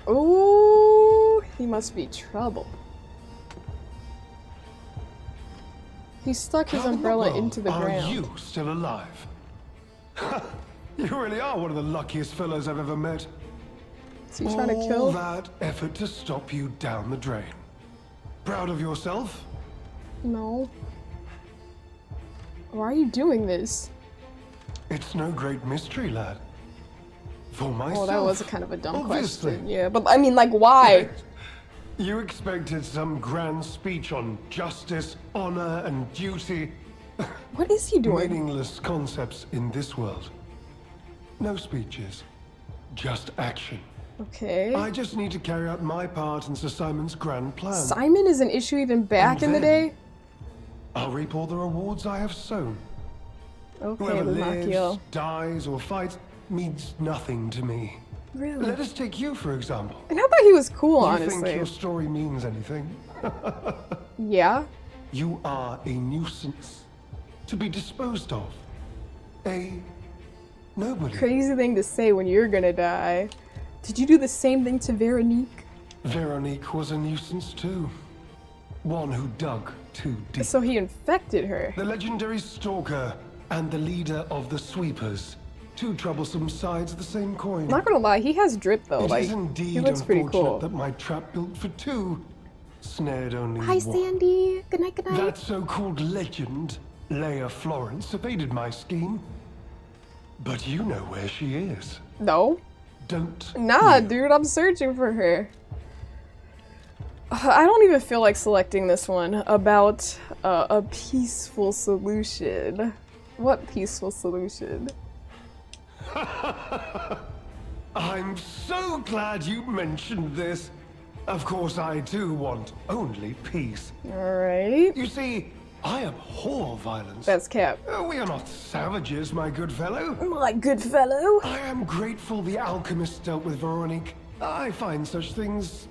Oh, he must be trouble. He stuck his How in the umbrella world into the are ground. you still alive? You really are one of the luckiest fellows I've ever met. Is he trying to All kill? that effort to stop you down the drain. Proud of yourself? No. Why are you doing this? It's no great mystery, lad. For myself. Oh, that was a kind of a dumb obviously. question. Yeah, but I mean, like, why? You expected some grand speech on justice, honor, and duty. What is he doing? Meaningless concepts in this world. No speeches, just action. Okay. I just need to carry out my part in Sir Simon's grand plan. Simon is an issue even back in the then- day? I'll reap all the rewards I have sown. Okay, Whoever Lumakio. lives, dies, or fights means nothing to me. Really? Let us take you, for example. And I thought he was cool, You think honestly. your story means anything? Yeah? You are a nuisance to be disposed of. A nobody. Crazy thing to say when you're gonna die. Did you do the same thing to Veronique? Veronique was a nuisance too. One who dug too deep. So he infected her. The legendary stalker and the leader of the sweepers. Two troublesome sides of the same coin. I'm not gonna lie, he has drip though. It Like, is indeed he looks pretty unfortunate cool. that my trap built for two snared only Hi, one. Sandy. Good night, good night. That so-called legend, Leia Florence, evaded my scheme. But you know where she is, No? don't Nah, you? dude, I'm searching for her. I don't even feel like selecting this one about a peaceful solution. What peaceful solution? I'm so glad you mentioned this. Of course, I too want only peace. Alright. You see, I abhor violence. That's Cap. We are not savages, my good fellow. My good fellow. I am grateful the alchemist dealt with Veronique. I find such things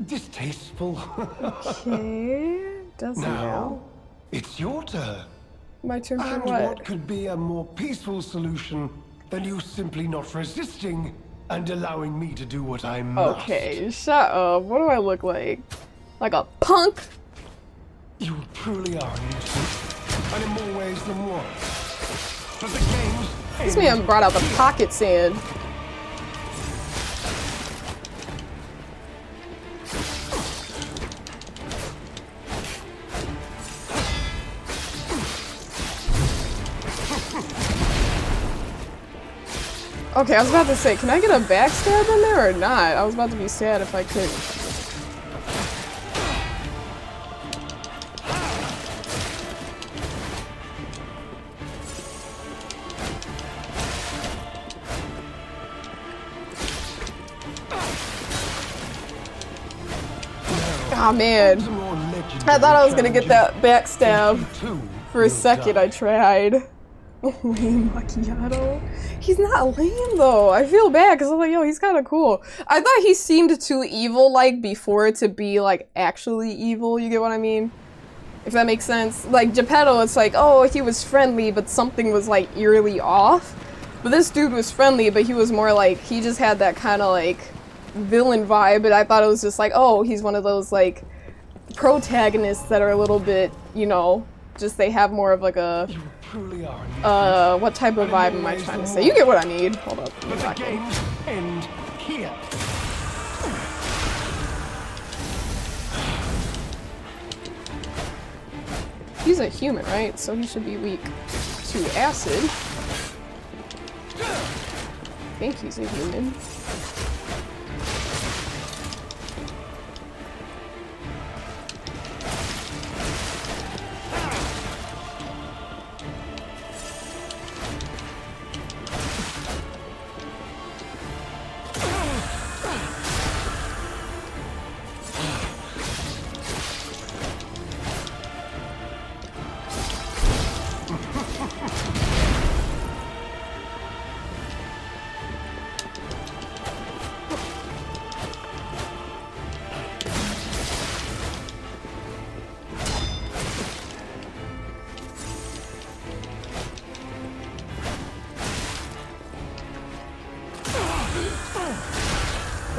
distasteful. Okay. Doesn't Now, know. it's your turn. My turn for And what? what could be a more peaceful solution than you simply not resisting and allowing me to do what I must? Okay, shut up. What do I look like? Like a punk? You truly are a nuisance, and in more ways than one. But the game's This man brought out the pocket sand. Okay, I was about to say, can I get a backstab in there or not? I was about to be sad if I couldn't. Ah, man. I thought I was gonna get that backstab. For a second, I tried. Lame macchiato. He's not lame though. I feel bad because I'm like, yo, he's kind of cool. I thought he seemed too evil, like before to be like actually evil. You get what I mean? If that makes sense. Like Geppetto, it's like, oh, he was friendly, but something was like eerily off. But this dude was friendly, but he was more like he just had that kind of like villain vibe. And I thought it was just like, oh, he's one of those like protagonists that are a little bit, you know, just they have more of like a. Truly are. What type of vibe am I trying to say? You get what I need. Hold up. But the games end here. He's a human, right? So he should be weak to acid. I think he's a human.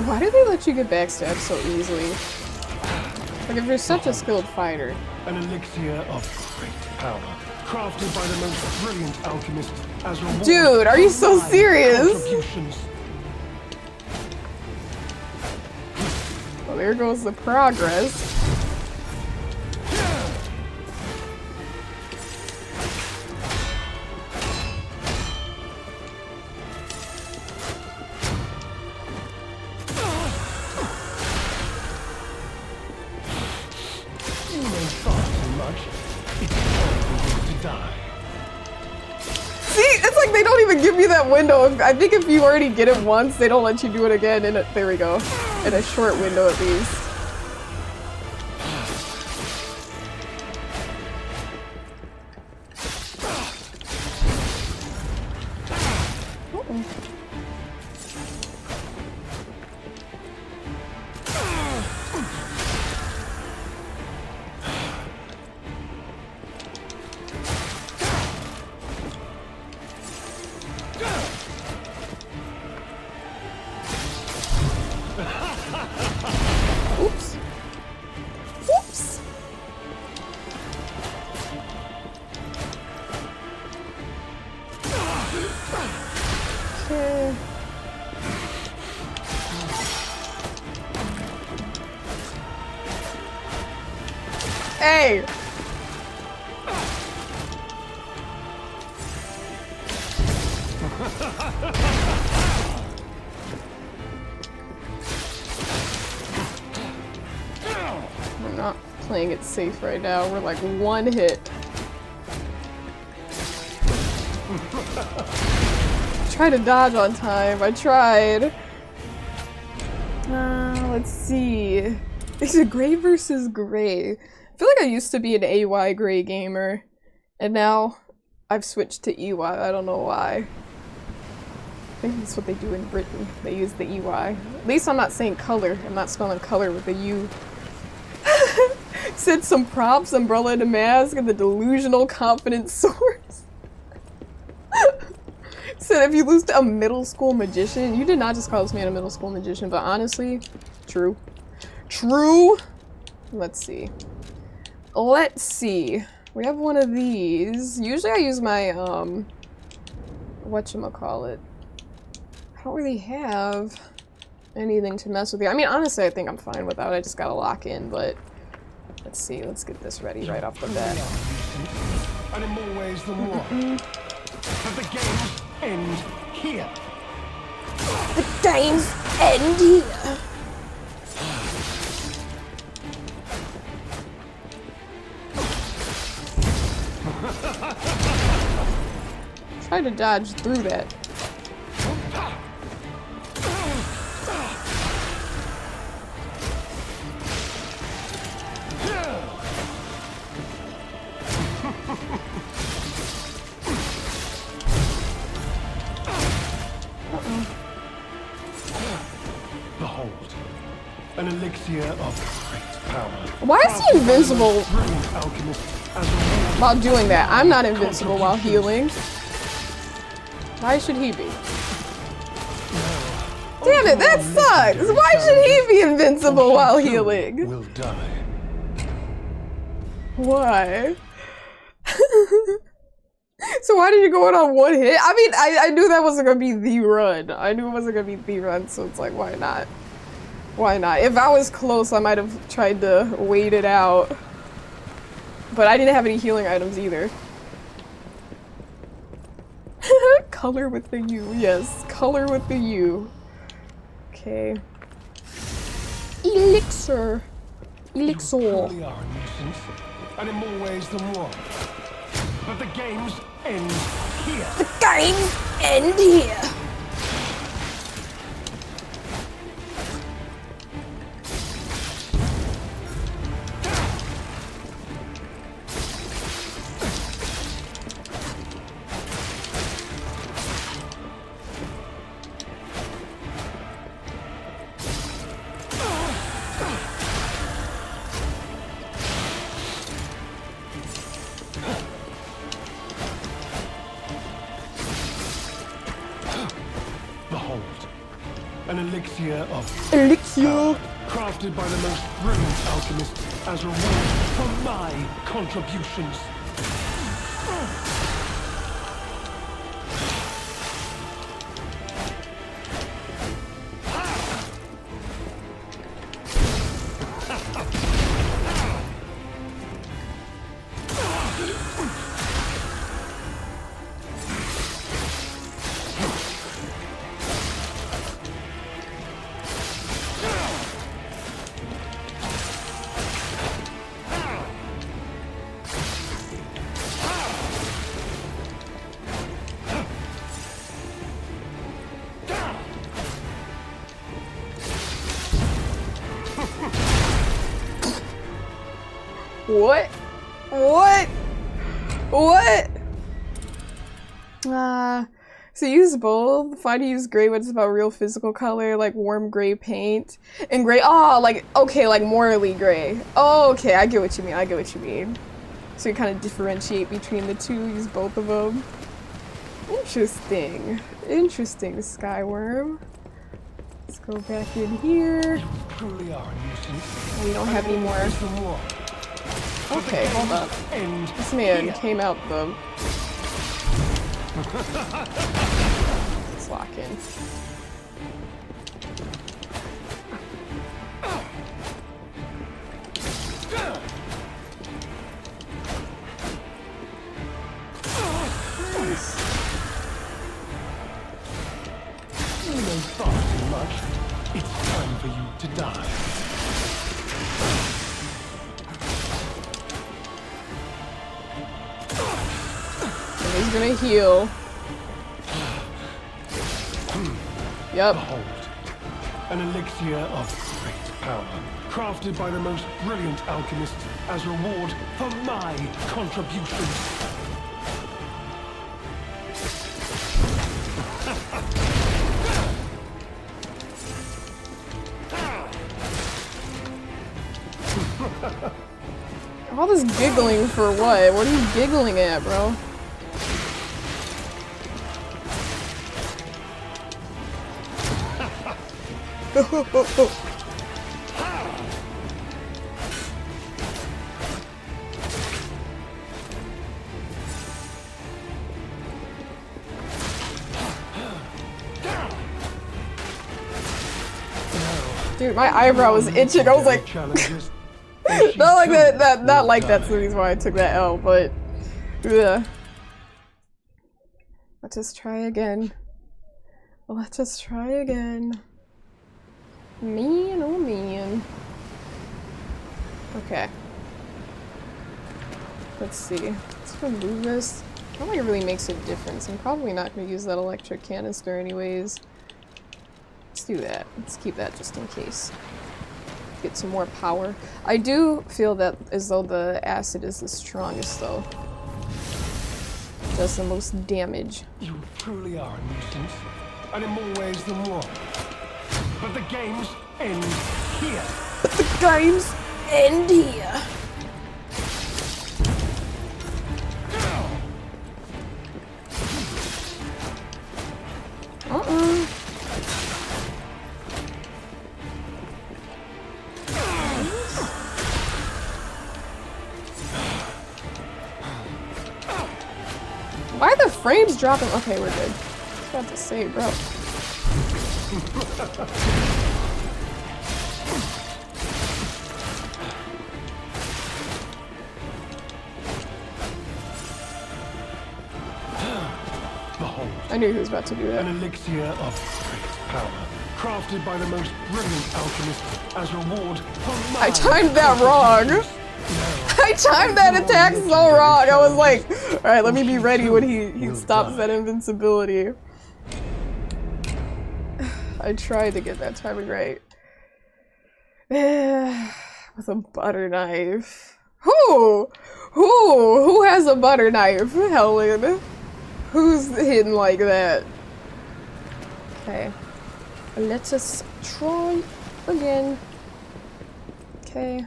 Why do they let you get backstabbed so easily? Like, if you're such a skilled fighter. An elixir of great power, crafted by the most brilliant alchemists as reward Dude, are you so for serious? contributions. Well, there goes the progress. You may thought too much. It's time to die. See, it's like they don't even give you that window. I think if you already get it once, they don't let you do it again. There we go. In a short window at least. Oops. Oops. Okay. Hey! We're not playing it safe right now. We're like one hit. Try to dodge on time. I tried. Let's see. Is it gray versus gray? I feel like I used to be an AY gray gamer, and now I've switched to EY. I don't know why. I think that's what they do in Britain. They use the EY. At least I'm not saying color. I'm not spelling color with a U. Said some props, umbrella and a mask, and the delusional confidence source. Said if you lose to a middle school magician, you did not just call this man a middle school magician, but honestly, true. True. Let's see. Let's see. We have one of these. Usually I use my, whatchamacallit. I don't really have anything to mess with here. I mean, honestly, I think I'm fine without it. I just gotta lock in, but let's see. Let's get this ready right off the bat. And in more ways than one. But the games end here. The games end here. Try to dodge through that. Behold, an elixir of great power. Why is he invincible Brilliant alchemist as a while doing that? I'm not invincible while healing. Why should he be? Damn it, that sucks! Why should he be invincible while healing? will die. Why? So why did you go in on one hit? I mean, I knew that wasn't gonna be the run. I knew it wasn't gonna be the run, so it's like, why not? Why not? If I was close, I might have tried to wait it out. But I didn't have any healing items either. Color with the U, yes. Color with the U. Okay. Elixir. Elixir. Truly are a nuisance, and in more ways than one. But the games end here. The games end here. An elixir of Elixir. power, crafted by the most brilliant alchemists as reward for my contributions. What? What? What? So use both. Fine to use gray, but it's about real physical color, like warm gray paint. And gray, oh, like, okay, like morally gray. Oh, okay, I get what you mean, I get what you mean. So you kind of differentiate between the two, use both of them. Interesting. Interesting, Skyworm. Let's go back in here. Truly are a nuisance. We don't have any more. Okay, hold up. This man came out the... Let's lock in. You know far too much. It's time for you to die. He's gonna heal. Yep. Behold, an elixir of great power, crafted by the most brilliant alchemists as reward for my contributions. All this giggling for what? What are you giggling at, bro? Dude, my eyebrow was itching. I was like, not like that. Not like that's the reason why I took that L, but yeah. Let us try again. Let us try again. Man, oh man. Okay. Let's see. Let's remove this. I don't think it really makes a difference. I'm probably not going to use that electric canister anyways. Let's do that. Let's keep that just in case. Get some more power. I do feel that as though the acid is the strongest though. Does the most damage. You truly are a nuisance, and in more ways than one. But the games end here. But the games end here. Why are the frames dropping? Okay, we're good. I was about to say, bro. Behold, I knew he was about to do that. an elixir of great power, crafted by the most brilliant alchemist as reward for my I timed that wrong. I timed that attack so wrong. I was like, alright, let me be ready when he stops that invincibility. I tried to get that timing right. With a butter knife. Who has a butter knife, Helen? Who's hidden like that? Okay. Let us try again. Okay.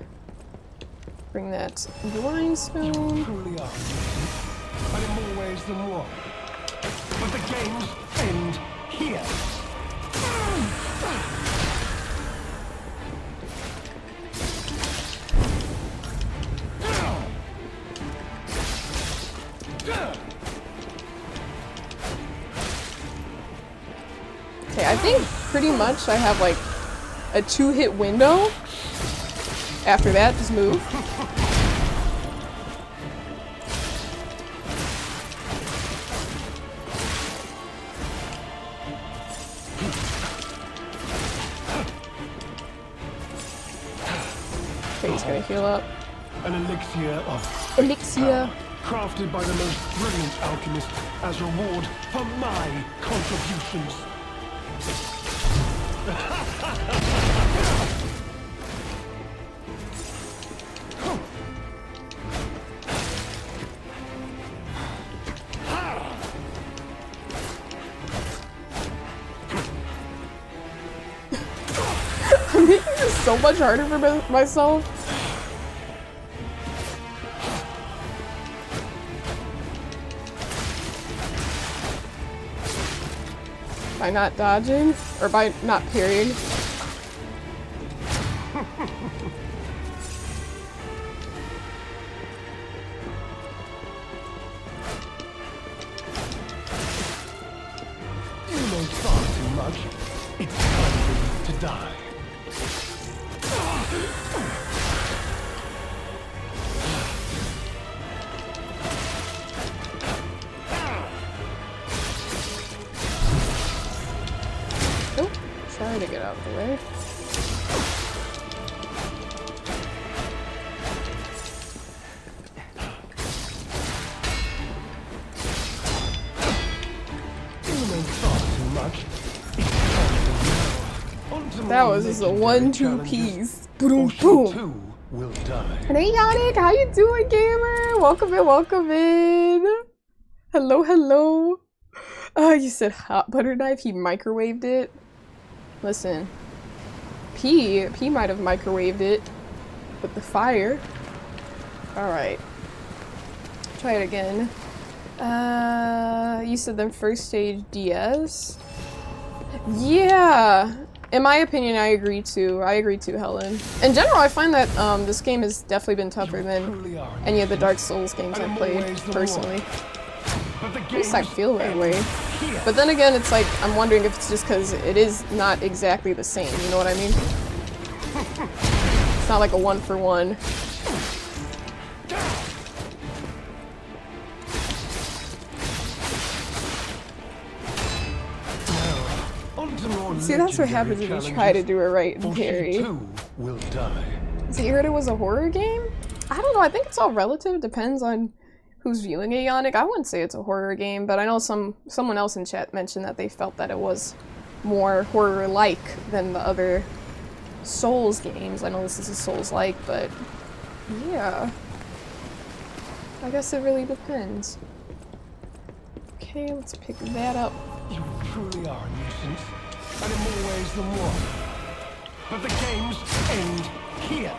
Bring that grindstone. truly are, and in more ways than one. But the games end here. Okay, I think pretty much I have like a 2-hit window. After that, just move. Okay, he's gonna heal up. An elixir of Elixir. crafted by the most brilliant alchemist as reward for my contributions. I'm making this so much harder for myself. By not dodging? Or by not parrying? You know far too much. It's time for you to die. Oh, sorry to get out of the way. That was just a 1-2 piece. Boom, boom. Will die. Hey Yannick, how you doing, gamer? Welcome in, welcome in. Hello, hello. You said hot butter knife. He microwaved it. Listen, P might have microwaved it with the fire. All right, try it again. You said then first stage DS. Yeah. In my opinion, I agree too. Helen. In general, I find that this game has definitely been tougher than any of the Dark Souls games I've played, personally. At least I feel that way. But then again, it's like, I'm wondering if it's just because it is not exactly the same, you know what I mean? It's not like a 1-for-1. See, that's what happens if you try to do it right and parry. So you heard it was a horror game? I don't know, I think it's all relative, depends on who's viewing it, Yannick. I wouldn't say it's a horror game, but I know someone else in chat mentioned that they felt that it was more horror-like than the other Souls games. I know this is a Souls-like, but yeah. I guess it really depends. Okay, let's pick that up. You truly are a nuisance, and in more ways than one. But the games end here.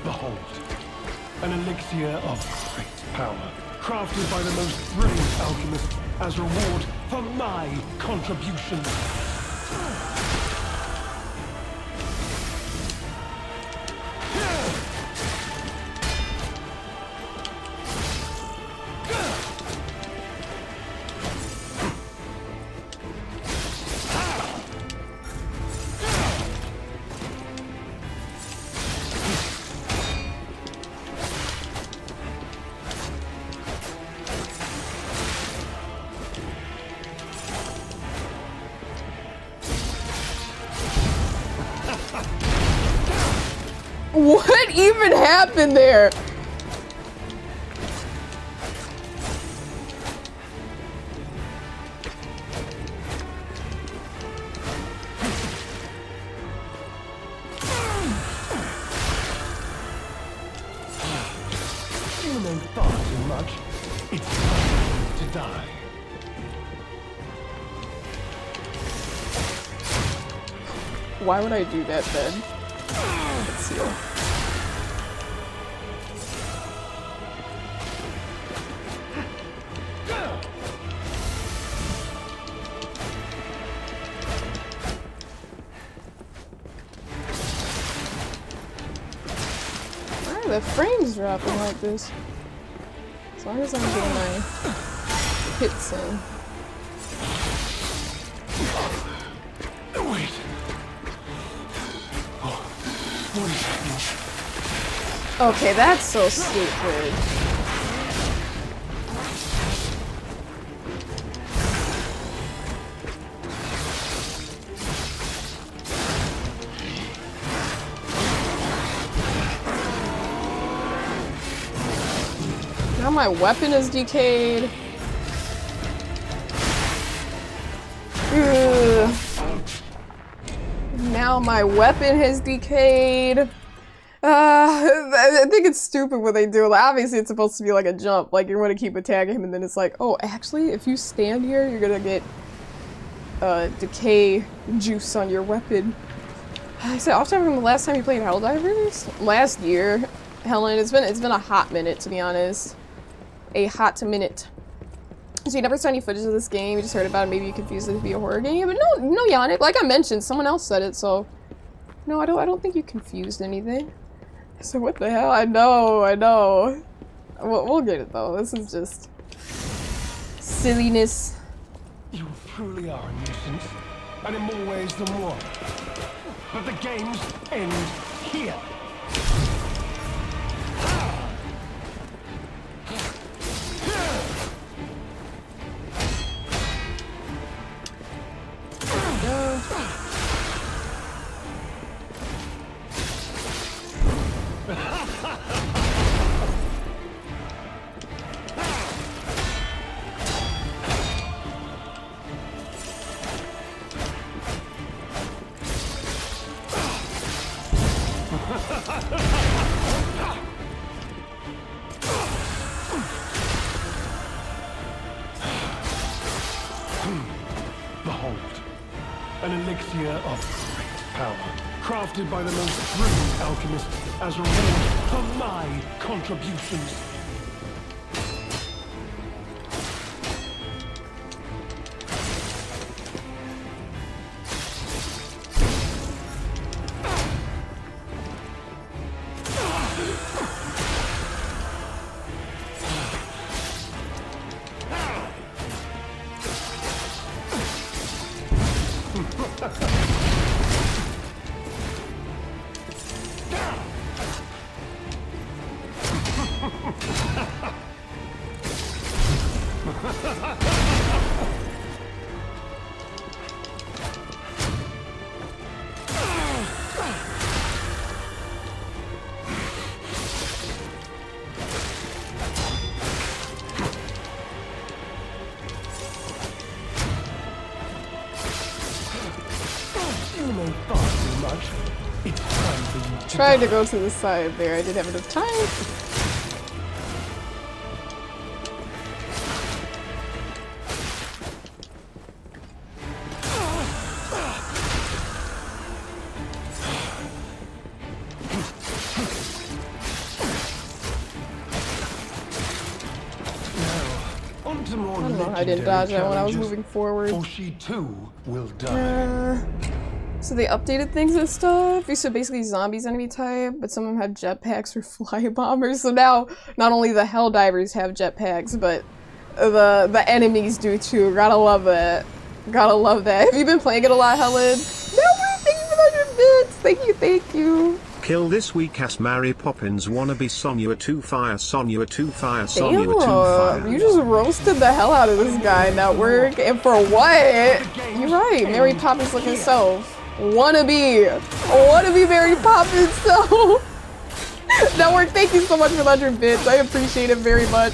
Behold, an elixir of great power, crafted by the most brilliant alchemist as reward for my contribution. What even happened there? You know far too much. It's time to die. Why would I do that then? Let's see. Why are the frames dropping like this? As long as I'm getting my hits in. Wait. Oh, what is happening? Okay, that's so stupid. Now my weapon is decayed. Ugh. Now my weapon has decayed. I think it's stupid what they do. Like, obviously, it's supposed to be like a jump. Like, you're going to keep attacking him, and then it's like, oh, actually, if you stand here, you're going to get decay juice on your weapon. I said, off time from the last time you played Helldivers? Last year, Helen. It's been a hot minute, to be honest. A hot minute. So you never saw any footage of this game, you just heard about it, maybe you confused it to be a horror game, but no, Yannick, like I mentioned, someone else said it, so no, I don't think you confused anything. So what the hell? I know. We'll get it though. This is just silliness. You truly are a nuisance, and in more ways than one. But the games end here. Behold, an elixir of great power, crafted by the most brilliant alchemist as a reward for my contributions. Tried to go to the side there. I didn't have enough time. I don't know. I didn't dodge that when I was moving forward. Or she too will die. So they updated things and stuff. Used to basically zombies enemy type, but some of them had jetpacks or fly bombers. So now, not only the Helldivers have jetpacks, but the enemies do too. Gotta love that. Gotta love that. Have you been playing it a lot, Helen? No, thank you for the 100 bits. Thank you. Kill this weak ass Mary Poppins wannabe Sonya 2 fire, Sonya 2 fire, Sonya 2 Damn, fire. you just roasted the hell out of this guy, Network. And for what? You're right, Mary Poppins looking self. Wannabe Mary Poppins, so Network, thank you so much for the 100 bits. I appreciate it very much.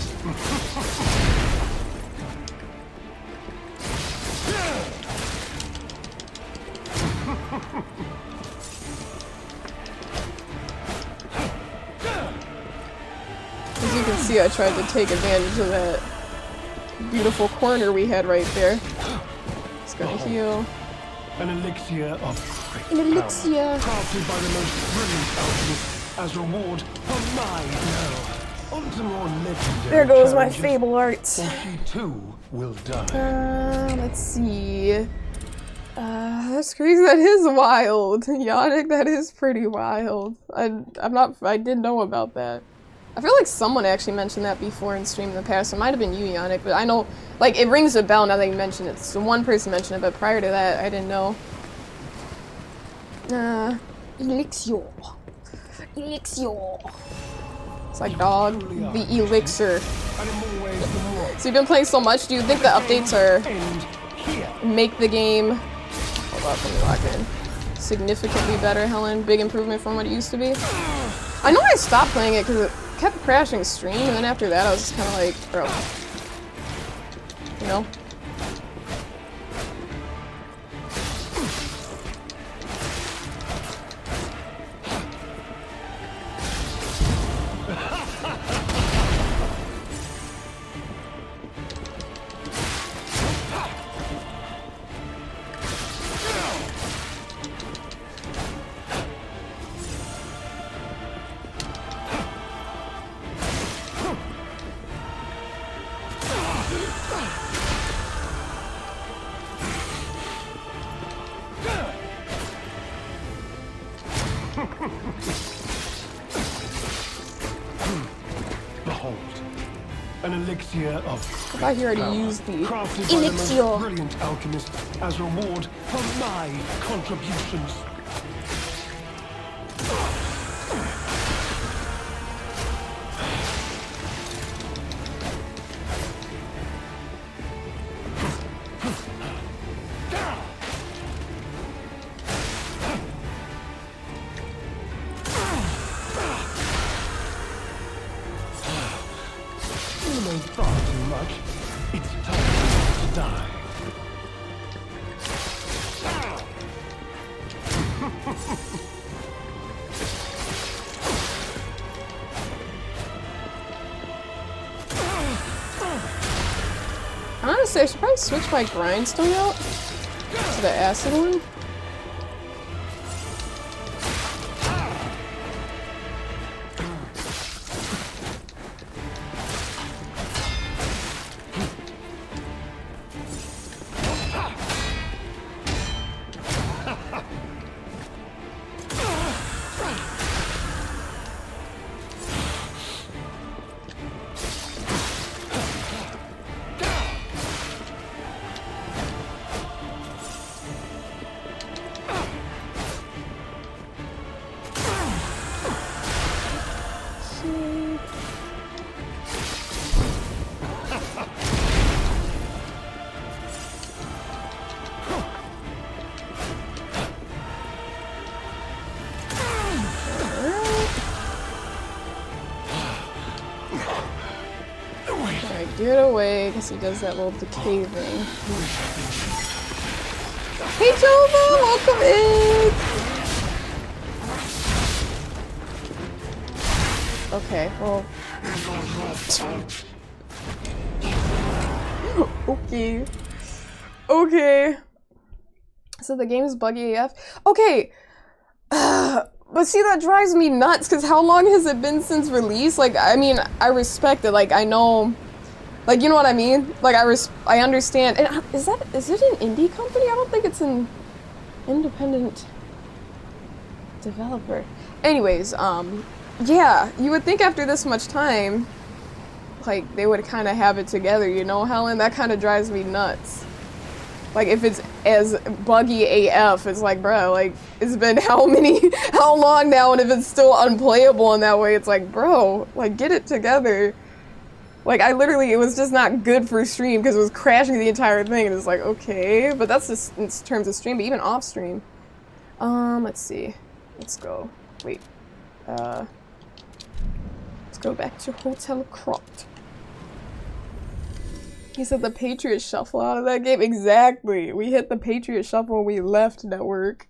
As you can see, I tried to take advantage of that beautiful corner we had right there. Just gonna heal. An elixir of great An elixir. Crafted by the most brilliant alchemist as reward for my now. On to more legendary There goes my challenges, fable arts. or she too will die. Let's see. That's crazy. That is wild. Yannick, that is pretty wild. I did know about that. I feel like someone actually mentioned that before in stream in the past. It might have been you, Yannick, but I know, like, it rings a bell now that you mentioned it. So one person mentioned it, but prior to that, I didn't know. Elixir. Elixir. It's like dog, the elixir. And in more ways than one. So you've been playing so much, do you think the updates are End here. make the game, hold up, let me lock in, significantly better, Helen? Big improvement from what it used to be? I know I stopped playing it because it kept crashing stream, and then after that I was just kind of like, bro, you know? Behold, an elixir of I thought he already used the crafted by the most elixir. brilliant alchemist as reward for my contributions. You may far too much. It's time to die. Honestly, I should probably switch my grindstone out to the acid one. Alright, get away, because he does that little decay thing. Hey Jova, welcome in! Okay, well... okay. Okay. So the game is buggy AF? Okay! But see, that drives me nuts, because how long has it been since release? Like, I mean, I respect it, like, I know... Like, you know what I mean? Like, I understand. And is it an indie company? I don't think it's an independent developer. Anyways, yeah, you would think after this much time, like, they would kind of have it together, you know, Helen? That kind of drives me nuts. Like, if it's as buggy AF, it's like, bro, like, it's been how long now, and if it's still unplayable in that way, it's like, bro, like, get it together. Like, it was just not good for stream because it was crashing the entire thing, and it's like, okay, but that's just in terms of stream, but even off stream. Let's see. Let's go. Wait. Let's go back to Hotel Croft. He said the Patriot Shuffle out of that game. Exactly. We hit the Patriot Shuffle when we left network.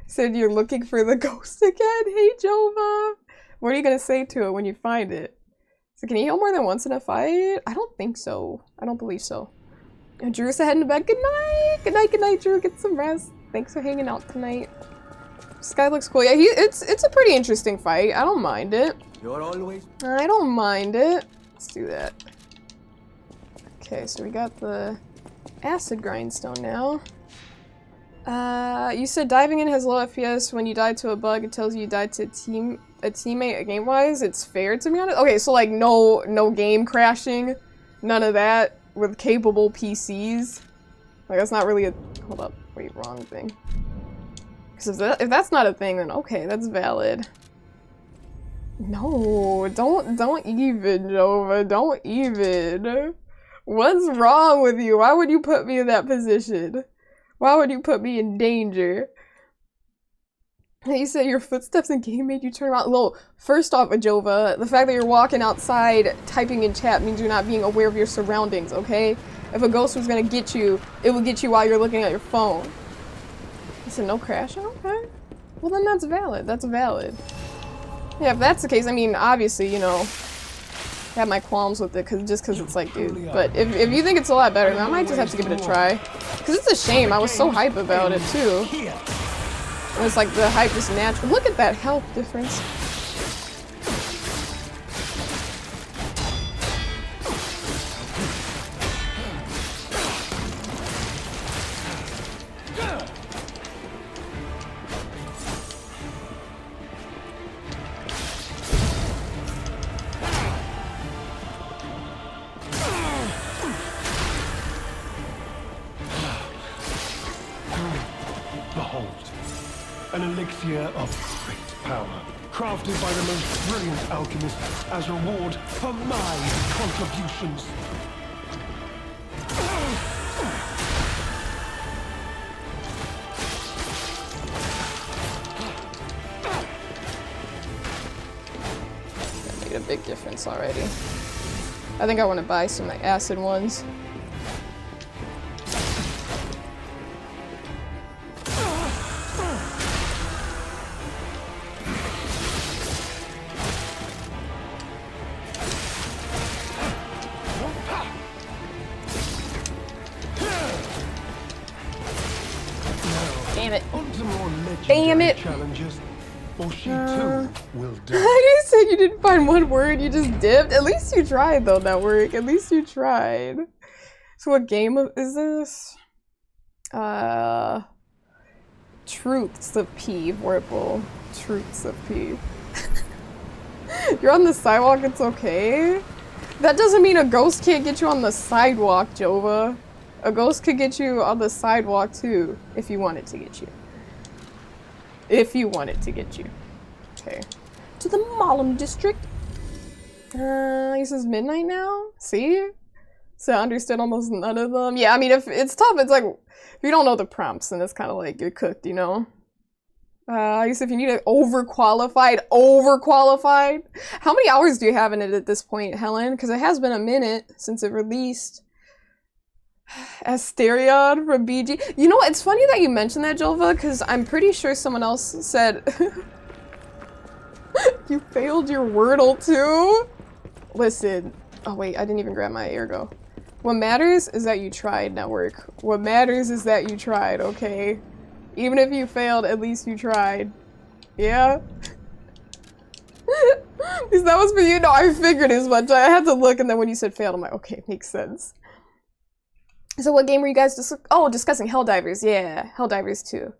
Said you're looking for the ghost again. Hey, Jova. What are you gonna say to it when you find it? So can you heal more than once in a fight? I don't think so. I don't believe so. And Drew's heading to bed. Good night. Good night, Drew. Get some rest. Thanks for hanging out tonight. Sky looks cool. Yeah, it's a pretty interesting fight. I don't mind it. You're always. I don't mind it. Let's do that. Okay, so we got the acid grindstone now. You said diving in has low FPS. When you die to a bug, it tells you died to a teammate game-wise. It's fair, to be honest. Okay, so like no game crashing, none of that with capable PCs. Like that's not really a hold up, wait, wrong thing. Because if that's not a thing, then okay, that's valid. No, don't even, Jova, don't even. What's wrong with you? Why would you put me in that position? Why would you put me in danger? You said your footsteps in game made you turn around. Well, first off, Ajova, the fact that you're walking outside typing in chat means you're not being aware of your surroundings, okay? If a ghost was gonna get you, it would get you while you're looking at your phone. You said no crashing? Okay. Well then that's valid. That's valid. Yeah, if that's the case, I mean, obviously, you know, I have my qualms with it just because it's like, dude. But if you think it's a lot better, then I might just have to give it a try. Because it's a shame. I was so hype about it, too. It was like the hype just natural. Look at that health difference. An elixir of great power, crafted by the most brilliant alchemist as reward for my contributions. That made a big difference already. I think I want to buy some acid ones. Damn it! Challenges, or she too will die. You said you didn't find one word, you just dipped. At least you tried though, Network. At least you tried. So what game is this? Truths of P, Vorpal. Truths of P. You're on the sidewalk, it's okay? That doesn't mean a ghost can't get you on the sidewalk, Jova. A ghost could get you on the sidewalk too, if you want it to get you. If you want it to get you. Okay. To the Malum district. He says midnight now? See? So I understood almost none of them. Yeah, I mean, if it's tough, it's like, if you don't know the prompts, then it's kind of like you're cooked, you know? He said if you need it overqualified. How many hours do you have in it at this point, Helen? Because it has been a minute since it released. Asterion from BG. You know what? It's funny that you mentioned that, Jova, because I'm pretty sure someone else said you failed your Wordle too. Listen. Oh wait, I didn't even grab my Ergo. What matters is that you tried, Network. What matters is that you tried, okay? Even if you failed, at least you tried. Yeah? Because that was for you? No, I figured as much. I had to look, and then when you said failed, I'm like, okay, makes sense. So what game were you guys discussing? Helldivers. Yeah, Helldivers 2.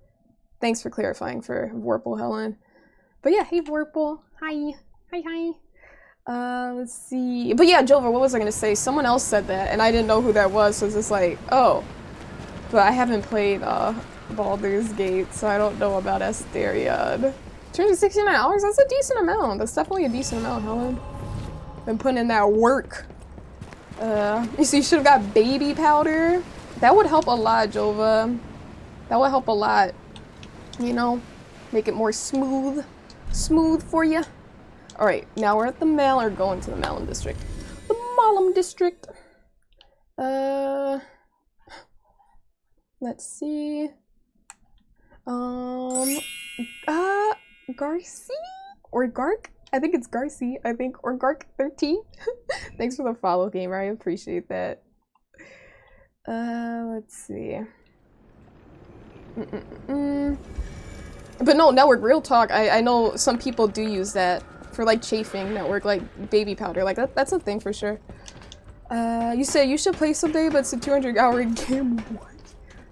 Thanks for clarifying for Vorpal, Helen. But yeah, hey Vorpal. Hi. Let's see. But yeah, Jova, what was I gonna say? Someone else said that, and I didn't know who that was, so it's just like, oh. But I haven't played Baldur's Gate, so I don't know about Asterion. 269 hours? That's a decent amount. That's definitely a decent amount, Helen. Been putting in that work. You see, you should have got baby powder. That would help a lot, Jova. That would help a lot. You know, make it more smooth for you. All right, now we're at the going to the Malum district. The Malum district. Let's see. Garcy or Gark? I think it's Garcy, or Gark13. Thanks for the follow, gamer. I appreciate that. Let's see. But no, network, real talk. I know some people do use that for like chafing network, like baby powder. Like that's a thing for sure. You said you should play someday, but it's a 200-hour game. What?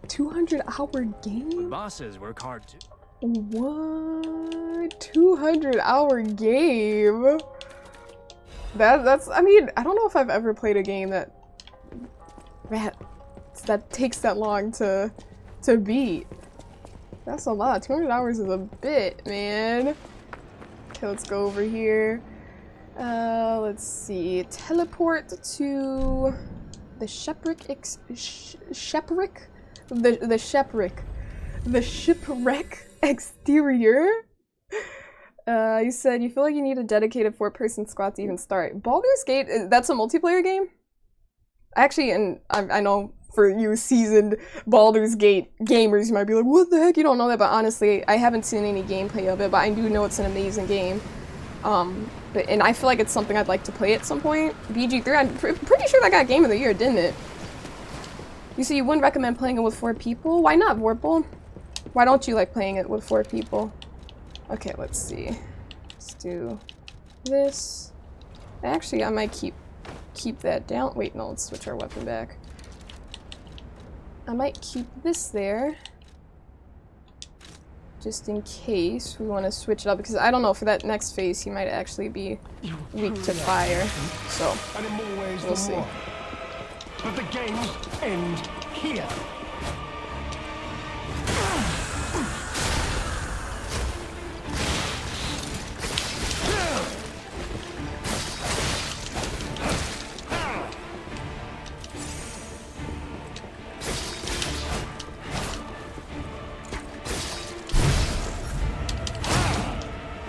200-hour game? Bosses work hard too. What? 200-hour game? That's. I mean, I don't know if I've ever played a game that takes that long to beat. That's a lot. 200 hours is a bit, man. Okay, let's go over here. Let's see. Teleport to the shipwreck. The shipwreck exterior. You said you feel like you need a dedicated 4-person squad to even start. Baldur's Gate, that's a multiplayer game? Actually, and I know for you seasoned Baldur's Gate gamers, you might be like, what the heck, you don't know that, but honestly, I haven't seen any gameplay of it, but I do know it's an amazing game. And I feel like it's something I'd like to play at some point. BG3, I'm pretty sure that got Game of the Year, didn't it? You said you wouldn't recommend playing it with 4 people? Why not, Vorpal? Why don't you like playing it with 4 people? Okay, let's see. Let's do this. Actually, I might keep that down. Wait, no, let's switch our weapon back. I might keep this there. Just in case we want to switch it up, because I don't know, for that next phase he might actually be weak to fire. So, and in more ways we'll than see. one. But the games end here.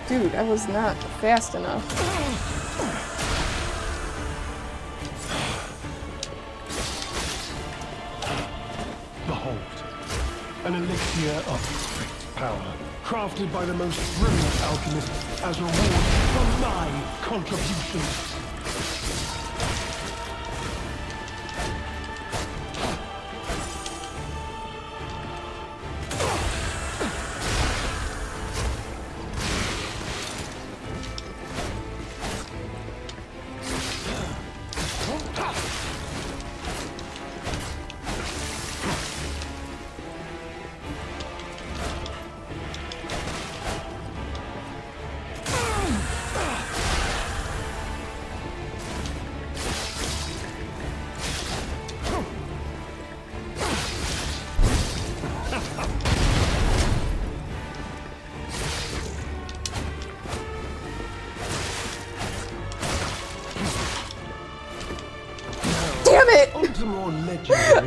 Dude, I was not fast enough. Behold, an elixir of great power, crafted by the most brilliant alchemist as reward for my contributions.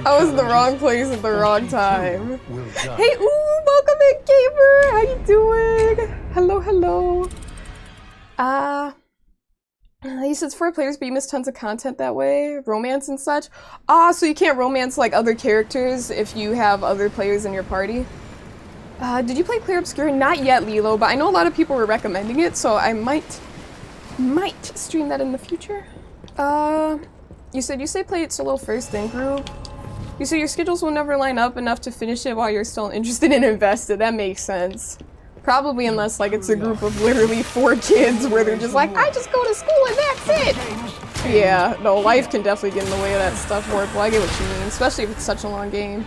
I was in the wrong place at the wrong time. Hey, ooh, welcome in, gamer. How you doing? Hello, hello. He says 4 players, but you miss tons of content that way, romance and such. So you can't romance like other characters if you have other players in your party. Did you play Clear Obscura? Not yet, Lilo, but I know a lot of people were recommending it, so I might stream that in the future. You said play it solo first, then group. You said your schedules will never line up enough to finish it while you're still interested and invested. That makes sense. Probably unless like it's a group of literally 4 kids where they're just like, I just go to school and that's it. Yeah, no, life can definitely get in the way of that stuff, Warp. Well, I get what you mean, especially if it's such a long game.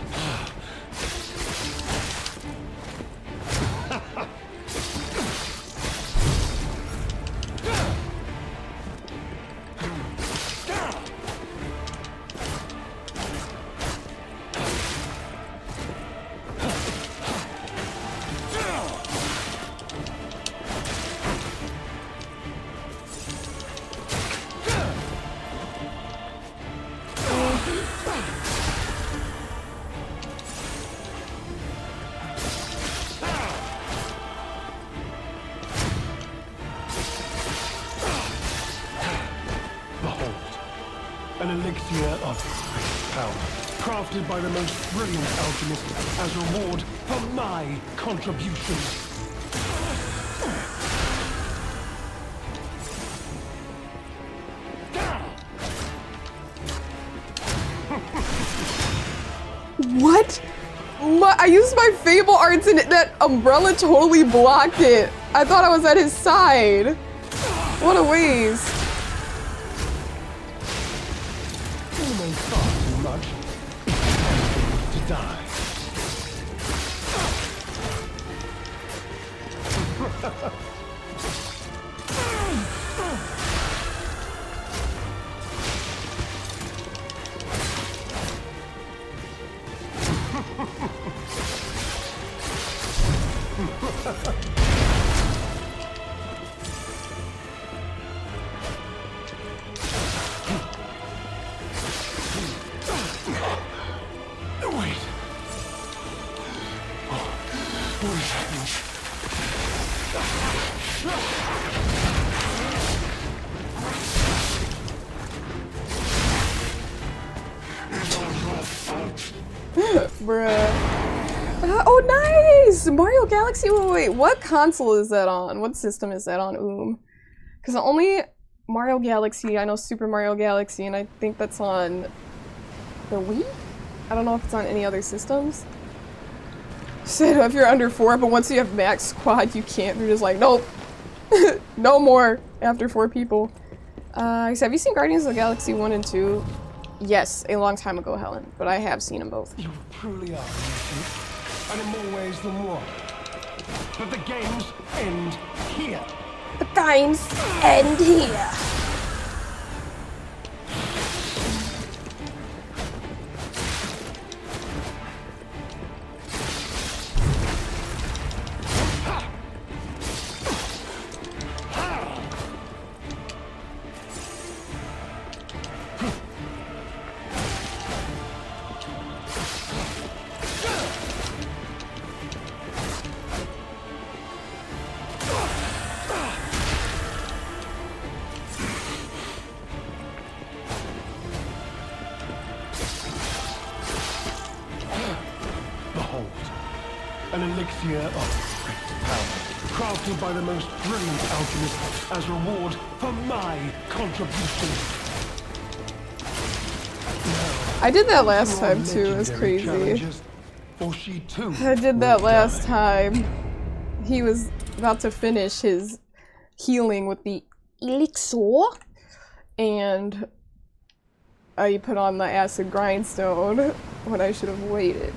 An elixir of great power, crafted by the most brilliant alchemist as reward for my contributions. What? I used my Fable arts and that umbrella totally blocked it. I thought I was at his side. What a waste. You know far too much. To die. Wait. What is happening? Bruh. Oh, nice! Mario Galaxy? Wait, what console is that on? What system is that on, Because only Mario Galaxy, I know Super Mario Galaxy, and I think that's on the Wii? I don't know if it's on any other systems. Said if you're under 4, but once you have max squad, you can't. They're just like, nope. No more after 4 people. So have you seen Guardians of the Galaxy 1 and 2? Yes, a long time ago, Helen, but I have seen them both. You truly are, and in more ways than one. But the games end here. The games end here. An elixir of great power, crafted by the most brilliant alchemist as reward for my contribution. I did that last time too, it was crazy. For she too I did that last time. He was about to finish his healing with the elixir, and I put on the acid grindstone when I should have waited.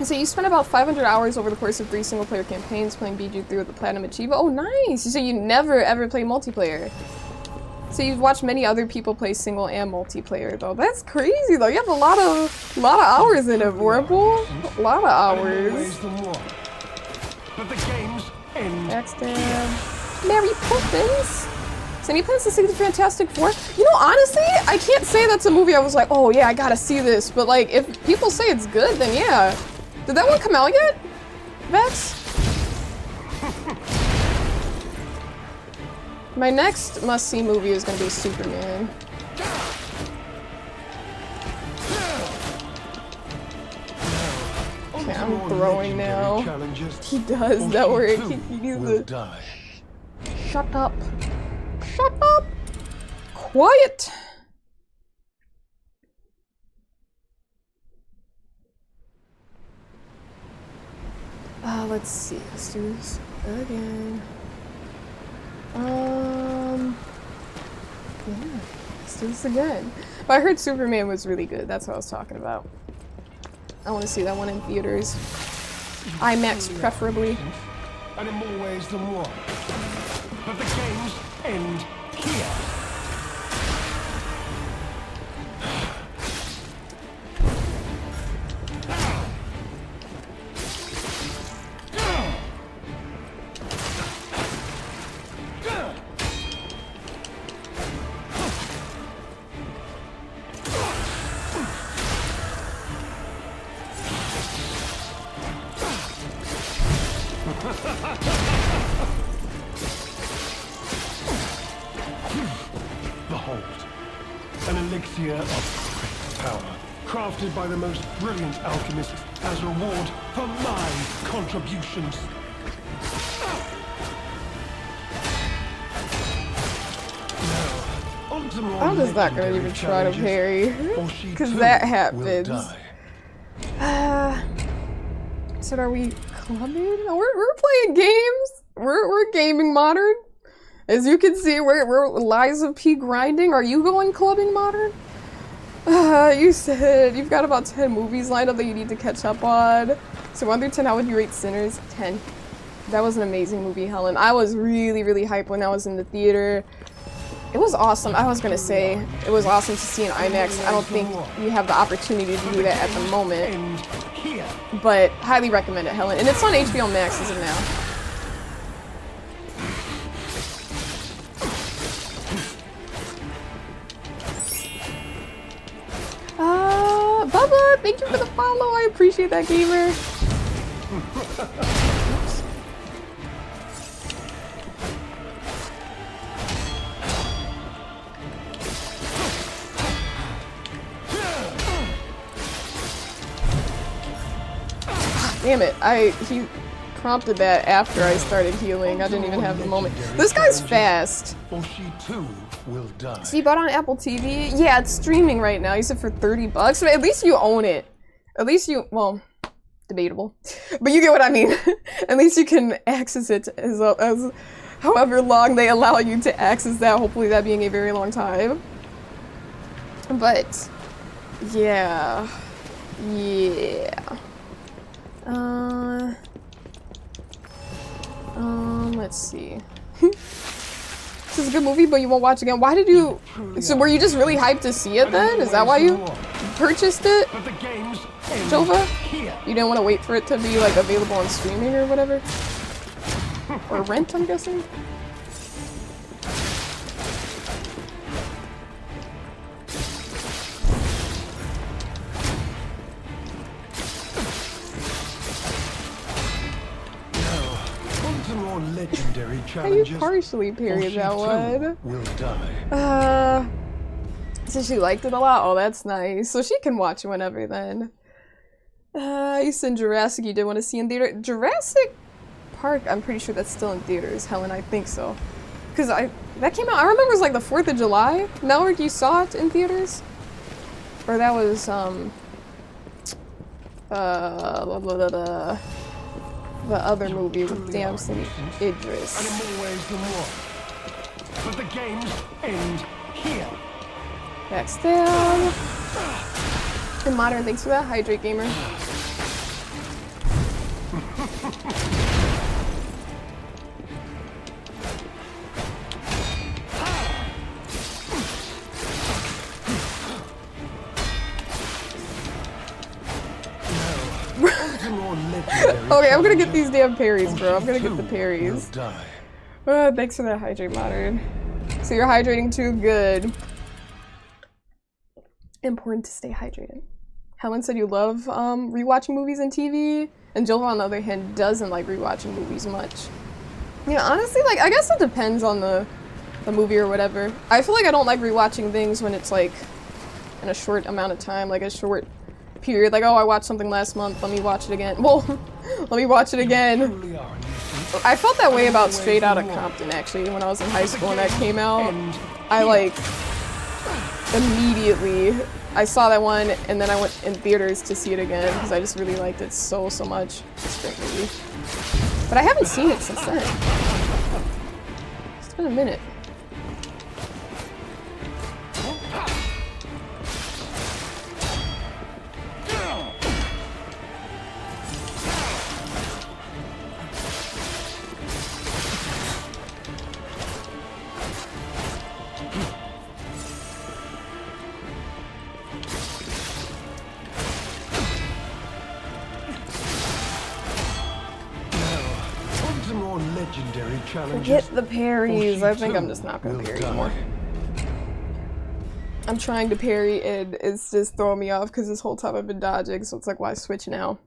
So you spent about 500 hours over the course of 3 single-player campaigns playing BG3 with the Platinum Achievement. Oh, nice! So you never ever play multiplayer. So you've watched many other people play single and multiplayer, though. That's crazy, though. You have a lot of hours in it, Vorpal. A lot of hours. But the games end. Backstab. Mary Poppins. So any plans to see the Fantastic Four? You know, honestly, I can't say that's a movie I was like, oh yeah, I gotta see this. But like, if people say it's good, then yeah. Did that one come out yet? Vex? My next must-see movie is gonna be Superman. Okay, I'm throwing now. He does, that work. He needs to shut up. Shut up! Quiet! Let's see. Let's do this again. Yeah, let's do this again. But I heard Superman was really good. That's what I was talking about. I want to see that one in theaters. IMAX, preferably. And in more ways than one. But the games end here. Behold, an elixir of great power, crafted by the most brilliant alchemist as reward for my contributions. Now, onto I'm just not gonna even try to parry, because that happens. So are we clubbing? No, we're playing games. We're gaming modern. As you can see, we're Liza P grinding. Are you going clubbing modern? You said you've got about 10 movies lined up that you need to catch up on. So 1 through 10, how would you rate Sinners? 10. That was an amazing movie, Helen. I was really, really hyped when I was in the theater. It was awesome. I was gonna say, it was awesome to see in IMAX. I don't think you have the opportunity to do that at the moment. But highly recommend it, Helen. And it's on HBO Max as of now. Bubba, thank you for the follow. I appreciate that, gamer. Damn it, he prompted that after I started healing. I didn't even have the moment. This guy's fast. Or she too will die. So you bought on Apple TV? Yeah, it's streaming right now. You said for 30 bucks, but at least you own it. At least you, well, debatable. But you get what I mean. At least you can access it as however long they allow you to access that, hopefully that being a very long time. But, yeah. Let's see. This is a good movie, but you won't watch again. Why did you... So were you just really hyped to see it then? Is that why you purchased it? Jova? You didn't want to wait for it to be like available on streaming or whatever? Or rent, I'm guessing? Legendary How you partially parried that one? Will die. So she liked it a lot? Oh, that's nice. So she can watch whenever then. You said Jurassic you did want to see in theater. Jurassic Park, I'm pretty sure that's still in theaters, Helen, I think so. Because that came out, I remember it was like the 4th of July. Melrick, you saw it in theaters? Or that was, the other movie with Damson Idris. And in more ways than one. But the games end here. Backstab. And Modern, thanks for that. Hydrate Gamer. Okay, I'm gonna get these damn parries, bro. I'm gonna get the parries. Thanks for that hydrate, Modern. So you're hydrating too? Good. Important to stay hydrated. Helen said you love rewatching movies and TV, and Jill, on the other hand, doesn't like rewatching movies much. Yeah, honestly, like, I guess it depends on the movie or whatever. I feel like I don't like rewatching things when it's like in a short amount of time, like a short period. Like, oh, I watched something last month, let me watch it again. Well, let me watch it again. I felt that way about Straight Outta Compton, actually, when I was in high school and that came out. I, like, immediately, I saw that one, and then I went in theaters to see it again, because I just really liked it so much. It's a great movie. But I haven't seen it since then. It's been a minute. Forget the parries. I think I'm just not gonna parry anymore. I'm trying to parry and it's just throwing me off because this whole time I've been dodging, so it's like, why switch now?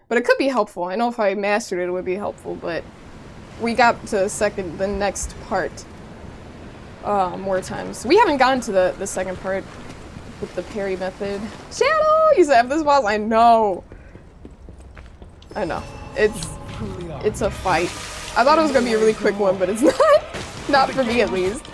But it could be helpful. I know if I mastered it, it would be helpful, but we got to the next part more times. We haven't gotten to the second part with the parry method. Shadow! You said this boss? I know. I know. It's a fight. I thought it was gonna be a really quick one, but it's not. Not for me, at least.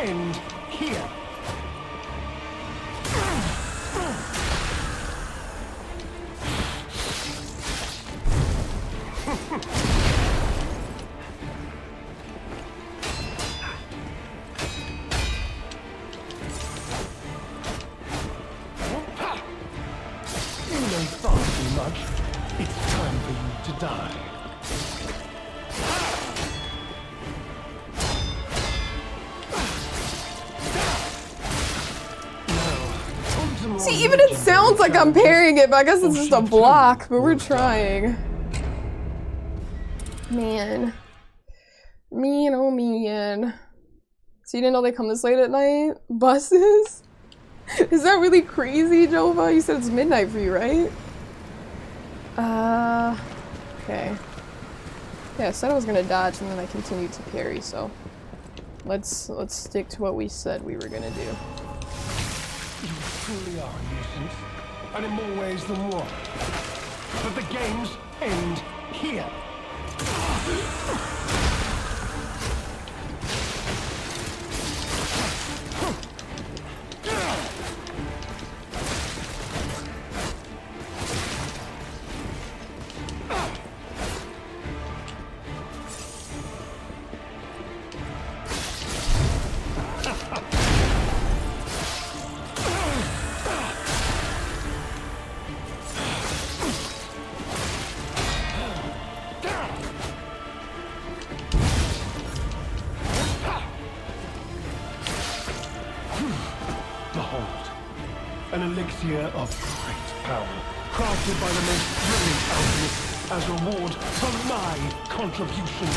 even it sounds like I'm parrying it, but I guess it's just a block, but we're trying. Man. Man, oh man. So you didn't know they come this late at night? Buses? Is that really crazy, Jova? You said it's midnight for you, right? Okay. Yeah, I said I was gonna dodge and then I continued to parry, so let's stick to what we said we were gonna do. You truly are a nuisance, and in more ways than one. But the games end here. Behold, an elixir of great power, crafted by the most brilliant alchemist as reward for my contributions.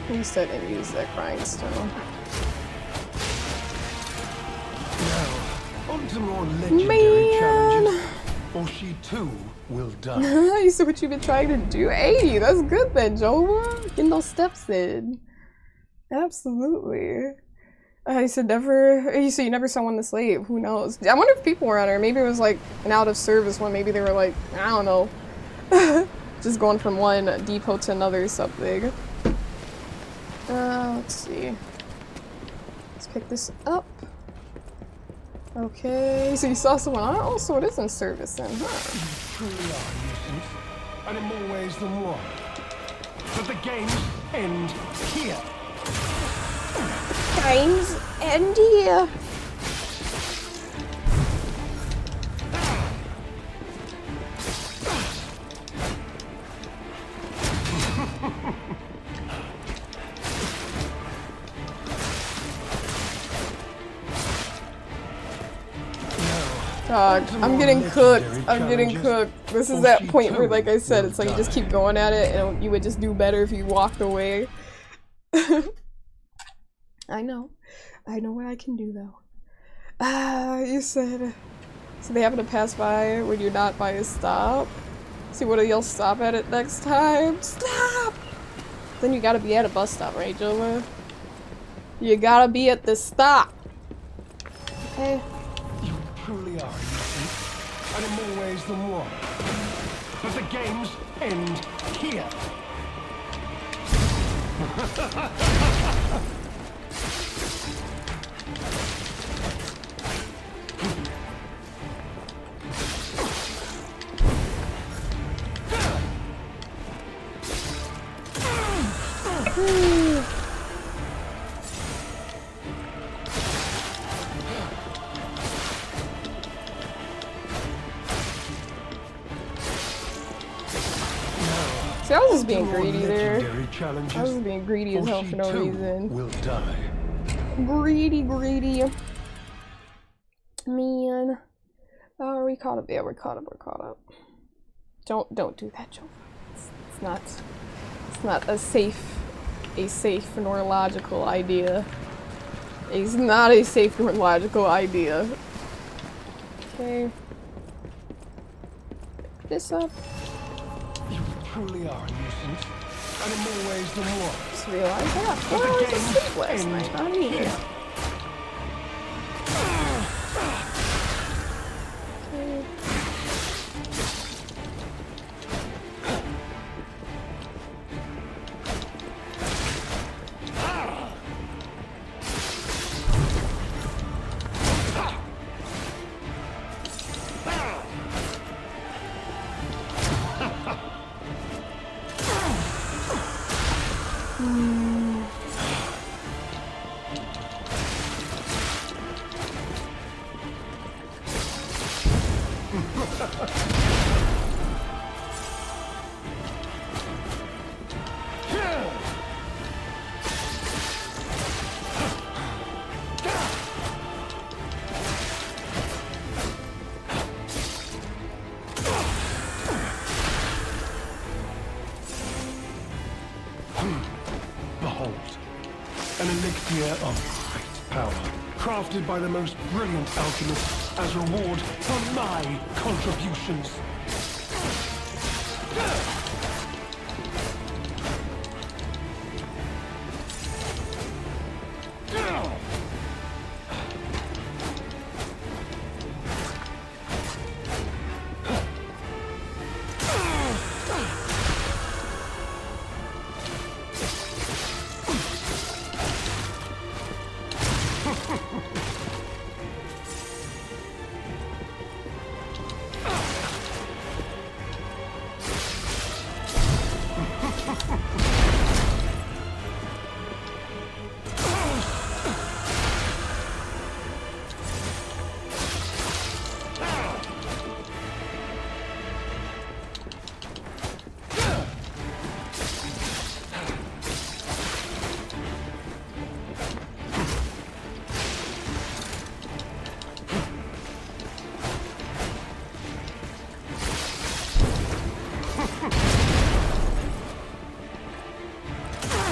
At least I didn't use that grindstone. Now, on to more legendary challenges, or she too will die. You see what you've been trying to do? 80, that's good then, Jova. Getting those steps in. Absolutely. You said never. You said you never saw one this late. Who knows? I wonder if people were on her. Maybe it was like an out of service one. Maybe they were like, I don't know, just going from one depot to another or something. Let's see. Let's pick this up. Okay, so you saw someone on it? Oh, so it is in service then, huh? You truly are a nuisance, and in more ways than one. But the games end here. Games end here. Dog, I'm getting cooked. I'm getting cooked. This is that point where, like I said, it's like you just keep going at it and you would just do better if you walked away. I know. I know what I can do though. You said... So they happen to pass by when you're not by a stop? See what you'll stop at it next time? Stop! Then you gotta be at a bus stop, right, Jova? You gotta be at the stop. Okay. You truly are, and in more ways than one. But the games end here. See, I was just being greedy there. I was being greedy as hell for no reason. Will die. Greedy. Man. Oh, we caught up. Yeah, we're caught up. Don't do that, Joe. It's not a safe nor logical idea. It's not a safe nor logical idea. Okay. Pick this up. You truly are a nuisance, and in more ways than one. Just realized that. Oh, I was asleep last night. Not even. Okay. Behold, an elixir of great power, crafted by the most brilliant alchemists as reward for my contributions.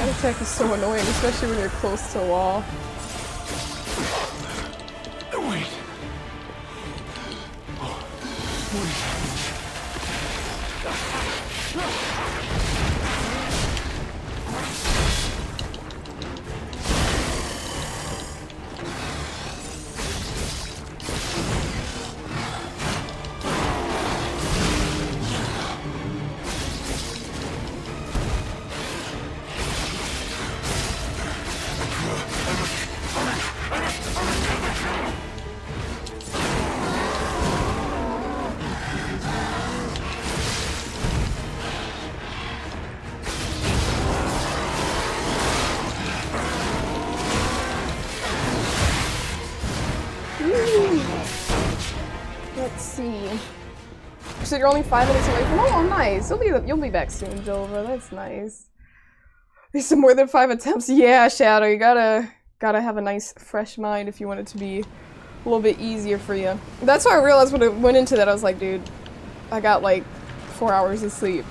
That attack is so annoying, especially when you're close to a wall. Wait. Let's see. So you're only 5 minutes away from. Oh, nice. You'll be back soon, Jova. That's nice. These are more than 5 attempts. Yeah, Shadow. You gotta have a nice, fresh mind if you want it to be a little bit easier for you. That's what I realized when I went into that. I was like, dude, I got like 4 hours of sleep.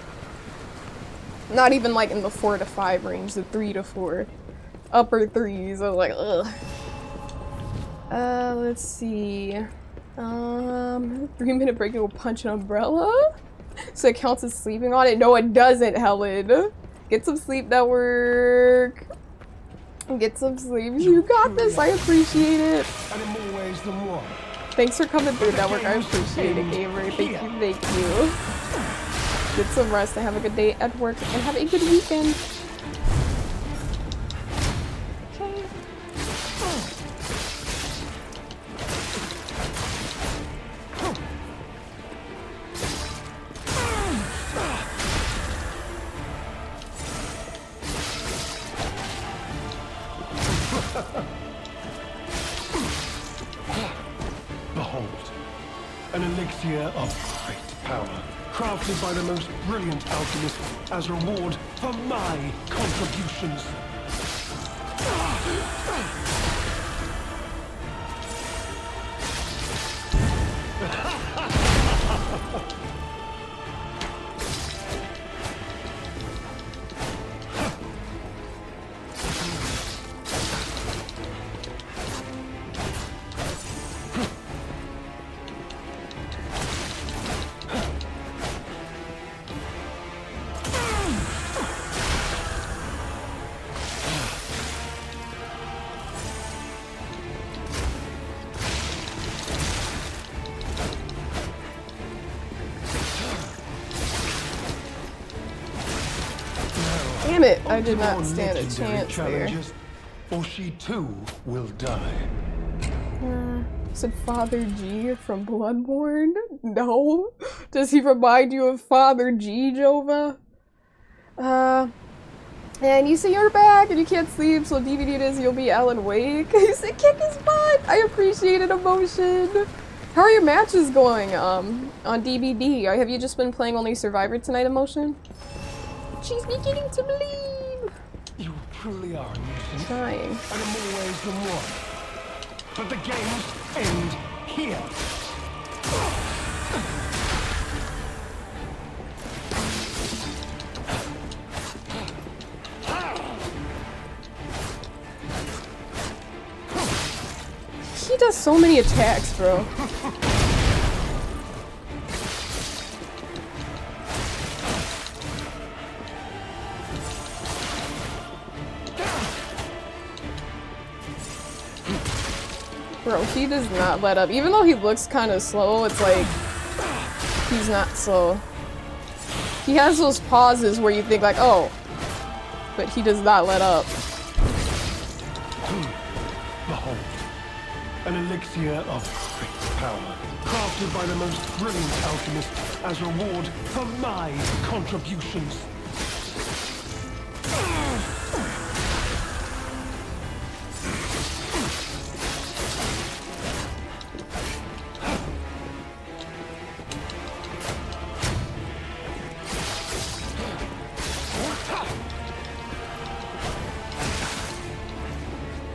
Not even like in the 4 to 5 range, the 3 to 4, upper 3s. I was like, ugh. Let's see. 3-minute break, it will punch an umbrella? So it counts as sleeping on it? No, it doesn't, Helen. Get some sleep, network. Get some sleep. You got this. I appreciate it. And in more ways than one. Thanks for coming through, network. I appreciate it, gamer. Thank you, thank you. Get some rest and have a good day at work and have a good weekend. Okay. Behold, an elixir of great power, crafted by the most brilliant alchemists as reward for my contributions. Damn it, I did not stand a chance there. Or she too will die. Said Father G from Bloodborne? No. Does he remind you of Father G, Jova? And you say you're back and you can't sleep, so DVD it is, you'll be Alan Wake. You said kick his butt! I appreciate it, Emotion. How are your matches going, on DVD? Or have you just been playing only Survivor tonight, Emotion? She's beginning to believe! You truly are a nuisance. Trying. And in more ways than one. But the games end here. does so many attacks, bro? Bro, he does not let up. Even though he looks kind of slow, it's like he's not slow. He has those pauses where you think like, oh, but he does not let up. Behold, an elixir of great power, crafted by the most brilliant alchemist as reward for my contributions.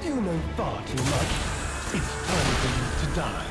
You know far too much. It's time for you to die.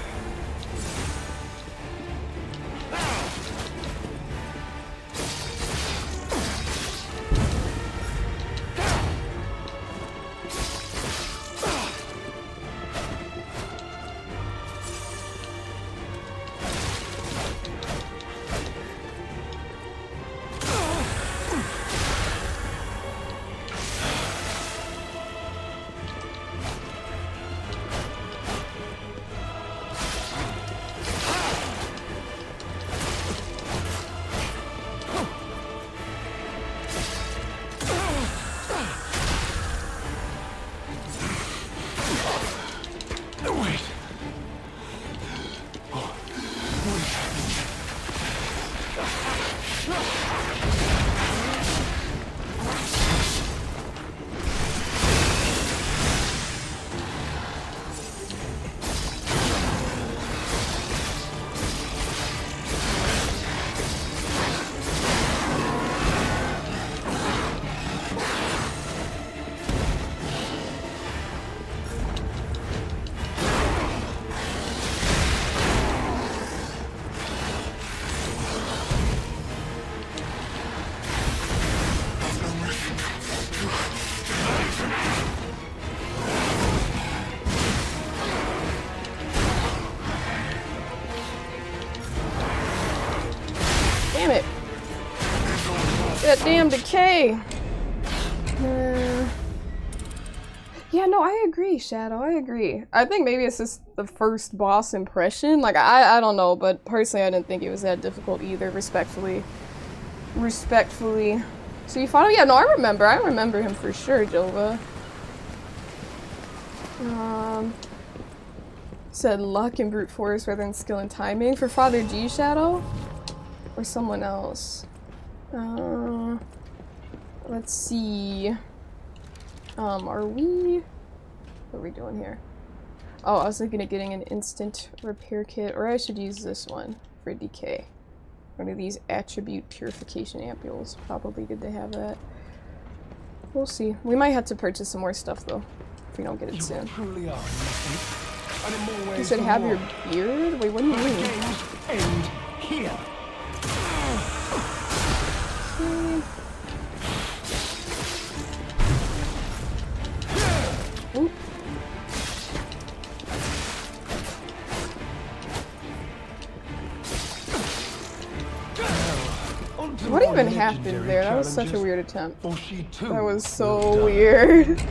Damn it. That damn decay. Yeah, no, I agree, Shadow. I agree. I think maybe it's just the first boss impression. Like, I don't know, but personally I didn't think it was that difficult either, respectfully. So you fought him? Yeah, no, I remember him for sure, Jova. Said luck and brute force rather than skill and timing. For Father G, Shadow? Or someone else? Let's see. What are we doing here? Oh, I was looking at getting an instant repair kit, or I should use this one for decay. One of these attribute purification ampules. Probably good to have that. We'll see. We might have to purchase some more stuff though, if we don't get it soon. You said have your beard? Wait, what do you mean? End here. Ooh. What even happened there? That was such a weird attempt. That was so weird.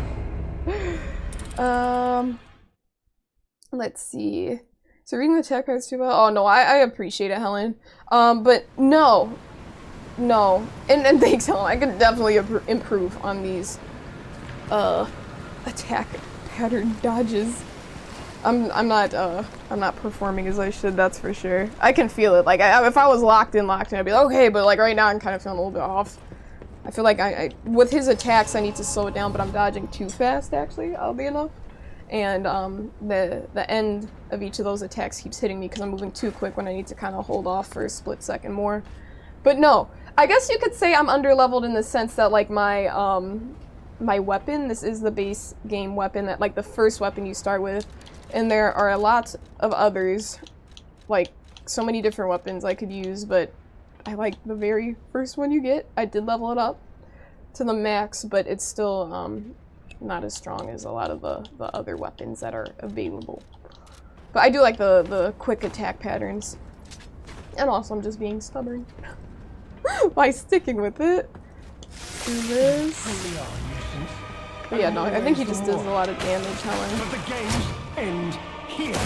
Let's see. So reading the tech cards too well? Oh no, I appreciate it, Helen. But no. And thanks, Helen. I could definitely improve on these attack pattern dodges. I'm not performing as I should, that's for sure. I can feel it. Like if I was locked in, I'd be like, okay, but like right now I'm kind of feeling a little bit off. I feel like I with his attacks I need to slow it down, but I'm dodging too fast actually, oddly enough. And the end of each of those attacks keeps hitting me because I'm moving too quick when I need to kind of hold off for a split second more. But no, I guess you could say I'm underleveled in the sense that like my my weapon, this is the base game weapon, that like the first weapon you start with, and there are a lot of others, like so many different weapons I could use, but I like the very first one you get. I did level it up to the max, but it's still not as strong as a lot of the other weapons that are available. But I do like the quick attack patterns. And also I'm just being stubborn. By sticking with it. Do this. But yeah, no, I think he just does a lot of damage, Helen. But the games end here.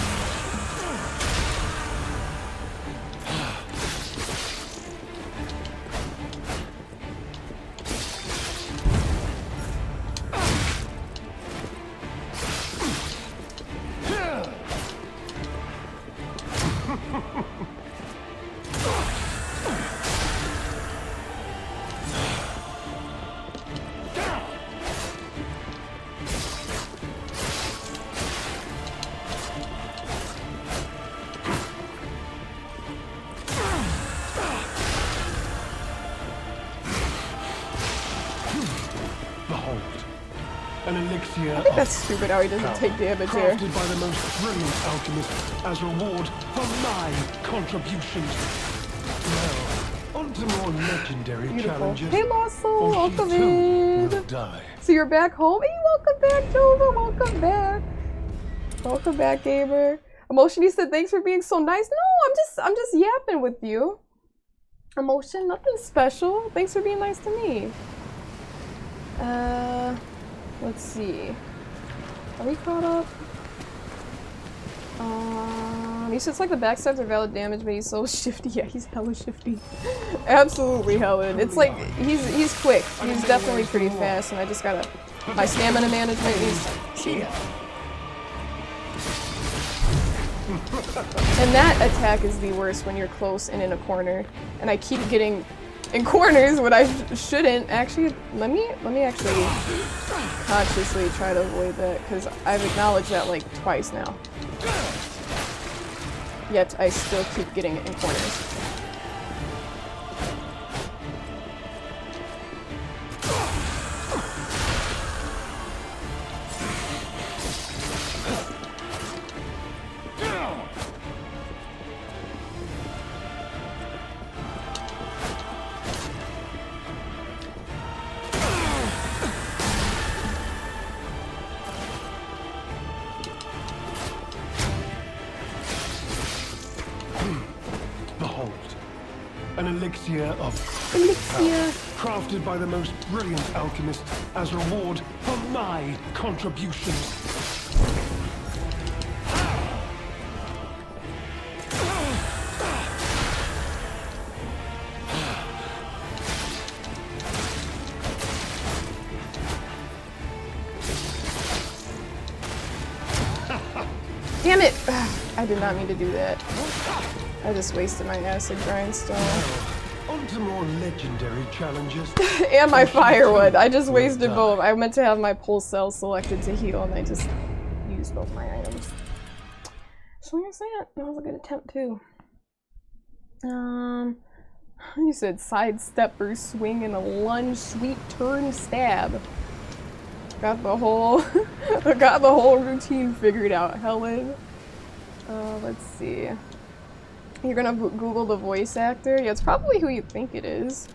An elixir I think that's stupid how he doesn't take damage here. crafted by the most brilliant alchemist as reward for my contributions. Now, on to more legendary Beautiful. challenges. Hey, Lawson, or she welcome too in. will die. So you're back home? Hey, welcome back, Jova. Welcome back. Welcome back, gamer. Emotion, you said thanks for being so nice. No, I'm just yapping with you. Emotion, nothing special. Thanks for being nice to me. Let's see. Are we caught up? He says like the backstabs are valid damage, but he's so shifty. Yeah, he's hella shifty. Absolutely hella. It's like he's quick. He's definitely pretty fast, and I just gotta my stamina management needs. And that attack is the worst when you're close and in a corner, and I keep getting in corners when I shouldn't. Actually, let me actually consciously try to avoid that, because I've acknowledged that like twice now. Yet I still keep getting in corners. An elixir of power, crafted by the most brilliant alchemist as reward for my contributions. Damn it! I did not mean to do that. I just wasted my acid grindstone. On to more legendary challenges. And my firewood. I just wasted both. I meant to have my pulse cell selected to heal, and I just used both my items. So here's that. That was a good attempt too. You said sidestep or swing and a lunge, sweep, turn, stab. Got the whole routine figured out, Helen. Let's see. You're gonna Google the voice actor? Yeah, it's probably who you think it is.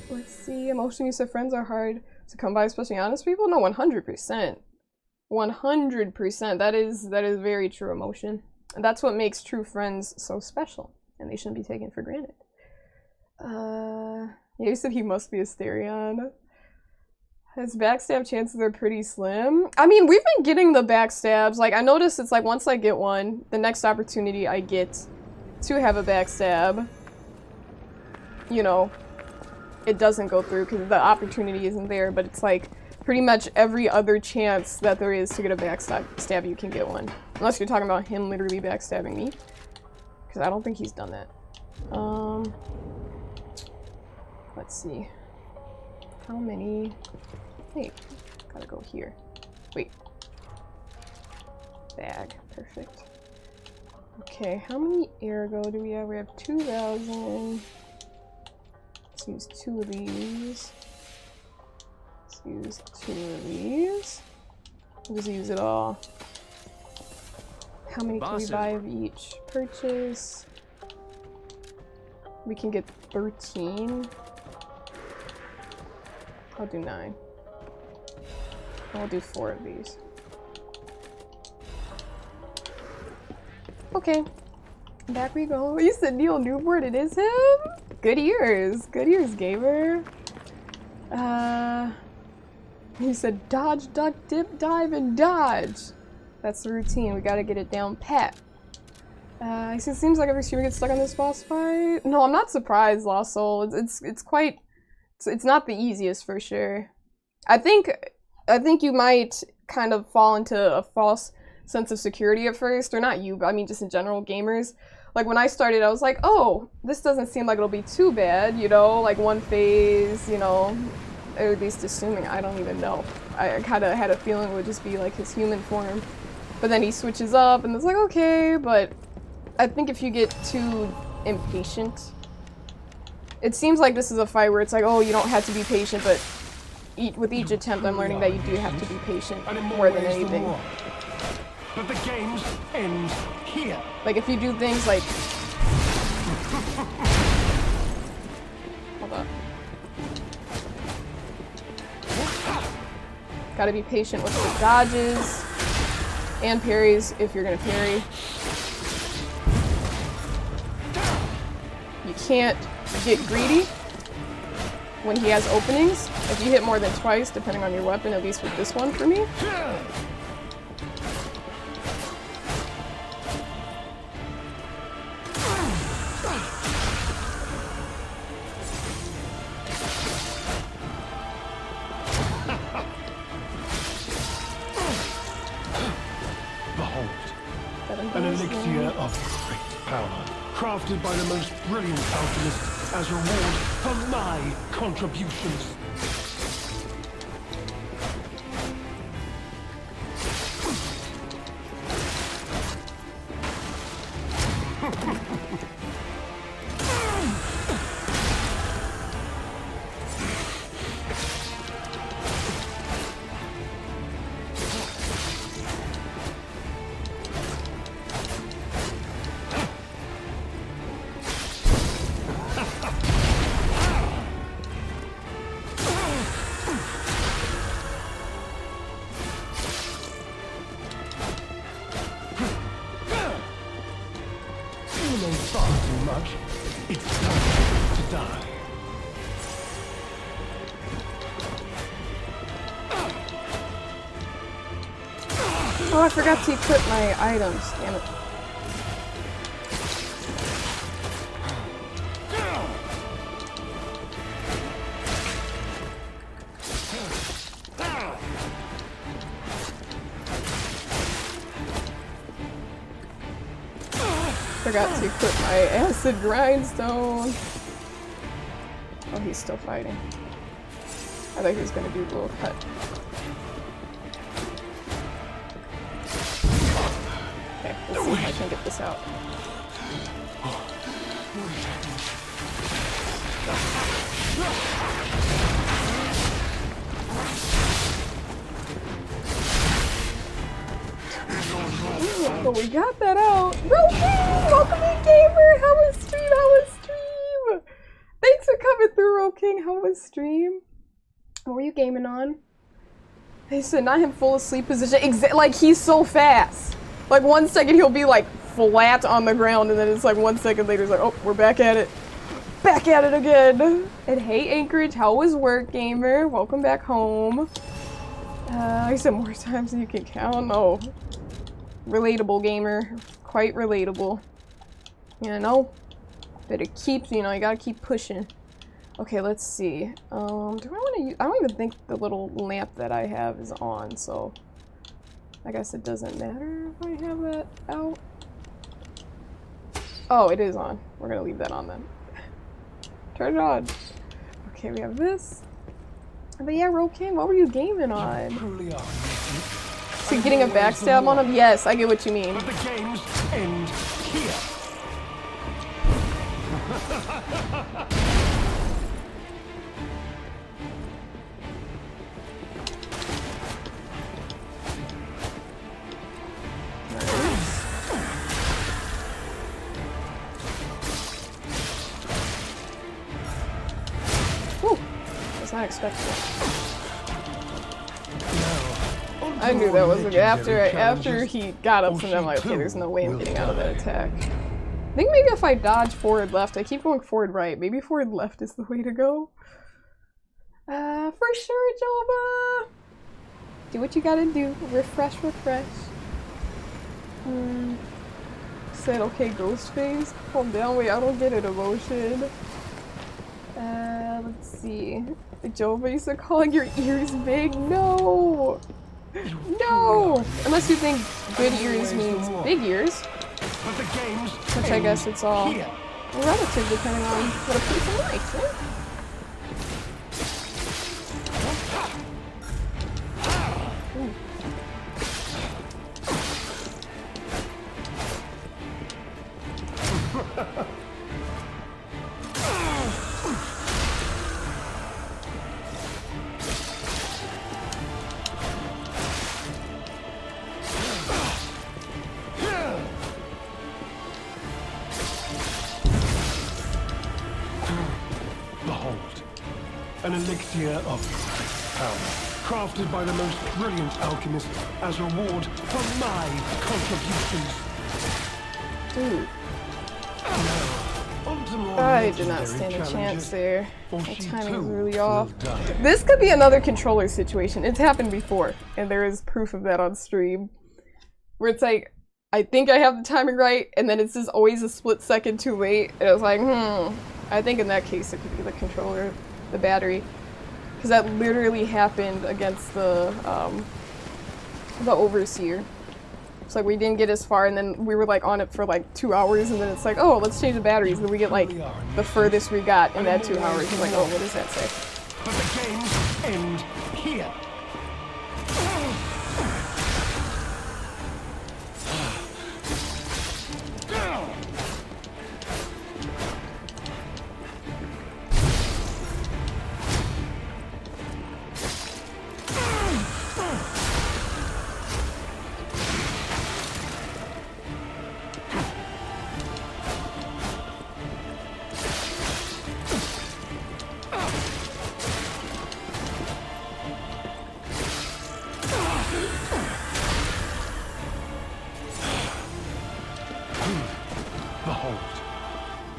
Let's see. Emotion, you said friends are hard to come by, especially honest people? No, 100%. 100%. That is very true, Emotion. And that's what makes true friends so special. And they shouldn't be taken for granted. Yeah, you said he must be a Asterion. His backstab chances are pretty slim. I mean, we've been getting the backstabs. Like, I noticed it's like once I get one, the next opportunity I get to have a backstab, you know, it doesn't go through because the opportunity isn't there, but it's like pretty much every other chance that there is to get a backstab, you can get one. Unless you're talking about him literally backstabbing me. Because I don't think he's done that. Let's see. How many? Wait, gotta go here. Wait. Bag, perfect. Okay, how many ergo do we have? We have 2,000. Let's use 2 of these. Let's use 2 of these. We'll just use it all. How many can we buy of each? Purchase. We can get 13. I'll do 9. I'll do 4 of these. Okay. Back we go. You said Neil Newport, it is him? Good ears, gamer. He said dodge, duck, dip, dive, and dodge. That's the routine, we gotta get it down pat. He said, seems like every streamer gets stuck on this boss fight. No, I'm not surprised, Lost Soul. It's quite, it's not the easiest for sure. I think you might kind of fall into a false sense of security at first, or not you, but I mean just in general, gamers. Like when I started, I was like, oh, this doesn't seem like it'll be too bad, you know, like one phase, you know, or at least assuming, I don't even know. I kind of had a feeling it would just be like his human form, but then he switches up and it's like, okay, but I think if you get too impatient, it seems like this is a fight where it's like, oh, you don't have to be patient, but with each attempt, I'm learning that you do have to be patient more than anything. But the games end here. Like if you do things like, hold up. Gotta be patient with the dodges and parries if you're gonna parry. You can't get greedy when he has openings. If you hit more than twice, depending on your weapon, at least with this one for me. An elixir of great power, crafted by the most brilliant alchemists as reward for my contributions. Oh, I forgot to equip my items. Damn it. Forgot to equip my acid grindstone. Oh, he's still fighting. I thought he was gonna do a little cut. Okay, let's see if I can get this out. Oh, we got that out. Rosie! Welcome in, gamer! How was stream? How was stream? Thanks for coming through, Roking. How was stream? What were you gaming on? He said, not him full asleep position. Like, he's so fast. Like, 1 second he'll be, like, flat on the ground, and then it's like 1 second later, he's like, oh, we're back at it. Back at it again. And hey, Anchorage, how was work, gamer? Welcome back home. I said more times than you can count. Oh. Relatable, gamer. Quite relatable. You know? But it keeps, you know, you gotta keep pushing. Okay, let's see. Do I want to use, I don't even think the little lamp that I have is on, so I guess it doesn't matter if I have that out. Oh, it is on. We're gonna leave that on then. Turn it on. Okay, we have this. But yeah, Roking, what were you gaming on? So getting a backstab on him? Yes, I get what you mean. But the games end here. Whew. Was not expecting it. Now, I knew that wasn't good. After he got up from them, I'm like, okay, there's no way I'm getting out of that attack. I think maybe if I dodge forward left, I keep going forward right. Maybe forward left is the way to go. For sure, Jova! Do what you gotta do. Refresh, refresh. Said, okay, ghost phase. Calm down. Wait, I don't get an emotion. Let's see. Jova, you said calling your ears big? No! No! Unless you think good ears means big ears. Which I guess it's all relative depending on what a person likes, right? An elixir of great power, crafted by the most brilliant alchemist as reward for my contributions. Dude. I did not stand a chance there. My timing was really off. This could be another controller situation. It's happened before, and there is proof of that on stream. Where it's like, I think I have the timing right, and then it's just always a split second too late. And I was like, I think in that case it could be the controller. The battery, because that literally happened against the overseer. It's like we didn't get as far, and then we were like on it for like 2 hours, and then it's like, oh, let's change the batteries, and then we get like the furthest we got in that 2 hours. It's like, oh, what does that say? But the games end here.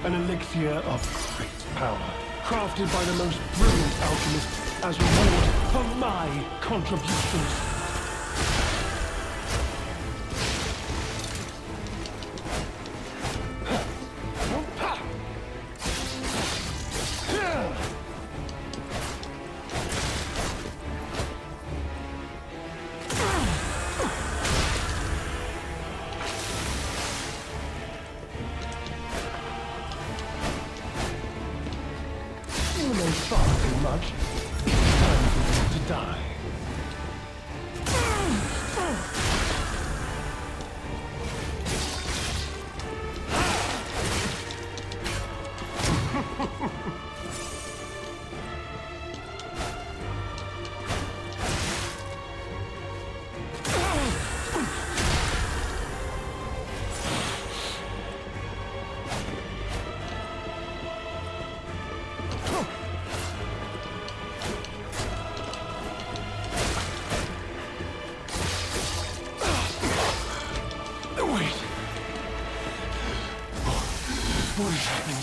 An elixir of great power, crafted by the most brilliant alchemist as reward for my contributions. What is happening?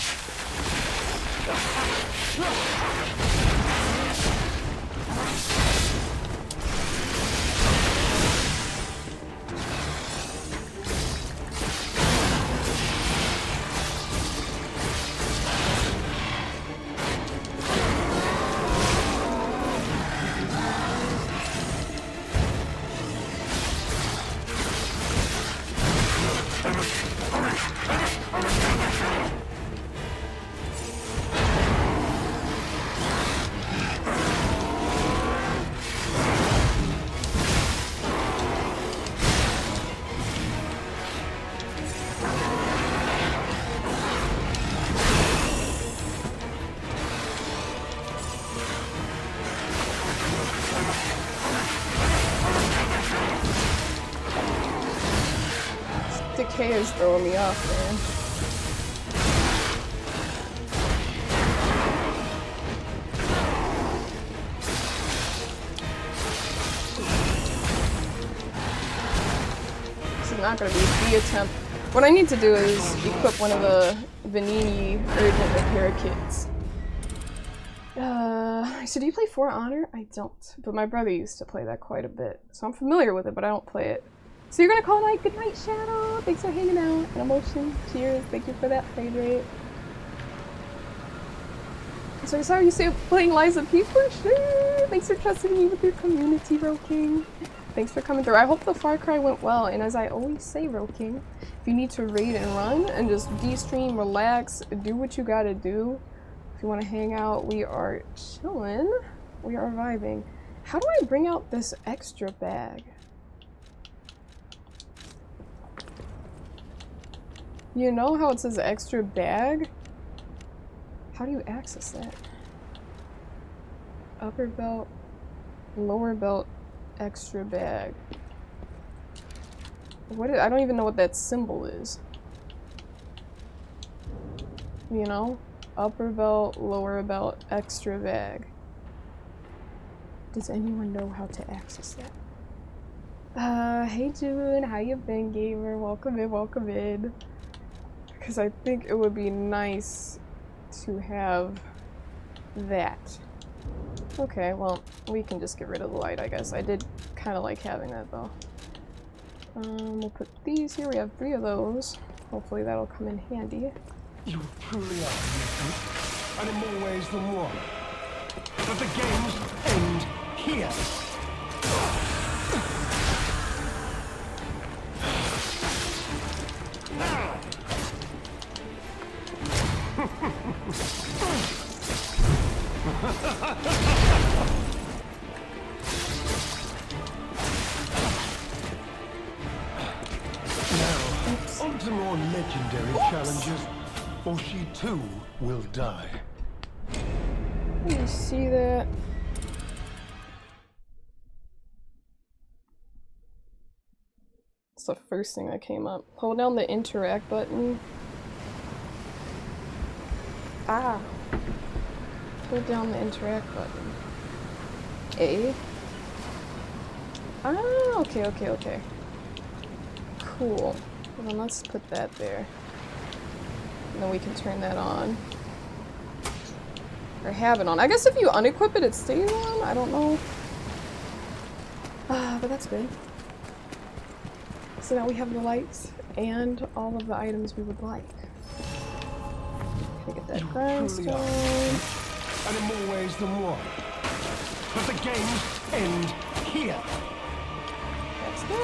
Decay is throwing me off, man. not gonna be a B attempt. What I need to do is equip one of the Vanini urgent repair kits. So do you play For Honor? I don't, but my brother used to play that quite a bit, so I'm familiar with it, but I don't play it. So you're gonna call it night? Good night, Shadow. Thanks for hanging out. And Emotion, cheers. Thank you for that hydrate. So sorry you say playing Liza P for sure. Thanks for trusting me with your community, Roking. Thanks for coming through. I hope the Far Cry went well. And as I always say, Roking, if you need to raid and run and just de-stream, relax, do what you gotta do. If you want to hang out, we are chilling. We are vibing. How do I bring out this extra bag? You know how it says extra bag? How do you access that? Upper belt, lower belt, extra bag. I don't even know what that symbol is. You know? Upper belt, lower belt, extra bag. Does anyone know how to access that? Hey June, how you been, gamer? Welcome in, welcome in. Because I think it would be nice to have that. Okay, well, we can just get rid of the light, I guess. I did kind of like having that, though. We'll put these here. We have 3 of those. Hopefully that'll come in handy. You truly are, Nathan. And in more ways than one. But the games end here. Now, on to more legendary challenges, or she too will die. Let me see that. It's the first thing that came up. Hold down the interact button. Ah. Hold down the interact button. A. Ah, okay. Cool. Well, then let's put that there. And then we can turn that on. Or have it on. I guess if you unequip it, it stays on? I don't know. But that's good. So now we have the lights and all of the items we would like. Can we get that grindstone? And in more ways than one. But the games end here. Let's go.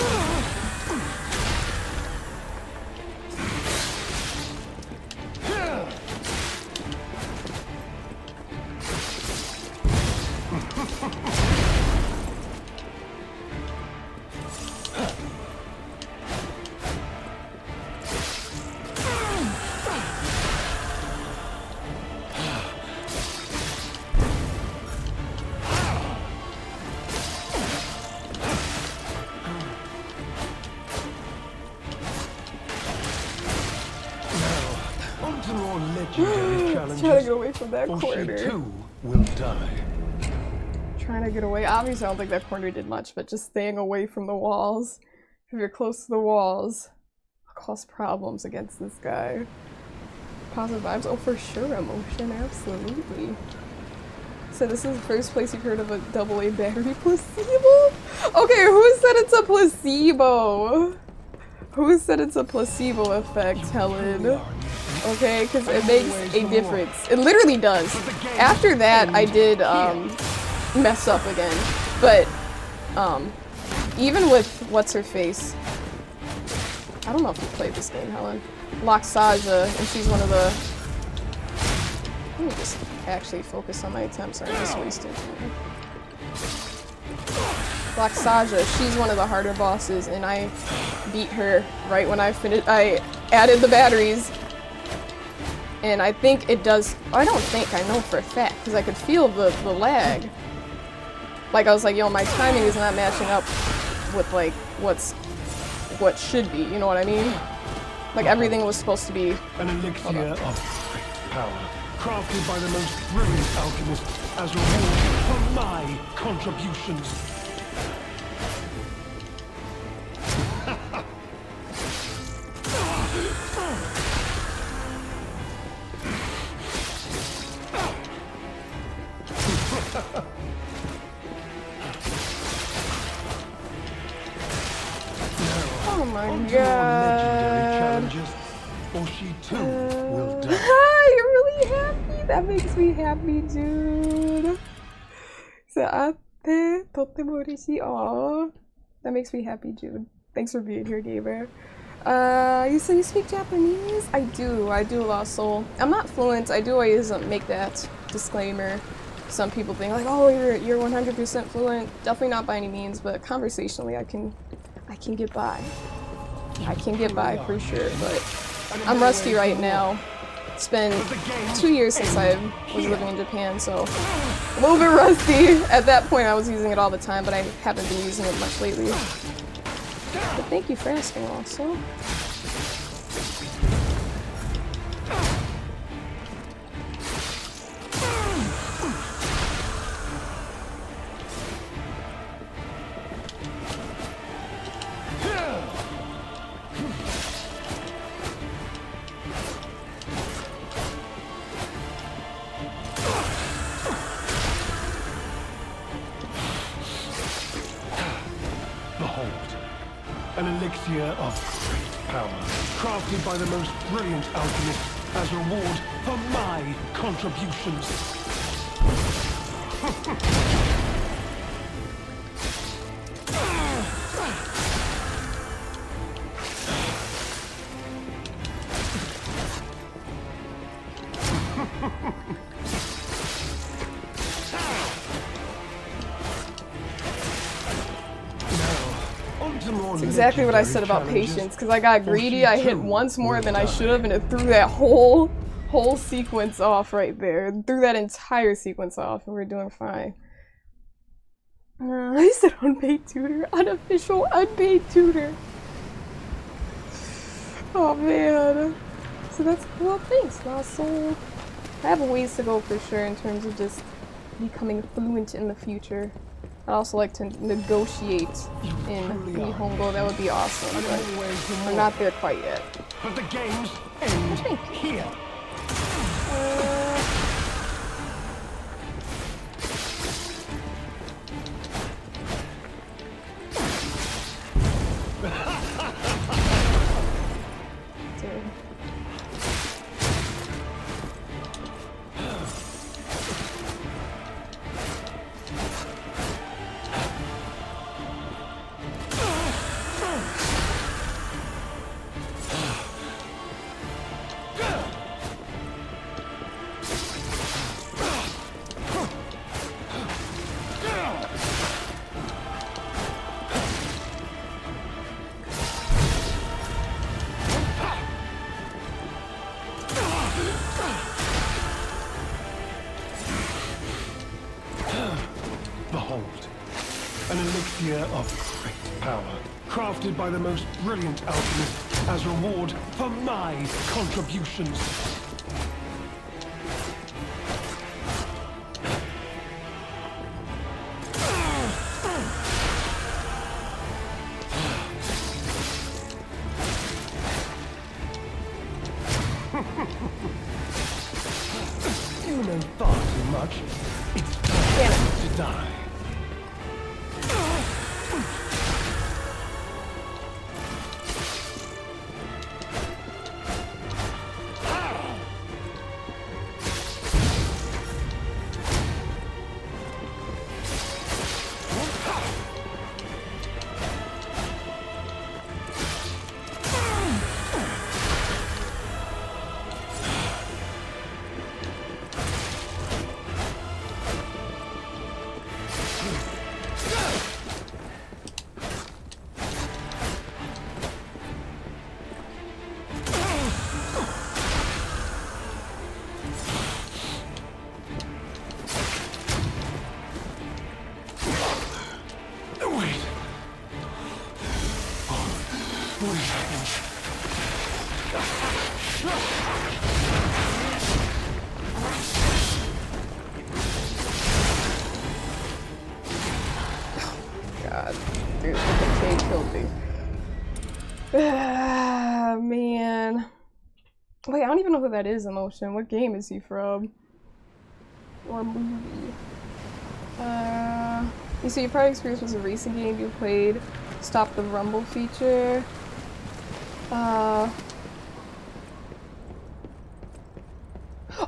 Trying to get away from that corner. She too will die. Trying to get away. Obviously, I don't think that corner did much, but just staying away from the walls. If you're close to the walls, it'll cause problems against this guy. Positive vibes. Oh, for sure, Emotion. Absolutely. So this is the first place you've heard of a AA battery placebo? Okay, who said it's a placebo? Who said it's a placebo effect, Helen? Okay, because it makes a difference. It literally does. After that, I did mess up again. But even with what's-her-face, I don't know if you played this game, Helen. Loxaja, and she's one of the... Let me just actually focus on my attempts. I'm just wasting time. Loxaja, she's one of the harder bosses, and I beat her right when I finished. I added the batteries. And I think it does, I don't think, I know for a fact, because I could feel the lag. Like, I was like, yo, my timing is not matching up with, like, what should be, you know what I mean? Like, everything was supposed to be... An elixir of great power, crafted by the most brilliant alchemist as reward for my contributions. Oh my On to more legendary god. challenges, or she too will die. You're really happy. That makes me happy, dude. So, ate totemo ureshii. Aw. That makes me happy, Jude. Thanks for being here, gamer. You say you speak Japanese? I do a lot, Soul. I'm not fluent. I do always make that disclaimer. Some people think like, oh, you're 100% fluent. Definitely not by any means, but conversationally, I can get by. I can get by for sure, but I'm rusty right now. It's been 2 years since I was living in Japan, so a little bit rusty. At that point, I was using it all the time, but I haven't been using it much lately. But thank you for asking also. An elixir of great power, crafted by the most brilliant alchemist as reward for my contributions. That's exactly what I said about patience, because I got greedy, I hit once more than I should have, and it threw that whole sequence off right there. It threw that entire sequence off, and we're doing fine. I said unpaid tutor. Unofficial unpaid tutor. Oh man. So that's, well, thanks, Lost Soul. I have a ways to go for sure in terms of just becoming fluent in the future. I'd also like to negotiate in Nihongo. That would be awesome, but we're not there quite yet. But the games end here. Behold, an elixir of great power, crafted by the most brilliant alchemist as reward for my contributions. You know far too much. It's time to die. God, dude, the K killed me. Ah, man. Wait, I don't even know who that is, Emotion. What game is he from? Or movie? So your prior experience was a racing game you played. Stop the rumble feature.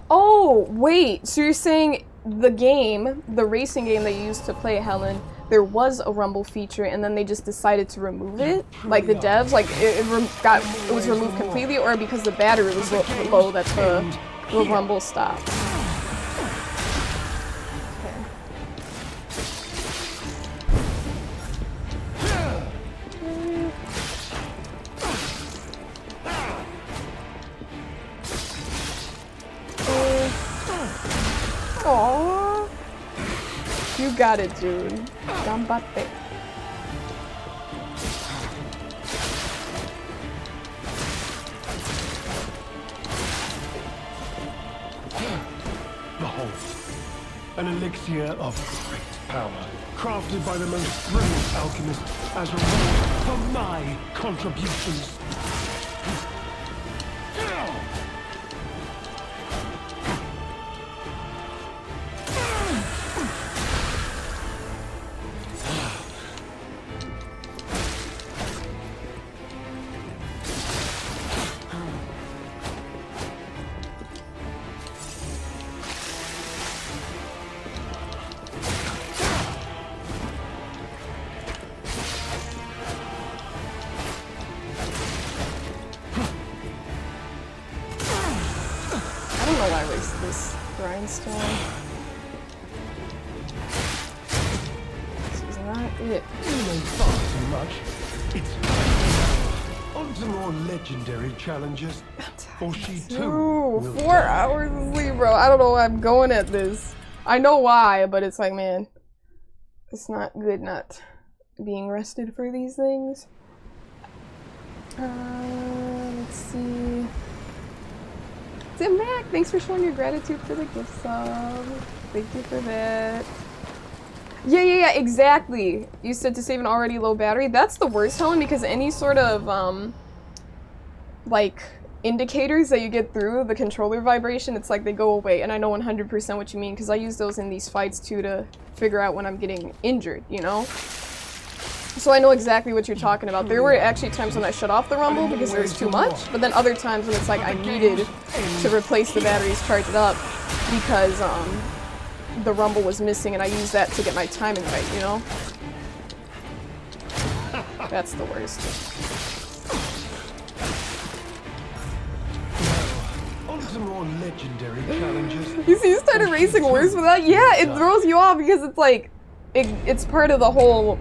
Oh, wait. So you're saying the game, the racing game that you used to play, Helen, there was a rumble feature and then they just decided to remove it? Like the devs, like it was removed completely, or because the battery was low that the rumble stopped? Aww. You got it, dude. Gambatte. Behold, an elixir of great power, crafted by the most brilliant alchemist as a reward for my contributions. Grindstone. This is not it. You know far too much. It's on to more legendary challenges. Or she too will 4 hours of sleep, bro. I don't know why I'm going at this. I know why, but it's like, man, it's not good not being rested for these things. Let's see. Tim Mac, thanks for showing your gratitude for the gift sub. Thank you for that. Yeah, exactly. You said to save an already low battery. That's the worst, Helen, because any sort of, like, indicators that you get through the controller vibration, it's like they go away. And I know 100% what you mean, because I use those in these fights, too, to figure out when I'm getting injured, you know? So I know exactly what you're talking about. There were actually times when I shut off the rumble because there was too much, but then other times when it's like I needed to replace the batteries, charge it up, because the rumble was missing, and I used that to get my timing right, you know? That's the worst. on to more legendary challenges. You see, you started racing worse with that? Yeah, it throws you off because it's like, it's part of the whole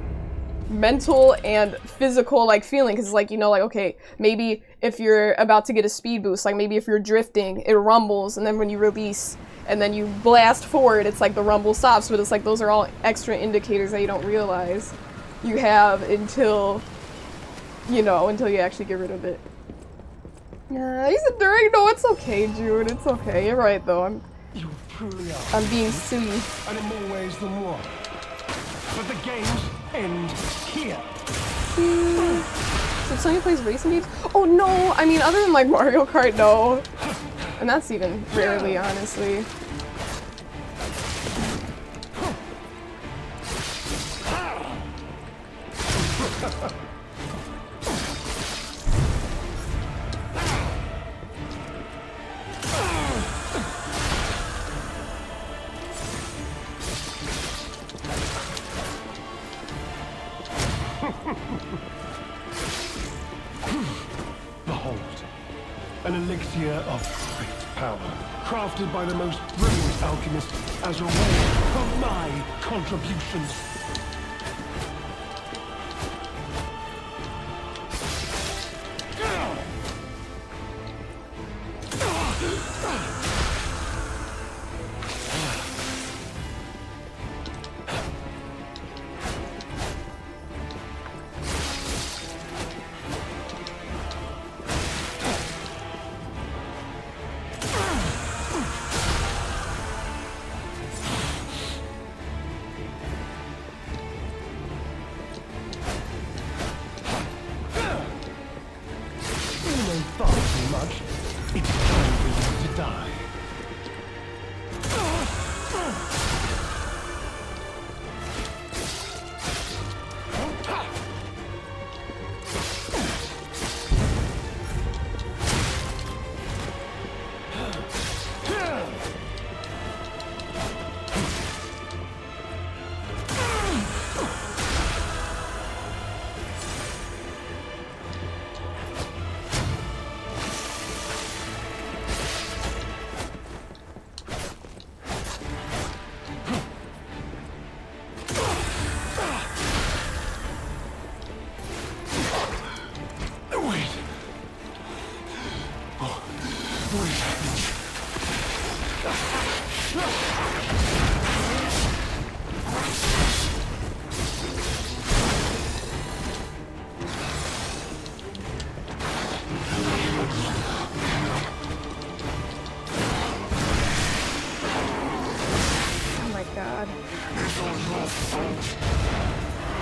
mental and physical like feeling, because it's like, you know, like, okay, maybe if you're about to get a speed boost, like maybe if you're drifting, it rumbles, and then when you release and then you blast forward, it's like the rumble stops. But it's like those are all extra indicators that you don't realize you have until, you know, until you actually get rid of it. Yeah, he's enduring. No, it's okay, Jude, it's okay. You're right though. I'm being silly. And in more ways than one. But the games end here. So Sonya plays racing games? Oh no! I mean, other than like Mario Kart, no. And that's even rarely, honestly. Behold, an elixir of great power, crafted by the most brilliant alchemist as a reward for my contributions.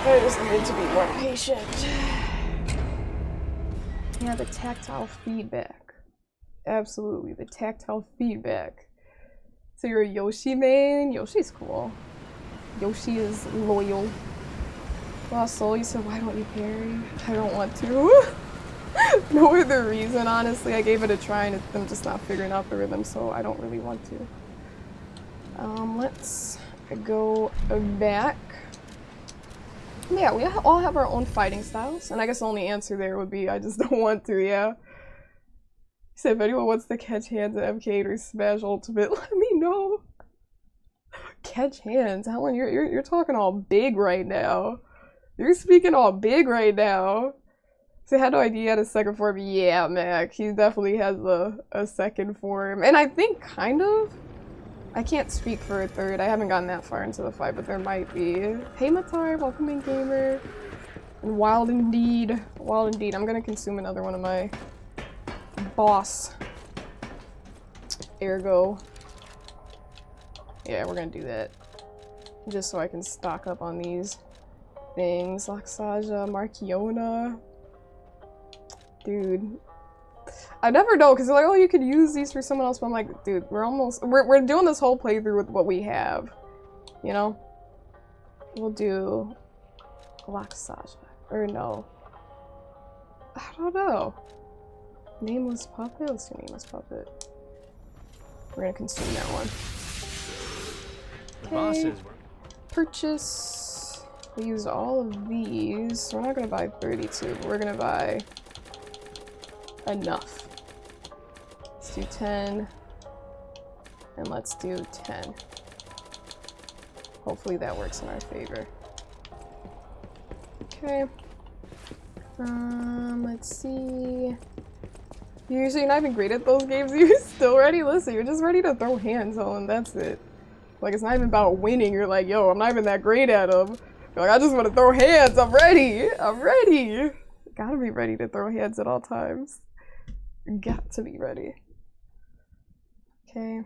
I just need to be more patient. Yeah, the tactile feedback. Absolutely, the tactile feedback. So you're a Yoshi main? Yoshi's cool. Yoshi is loyal. Lost Soul, you said, why don't you parry? I don't want to. No other reason, honestly. I gave it a try and I'm just not figuring out the rhythm, so I don't really want to. Let's go back. Yeah, we all have our own fighting styles, and I guess the only answer there would be I just don't want to, yeah. He said, if anyone wants to catch hands at MK8 or Smash Ultimate, let me know. Catch hands? Helen, you're talking all big right now. You're speaking all big right now. So I had no idea he had a second form. Yeah, Mac, he definitely has a second form. And I think kind of, I can't speak for a third. I haven't gotten that far into the fight, but there might be. Hey Matar, welcome in, gamer. And wild indeed. Wild indeed. I'm gonna consume another one of my boss. Ergo. Yeah, we're gonna do that. Just so I can stock up on these things. Laxaja, Markiona. Dude. I never know, because they're like, oh, you could use these for someone else, but I'm like, dude, we're doing this whole playthrough with what we have. You know? We'll do Laxaja. Or no. I don't know. Nameless Puppet? Let's do Nameless Puppet. We're gonna consume that one. Okay. Purchase. We use all of these. So we're not gonna buy 32, but we're gonna buy enough. Let's do 10. And let's do 10. Hopefully that works in our favor. Okay. Let's see. You're usually not even great at those games. You're still ready? Listen, you're just ready to throw hands on. That's it. Like, it's not even about winning. You're like, yo, I'm not even that great at them. You're like, I just want to throw hands. I'm ready. I'm ready. Gotta be ready to throw hands at all times. Got to be ready. Okay.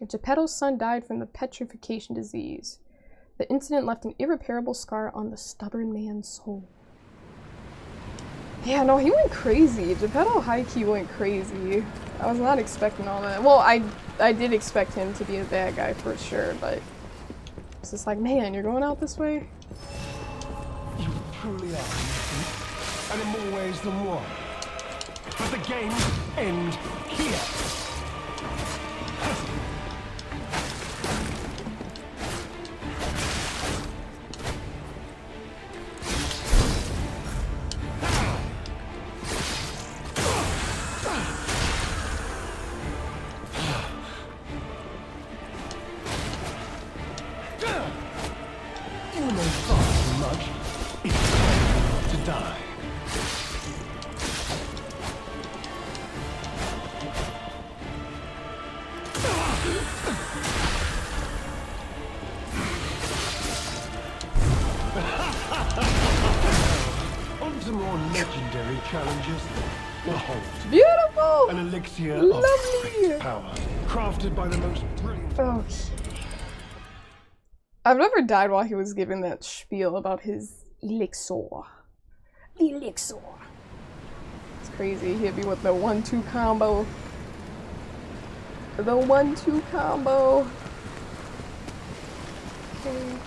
Geppetto's son died from the petrification disease. The incident left an irreparable scar on the stubborn man's soul. Yeah, no, he went crazy. Geppetto high-key went crazy. I was not expecting all that. Well, I did expect him to be a bad guy for sure, but it's just like, man, you're going out this way? You truly are, and in more ways than one. But the games end here. Beautiful! An elixir Lovely. of great power, crafted by the most brilliant. Oh. I've never died while he was giving that spiel about his elixir. The elixir. It's crazy. He hit me with the 1-2 combo. The 1-2 combo. Okay.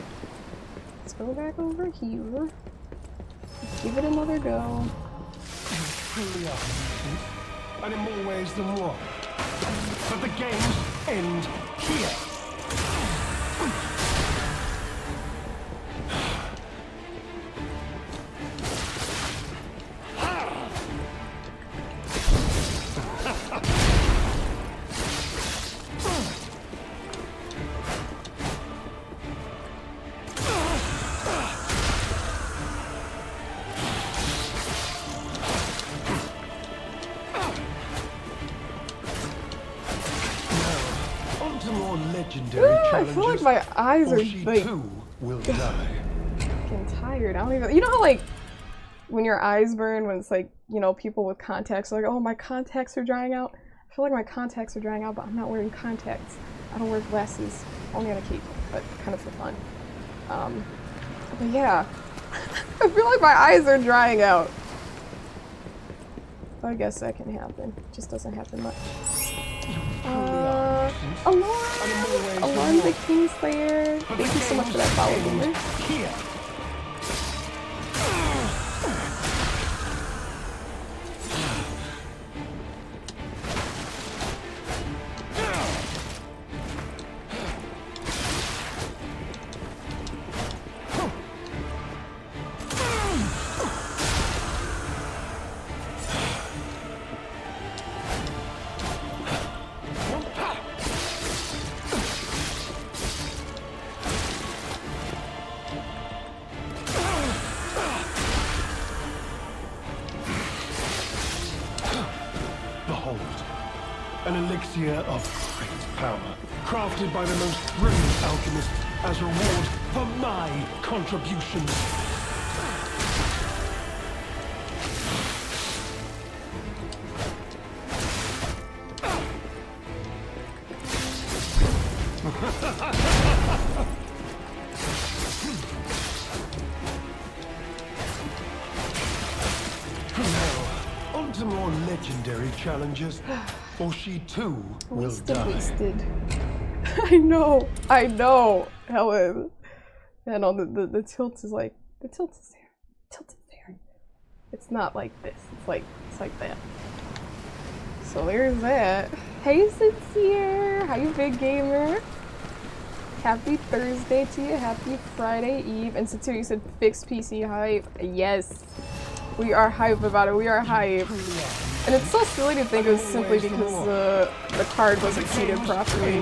Let's go back over here. Give it another go. Truly are, and in more ways than one. But the games end here. I feel like my eyes are like will die. getting tired. I don't even. You know how like when your eyes burn when it's like, you know, people with contacts are like, oh, my contacts are drying out. I feel like my contacts are drying out, but I'm not wearing contacts. I don't wear glasses, only on occasion. but kind of for fun. But yeah, I feel like my eyes are drying out. I guess that can happen. It just doesn't happen much. Alarm the Kingslayer. Thank you so much for that follow, Boomer. An elixir of great power, crafted by the most brilliant alchemists as reward for my contributions. Now, on to more legendary challenges. Or she too will die. Wasted. I know, Helen. And on the tilt is like, the tilt is there. The tilt is there. It's not like this. It's like that. So there's that. Hey Sincere! How you big gamer? Happy Thursday to you. Happy Friday Eve. And Sincere, you said fixed PC hype. Yes. We are hype about it. We are hype. And it's so silly to think it was simply because the card wasn't seated properly.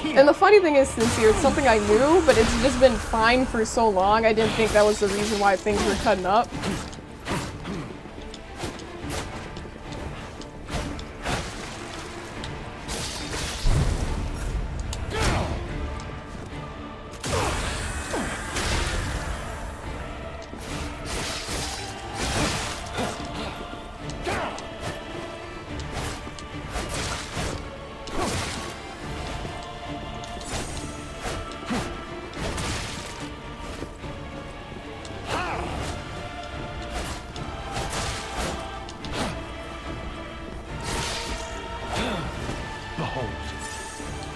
And the funny thing is, Sincere, it's something I knew, but it's just been fine for so long, I didn't think that was the reason why things were cutting up.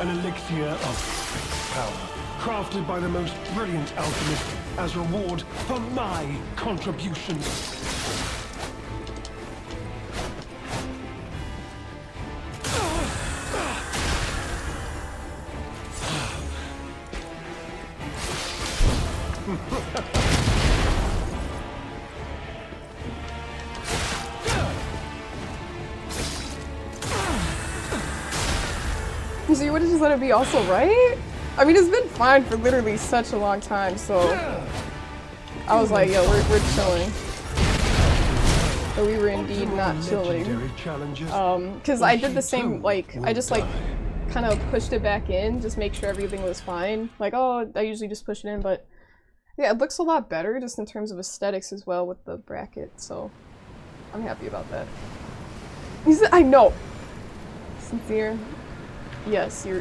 An elixir of power, crafted by the most brilliant alchemist as reward for my contributions. So you would have just let it be also, right? I mean, it's been fine for literally such a long time, so I was like, yo, we're chilling. But we were indeed not chilling. Because I did the same, like, I just like kind of pushed it back in, just make sure everything was fine. Like, oh, I usually just push it in, but yeah, it looks a lot better just in terms of aesthetics as well with the bracket, so I'm happy about that. I know. Sincere. Yes, you're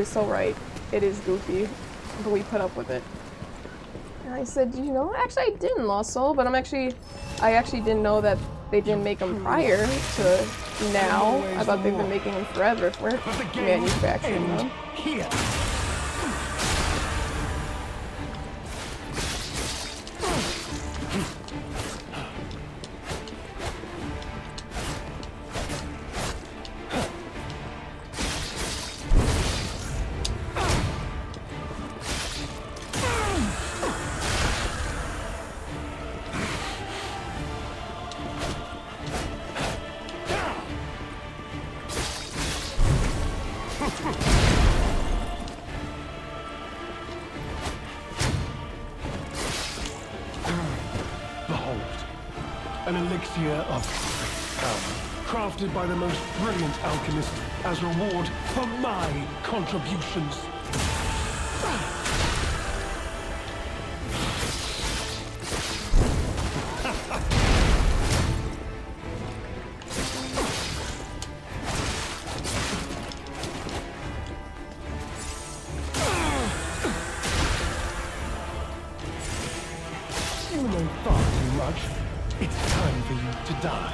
so right. It is goofy, but we put up with it. And I said, you know, actually I didn't, Lost Soul, but I actually didn't know that they didn't make them prior to now. I thought they've been making them forever if we're manufacturing them. Here. An elixir of great power, crafted by the most brilliant alchemist as reward for my contributions. grudge. It's time for you to die.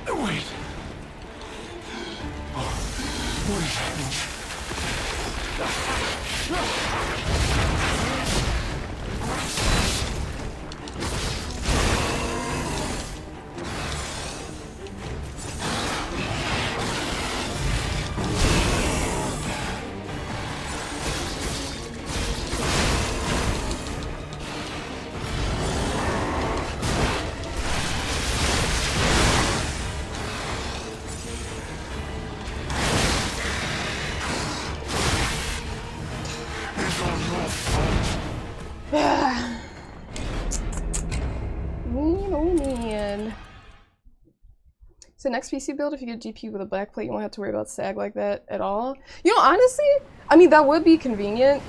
Wait. What is happening? Oh man. So next PC build, if you get a GPU with a backplate, you won't have to worry about sag like that at all. You know, honestly, I mean, that would be convenient.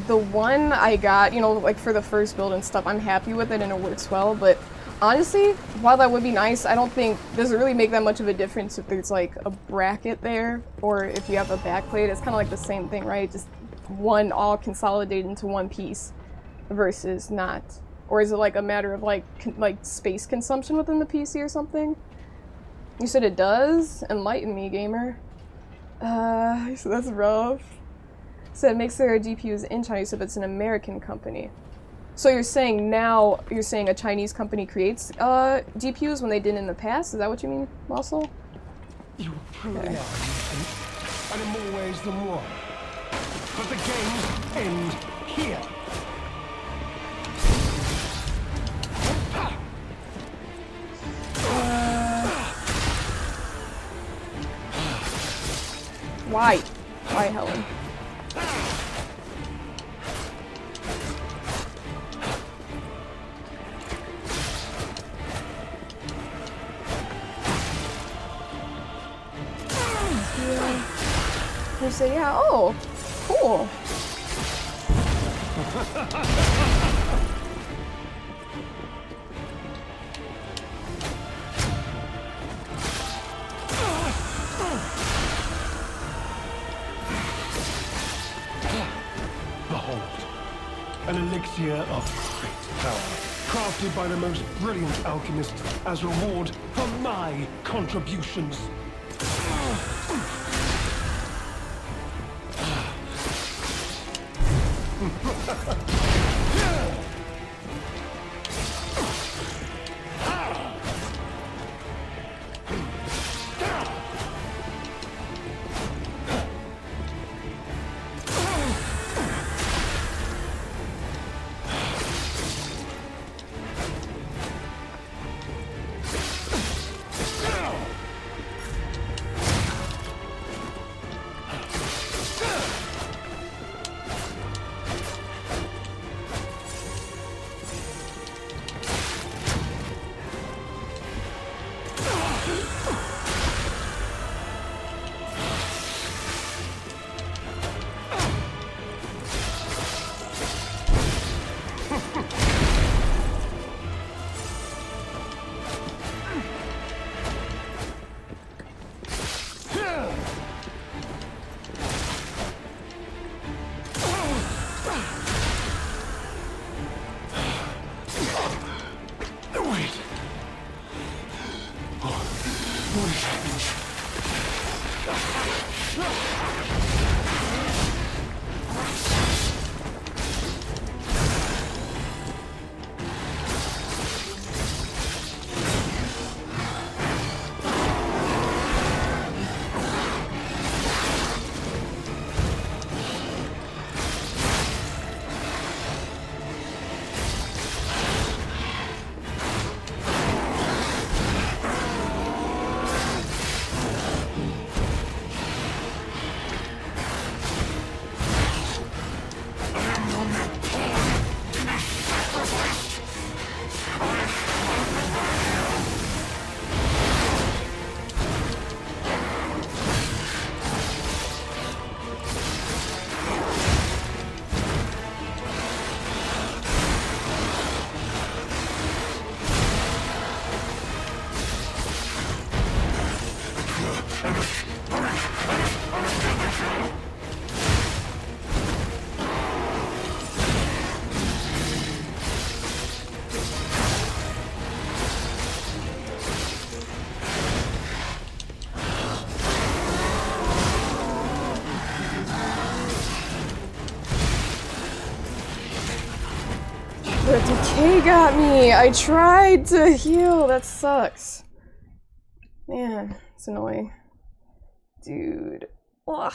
The one I got, you know, like for the first build and stuff, I'm happy with it and it works well, but honestly, while that would be nice, I don't think, does it really make that much of a difference if there's like a bracket there, or if you have a backplate. It's kind of like the same thing, right? Just one all consolidated into one piece versus not. Or is it like a matter of like space consumption within the PC or something? You said it does? Enlighten me, gamer. So that's rough. So it makes their GPUs in China, so it's an American company. So you're saying now, you're saying a Chinese company creates GPUs when they didn't in the past? Is that what you mean, Muscle? You truly are innocent, and in more ways than one. But the games end here. Why? Why, Helen? Yeah. You say, yeah, oh, cool. Behold, an elixir of great power, crafted by the most brilliant alchemists as reward for my contributions. The decay got me. I tried to heal. That sucks. Man, it's annoying. Dude. Ugh.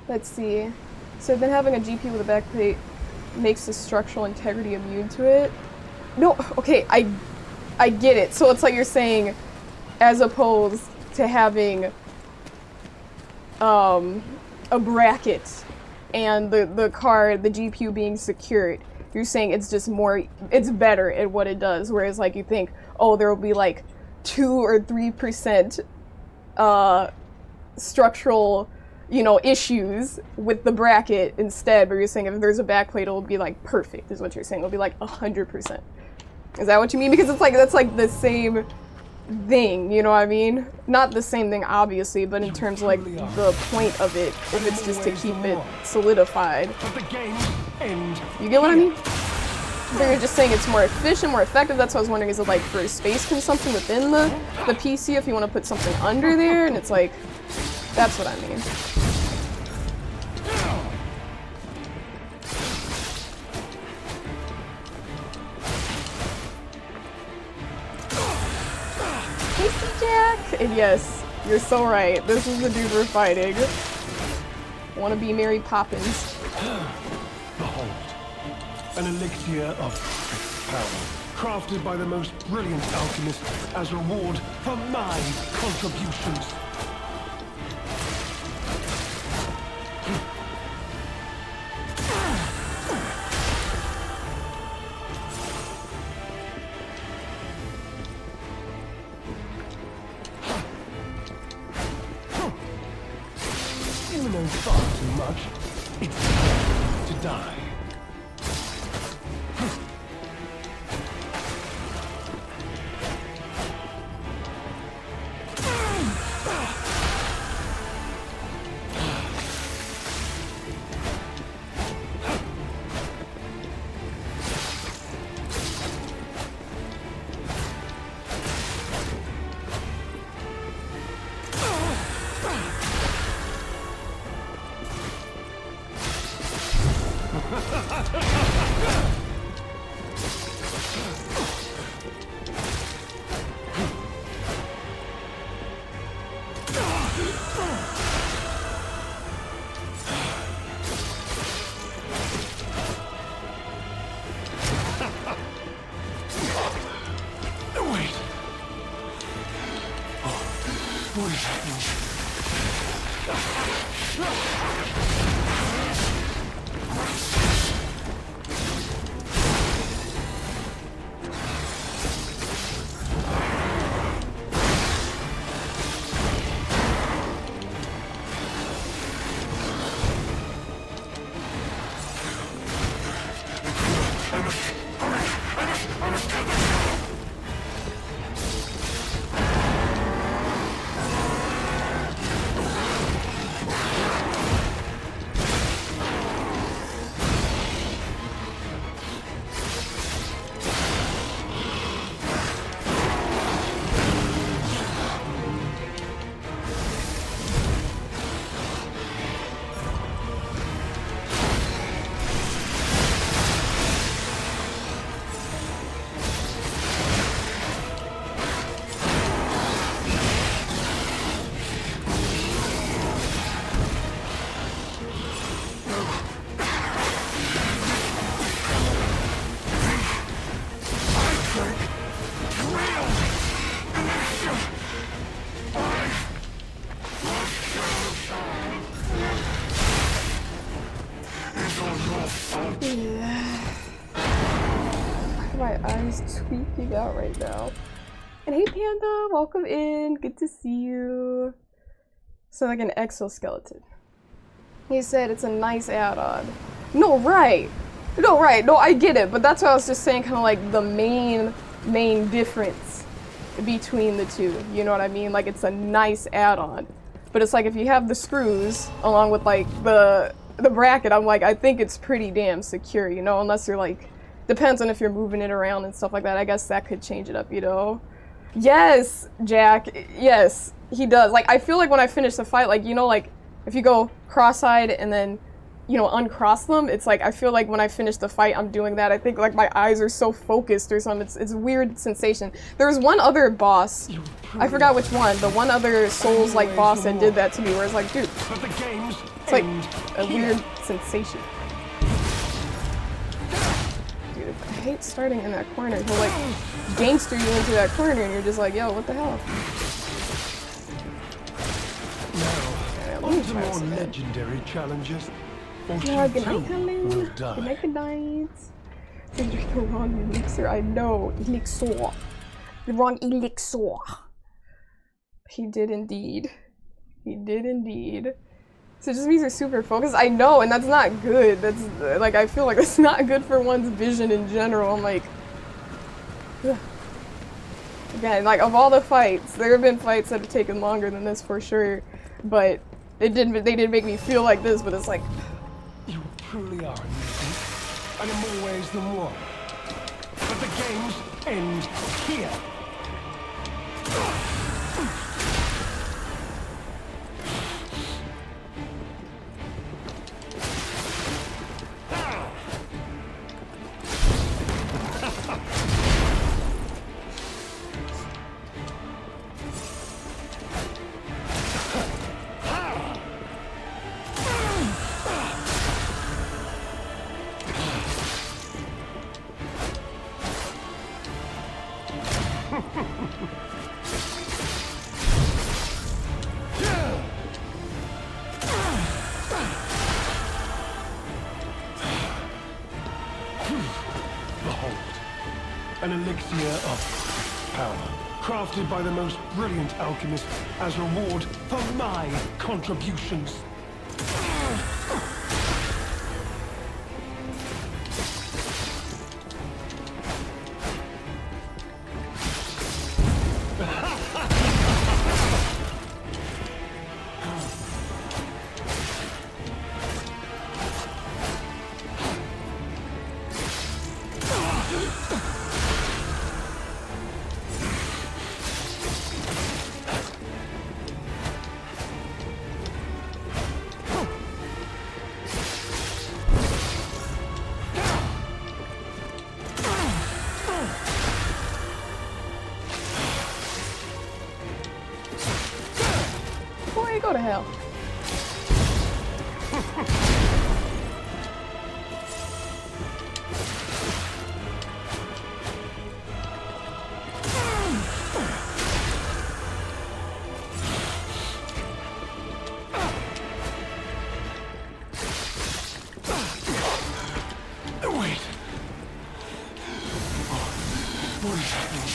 Let's see. So I've been having a GP with a backplate makes the structural integrity immune to it. No, okay, I get it. So it's like you're saying, as opposed to having a bracket and the card, the GPU being secured, you're saying it's just more, it's better at what it does. Whereas like you think, oh, there will be like 2 or 3% structural, you know, issues with the bracket instead, but you're saying if there's a backplate, it'll be like perfect, is what you're saying. It'll be like 100%. Is that what you mean? Because it's like, that's like the same thing, you know what I mean? Not the same thing, obviously, but in terms of like the point of it, if it's just to keep it solidified. You get what I mean? But you're just saying it's more efficient, more effective. That's what I was wondering, is it like for space consumption within the PC if you want to put something under there? And it's like, that's what I mean. Casey Jack! And yes, you're so right. This is the dude we're fighting. Wanna be Mary Poppins. Behold, an elixir of power, crafted by the most brilliant alchemist as reward for my contributions. You know far too much. It's time to die. What is happening? My eyes tweaking out right now. And hey Panda, welcome in. Good to see you. So like an exoskeleton. He said it's a nice add-on. No, right. No, right. No, I get it. But that's what I was just saying, kind of like the main difference between the two. You know what I mean? Like it's a nice add-on. But it's like if you have the screws along with like the bracket, I'm like, I think it's pretty damn secure, you know, unless you're like, depends on if you're moving it around and stuff like that. I guess that could change it up, you know? Yes, Jack. Yes, he does. Like, I feel like when I finish the fight, like, you know, like, if you go cross-eyed and then you know, uncross them, it's like, I feel like when I finish the fight, I'm doing that. I think like my eyes are so focused or something. It's a weird sensation. There was one other boss, I forgot which one, but one other Souls-like boss that did that to me, where it's like, dude, it's like a weird sensation. Dude, I hate starting in that corner. He'll like gangster you into that corner and you're just like, yo, what the hell? On to more legendary challenges. Yeah, good night, Will Helen. die. Good night, good night. I drink the wrong elixir. I know. Elixir. The wrong elixir. He did indeed. He did indeed. So it just means you're super focused. I know, and that's not good. That's, like, I feel like that's not good for one's vision in general. I'm like... Ugh. Again, like, of all the fights, there have been fights that have taken longer than this for sure. But they didn't make me feel like this, but it's like... You truly are amazing, and in more ways than one. But the games end here. Behold, an elixir of power, crafted by the most brilliant alchemist as reward for my contributions. Boy, go to hell. Wait. What is happening?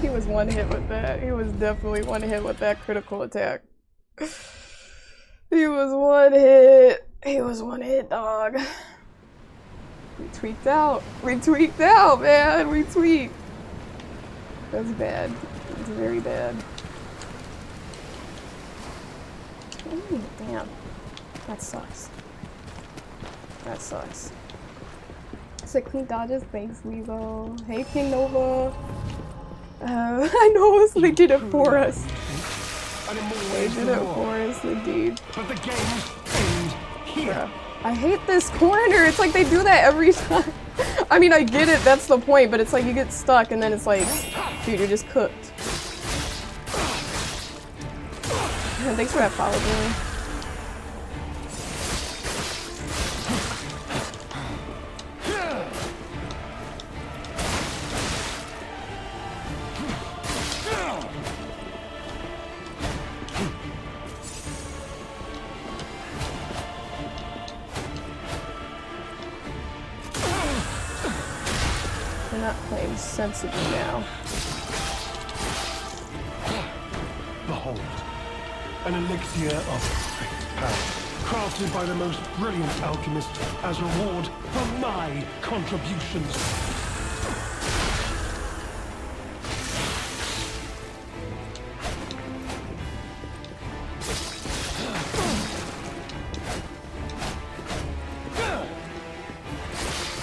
He was one hit with that. He was definitely one hit with that critical attack. He was one hit. He was one hit, dog. We tweaked out. We tweaked out, man. We tweaked. That's bad. It's very bad. Ooh, damn. That sucks. That sucks. So clean dodges, thanks, Weasel. Hey, King Nova. I know, so they did it for us. They did it for us, indeed. But the game's end here. Bruh. I hate this corner. It's like they do that every time. I mean, I get it. That's the point. But it's like you get stuck, and then it's like, dude, you're just cooked. Man, thanks for that follow, Billy. We're not playing sensibly now. Behold, an elixir of great power, crafted by the most brilliant alchemist as reward for my contributions.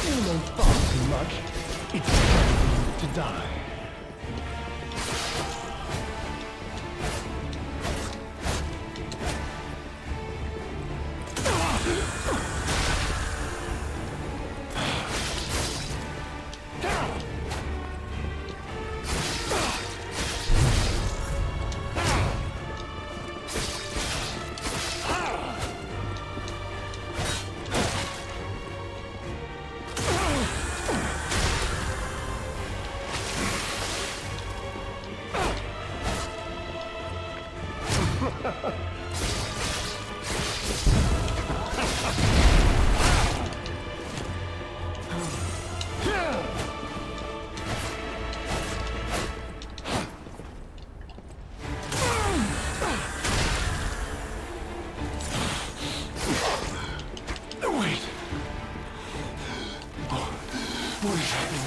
You know far too much. It's time to die. What is happening?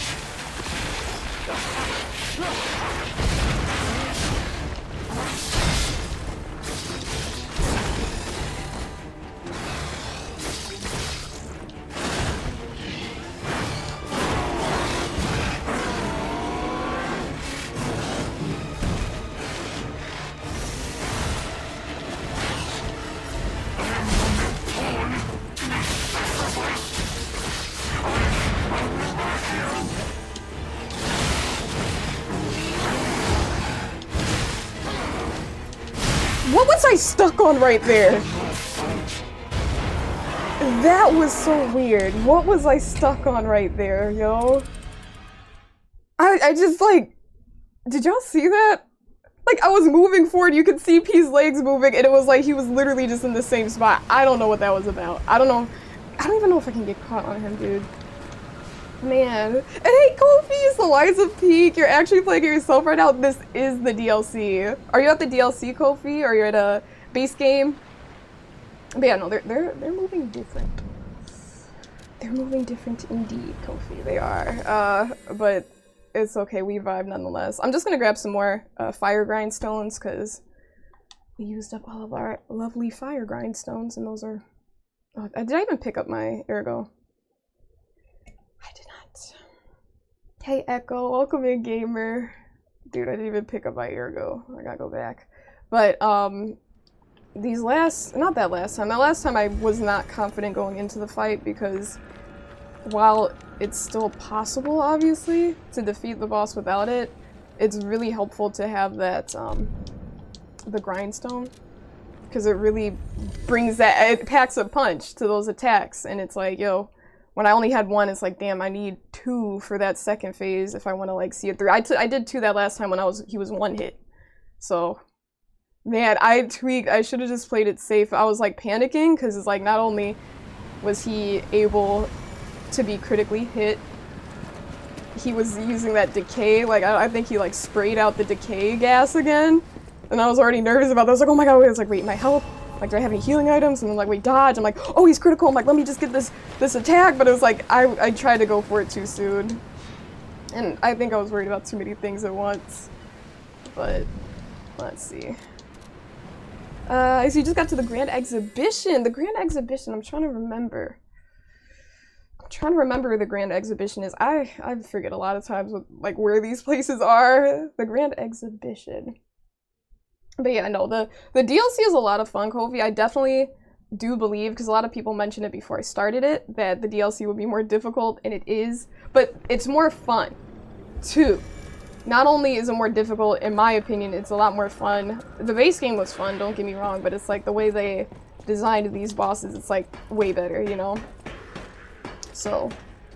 What was I stuck on right there? That was so weird. What was I stuck on right there, yo? I just like, did y'all see that? Like, I was moving forward, you could see P's legs moving, and it was like he was literally just in the same spot. I don't know what that was about. I don't know. I don't even know if I can get caught on him, dude. Man. And hey, Kofi, Eliza Peak, you're actually playing it yourself right now. This is the DLC. Are you at the DLC, Kofi, or you're at a base game? But yeah, no, they're moving different. They're moving different indeed, Kofi. They are. But it's okay. We vibe nonetheless. I'm just gonna grab some more fire grindstones because we used up all of our lovely fire grindstones, and those are. Oh, did I even pick up my Ergo? I did not. Hey Echo, welcome in, gamer. Dude, I didn't even pick up my Ergo. I gotta go back. But these not that last time I was not confident going into the fight because while it's still possible, obviously, to defeat the boss without it, it's really helpful to have that the grindstone, because it really brings that, it packs a punch to those attacks, and it's like, yo, when I only had one, it's like, damn, I need 2 for that second phase if I want to like see it through. I did 2 that last time when he was 1 hit. So, man, I tweaked. I should have just played it safe. I was like panicking because it's like not only was he able to be critically hit, he was using that decay, like, I think he, like, sprayed out the decay gas again. And I was already nervous about that. I was like, oh my god, wait, I was like, wait, my health? Like, do I have any healing items? And then, like, wait, dodge. I'm like, oh, he's critical. I'm like, let me just get this attack. But it was like, I tried to go for it too soon. And I think I was worried about too many things at once. But, let's see. So you just got to the Grand Exhibition. The Grand Exhibition, I'm trying to remember. I'm trying to remember where the Grand Exhibition is. I forget a lot of times, like, where these places are. The Grand Exhibition. But yeah, no, the DLC is a lot of fun, Kofi. I definitely do believe, because a lot of people mentioned it before I started it, that the DLC would be more difficult, and it is. But it's more fun, too. Not only is it more difficult, in my opinion, it's a lot more fun. The base game was fun, don't get me wrong, but it's like the way they designed these bosses, it's like way better, you know? So,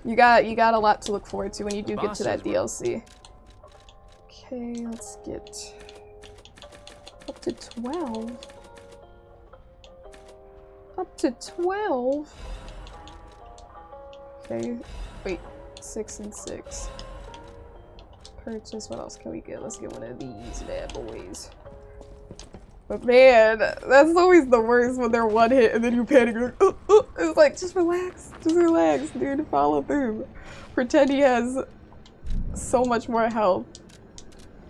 you got a lot to look forward to when you do get to that DLC. Okay, let's get up to 12. Up to 12? Okay, wait, 6 and 6. Purchase, what else can we get? Let's get one of these bad boys. But man, that's always the worst when they're one hit and then you panic. You're like, it's like, just relax, dude, follow through. Pretend he has so much more health.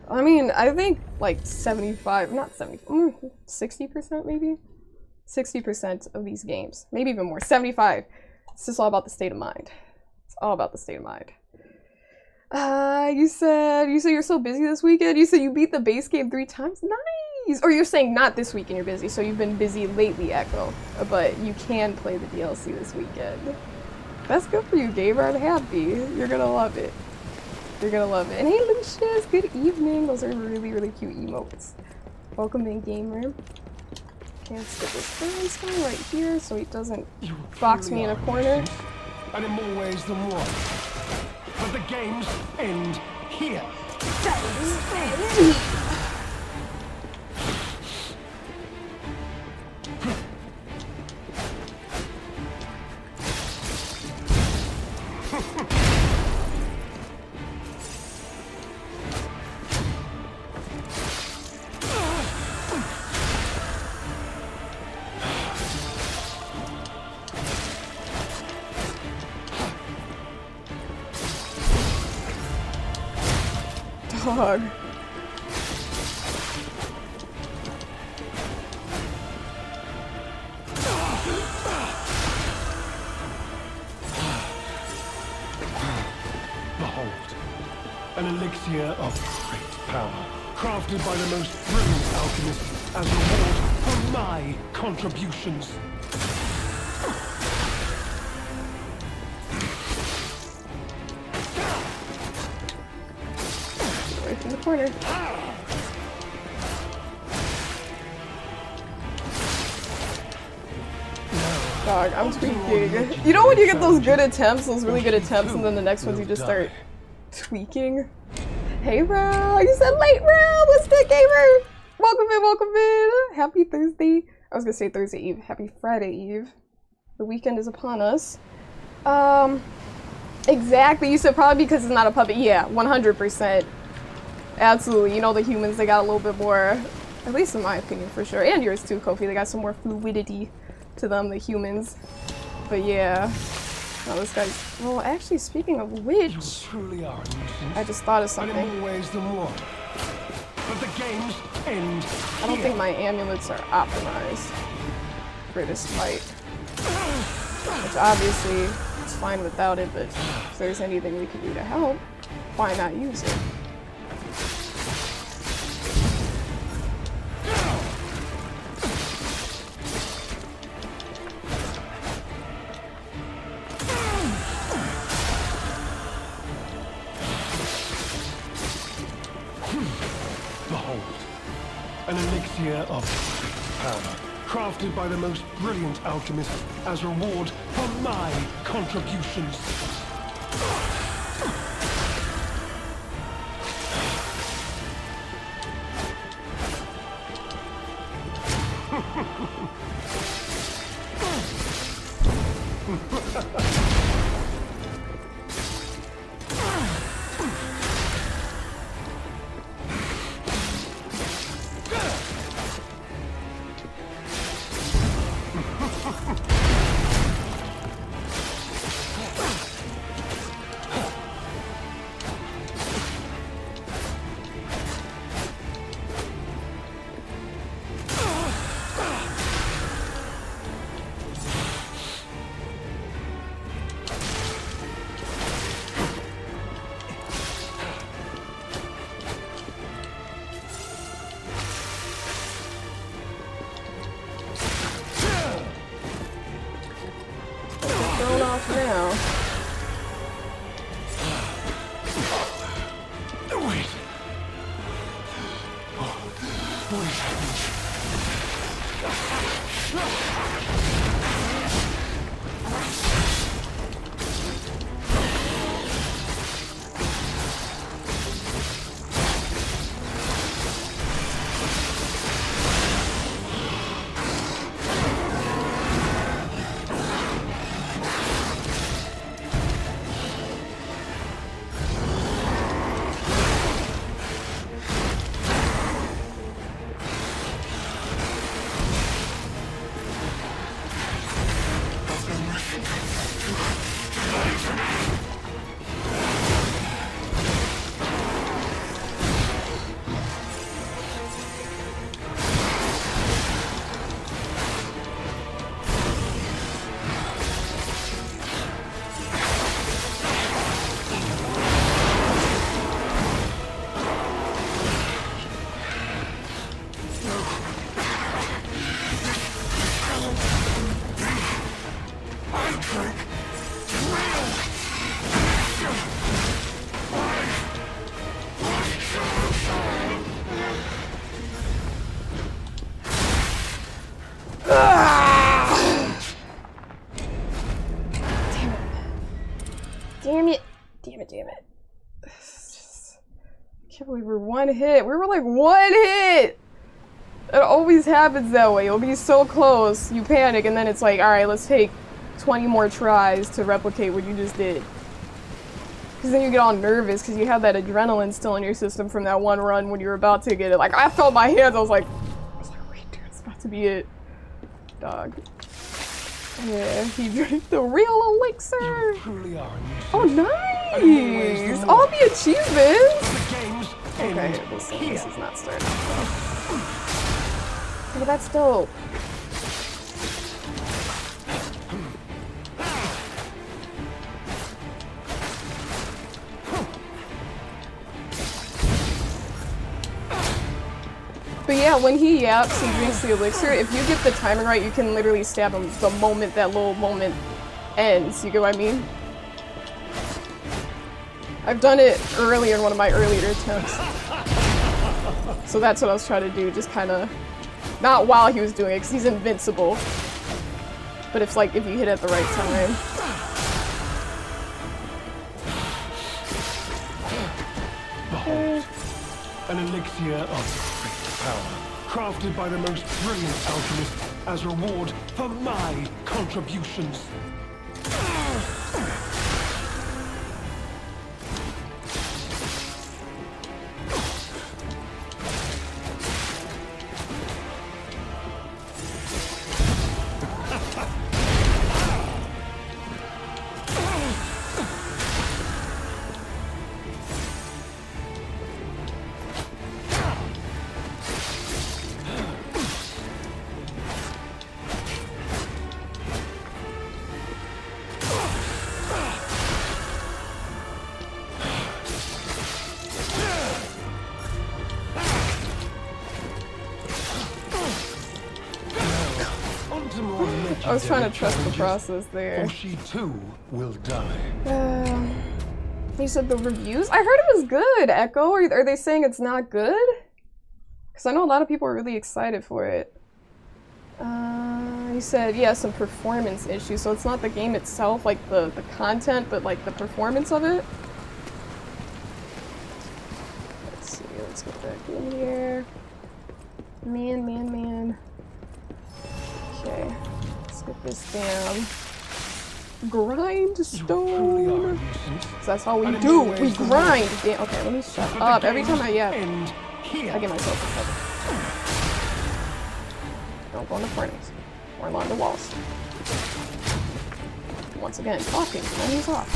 I mean, I think like 75, not 70, 60% maybe? 60% of these games, maybe even more, 75. It's just all about the state of mind. It's all about the state of mind. You said you're so busy this weekend? You said you beat the base game 3 times? Nice! Or you're saying not this weekend you're busy, so you've been busy lately, Echo. But you can play the DLC this weekend. That's good for you, gamer. I'm happy. You're gonna love it. You're gonna love it. And hey, Lucius, good evening. Those are really, really cute emotes. Welcome in, gamer. Okay, let's get this guy right here so he doesn't box me in a corner. And in more ways than one. But the games end here. Dog. Behold, an elixir of great power, crafted by the most brilliant alchemists as reward for my contributions. Away from the corner. Dog, I'm tweaking. You know when you get those good attempts, those really good attempts, and then the next ones you just start tweaking? Hey, Ral! You said late, Ral! What's good, gamer? Welcome in, welcome in! Happy Thursday. I was gonna say Thursday Eve. Happy Friday Eve. The weekend is upon us. Exactly. You said probably because it's not a puppet. Yeah, 100%. Absolutely. You know, the humans, they got a little bit more, at least in my opinion, for sure. And yours too, Kofi. They got some more fluidity to them, the humans. But yeah. Oh, this guy's... Well, actually, speaking of which... You truly are a nuisance. I just thought of something. And in more ways than one. But the games end I don't think my amulets are optimized for this fight. Which obviously it's fine without it, but if there's anything we can do to help, why not use it? Behold, an elixir of power, crafted by the most brilliant alchemists as reward for my contributions. now. Wait. What is happening? Damn it. Damn it, damn it. I can't believe we're one hit. We were like one hit! It always happens that way. You'll be so close, you panic, and then it's like, alright, let's take 20 more tries to replicate what you just did. Because then you get all nervous because you have that adrenaline still in your system from that one run when you were about to get it. Like, I felt my hands, I was like, wait, dude, it's about to be it. Dog. Yeah, he drank the real elixir. You truly are a nuisance. Oh, nice! All the achievements! The game's Okay, end this here. is not starting off though. Okay, that's dope. But yeah, when he yaps and drinks the elixir, if you get the timing right, you can literally stab him the moment that little moment ends. You get what I mean? I've done it earlier in one of my earlier attempts. So that's what I was trying to do, just kind of... Not while he was doing it, because he's invincible. But if, like, if you hit it at the right time. Behold, an elixir of power, crafted by the most brilliant alchemist as reward for my contributions. I was trying to trust the process there. Or she too will die. You said the reviews? I heard it was good, Echo. Are they saying it's not good? Because I know a lot of people are really excited for it. You said, yeah, some performance issues. So it's not the game itself, like the content, but like the performance of it? Let's see, let's get back in here. Man. Okay, let's get this down. Grindstone. So that's all we do. We grind. Damn. Okay, let me shut up. Every time I yap, I get myself in trouble. Don't go in the corners or along the walls. Once again, talking. When he's off.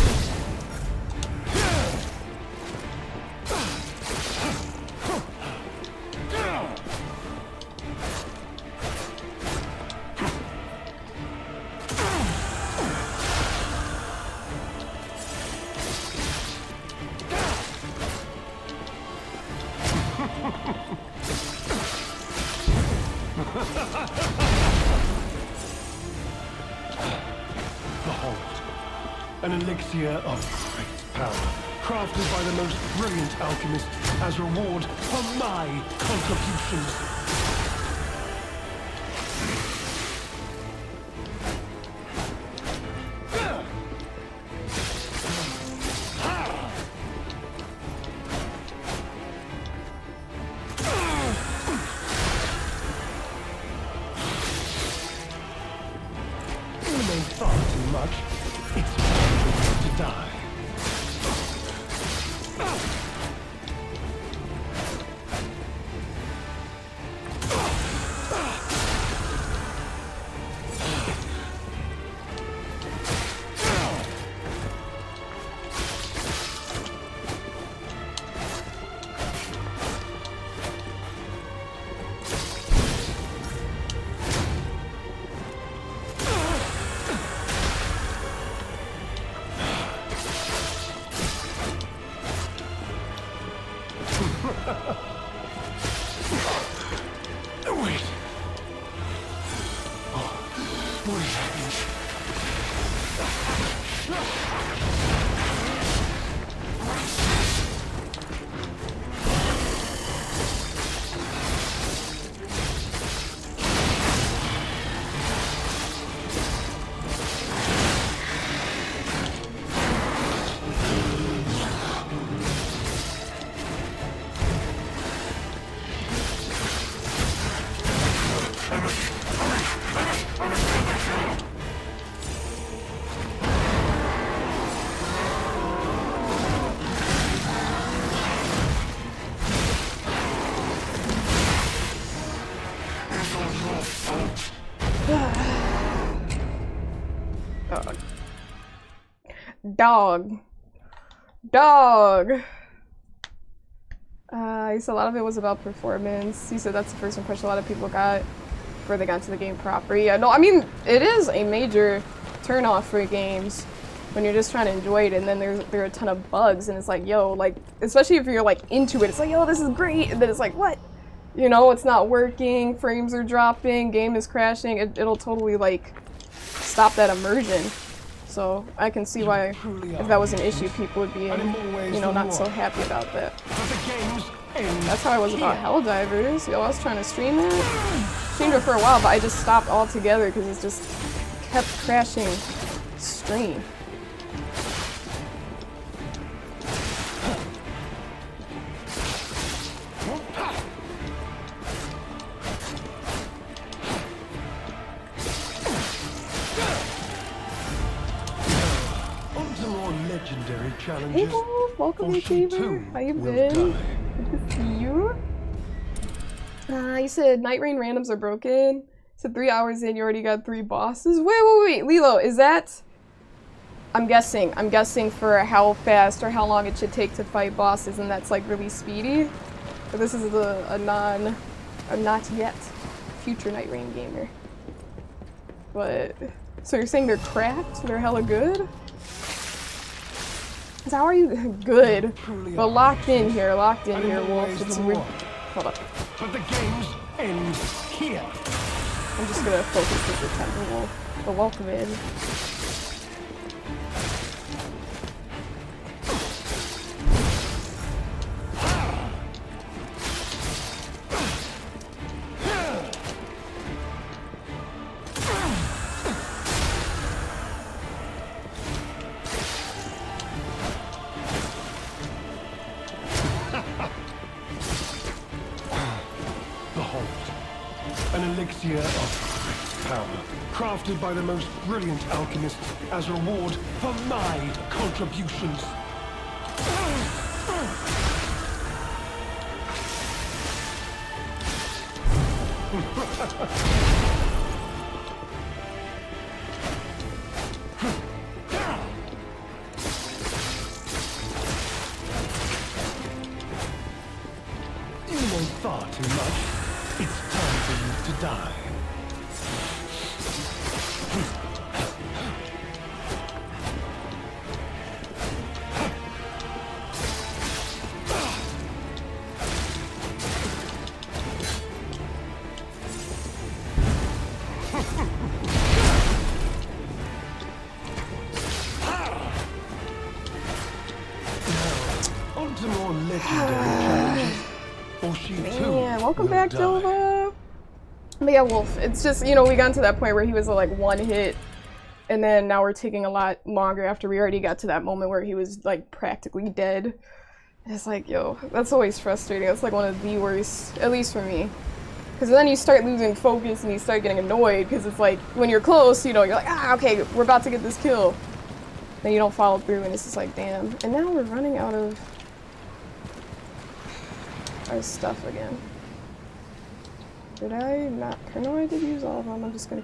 Behold, an elixir of great power, crafted by the most brilliant alchemists as reward for my contributions. You may far too much. It's time to die. Wait. What is happening? Dog. Dog. He said a lot of it was about performance. He said that's the first impression a lot of people got before they got into the game proper. Yeah, no, I mean, it is a major turnoff for games when you're just trying to enjoy it, and then there are a ton of bugs, and it's like, yo, like, especially if you're like into it, it's like, yo, this is great, and then it's like, what? You know, it's not working, frames are dropping, game is crashing, it'll totally like stop that immersion. So I can see why, if that was an issue, people would be, you know, not so happy about that. That's how I was about Helldivers. Yo, I was trying to stream it. Streamed it for a while, but I just stopped altogether because it just kept crashing stream. Legendary challenges. Hey, Wolf, welcome, YouTuber. How you been? Good to see you. You said Night Rain randoms are broken. You said 3 hours in, you already got 3 bosses. Wait, Lilo, is that? I'm guessing for how fast or how long it should take to fight bosses, and that's like really speedy. But this is a not yet future Night Rain gamer. But so you're saying they're cracked? They're hella good? So how are you good? But locked in here, Wolf. It's hold up. But the game's end here. I'm just gonna focus with the temple Wolf. But welcome in. An elixir of great power, crafted by the most brilliant alchemists as reward for my contributions. You know far too much. It's time for you to die. legendary challenges, or she too Man, welcome will back, die. Dilva. But yeah, Wolf, it's just, you know, we got to that point where he was like one hit, and then now we're taking a lot longer after we already got to that moment where he was like practically dead. It's like, yo, that's always frustrating. That's like one of the worst, at least for me. Because then you start losing focus and you start getting annoyed because it's like, when you're close, you know, you're like, ah, okay, we're about to get this kill. Then you don't follow through and it's just like, damn. And now we're running out of our stuff again. Did I not? No, I did use all of them. I'm just gonna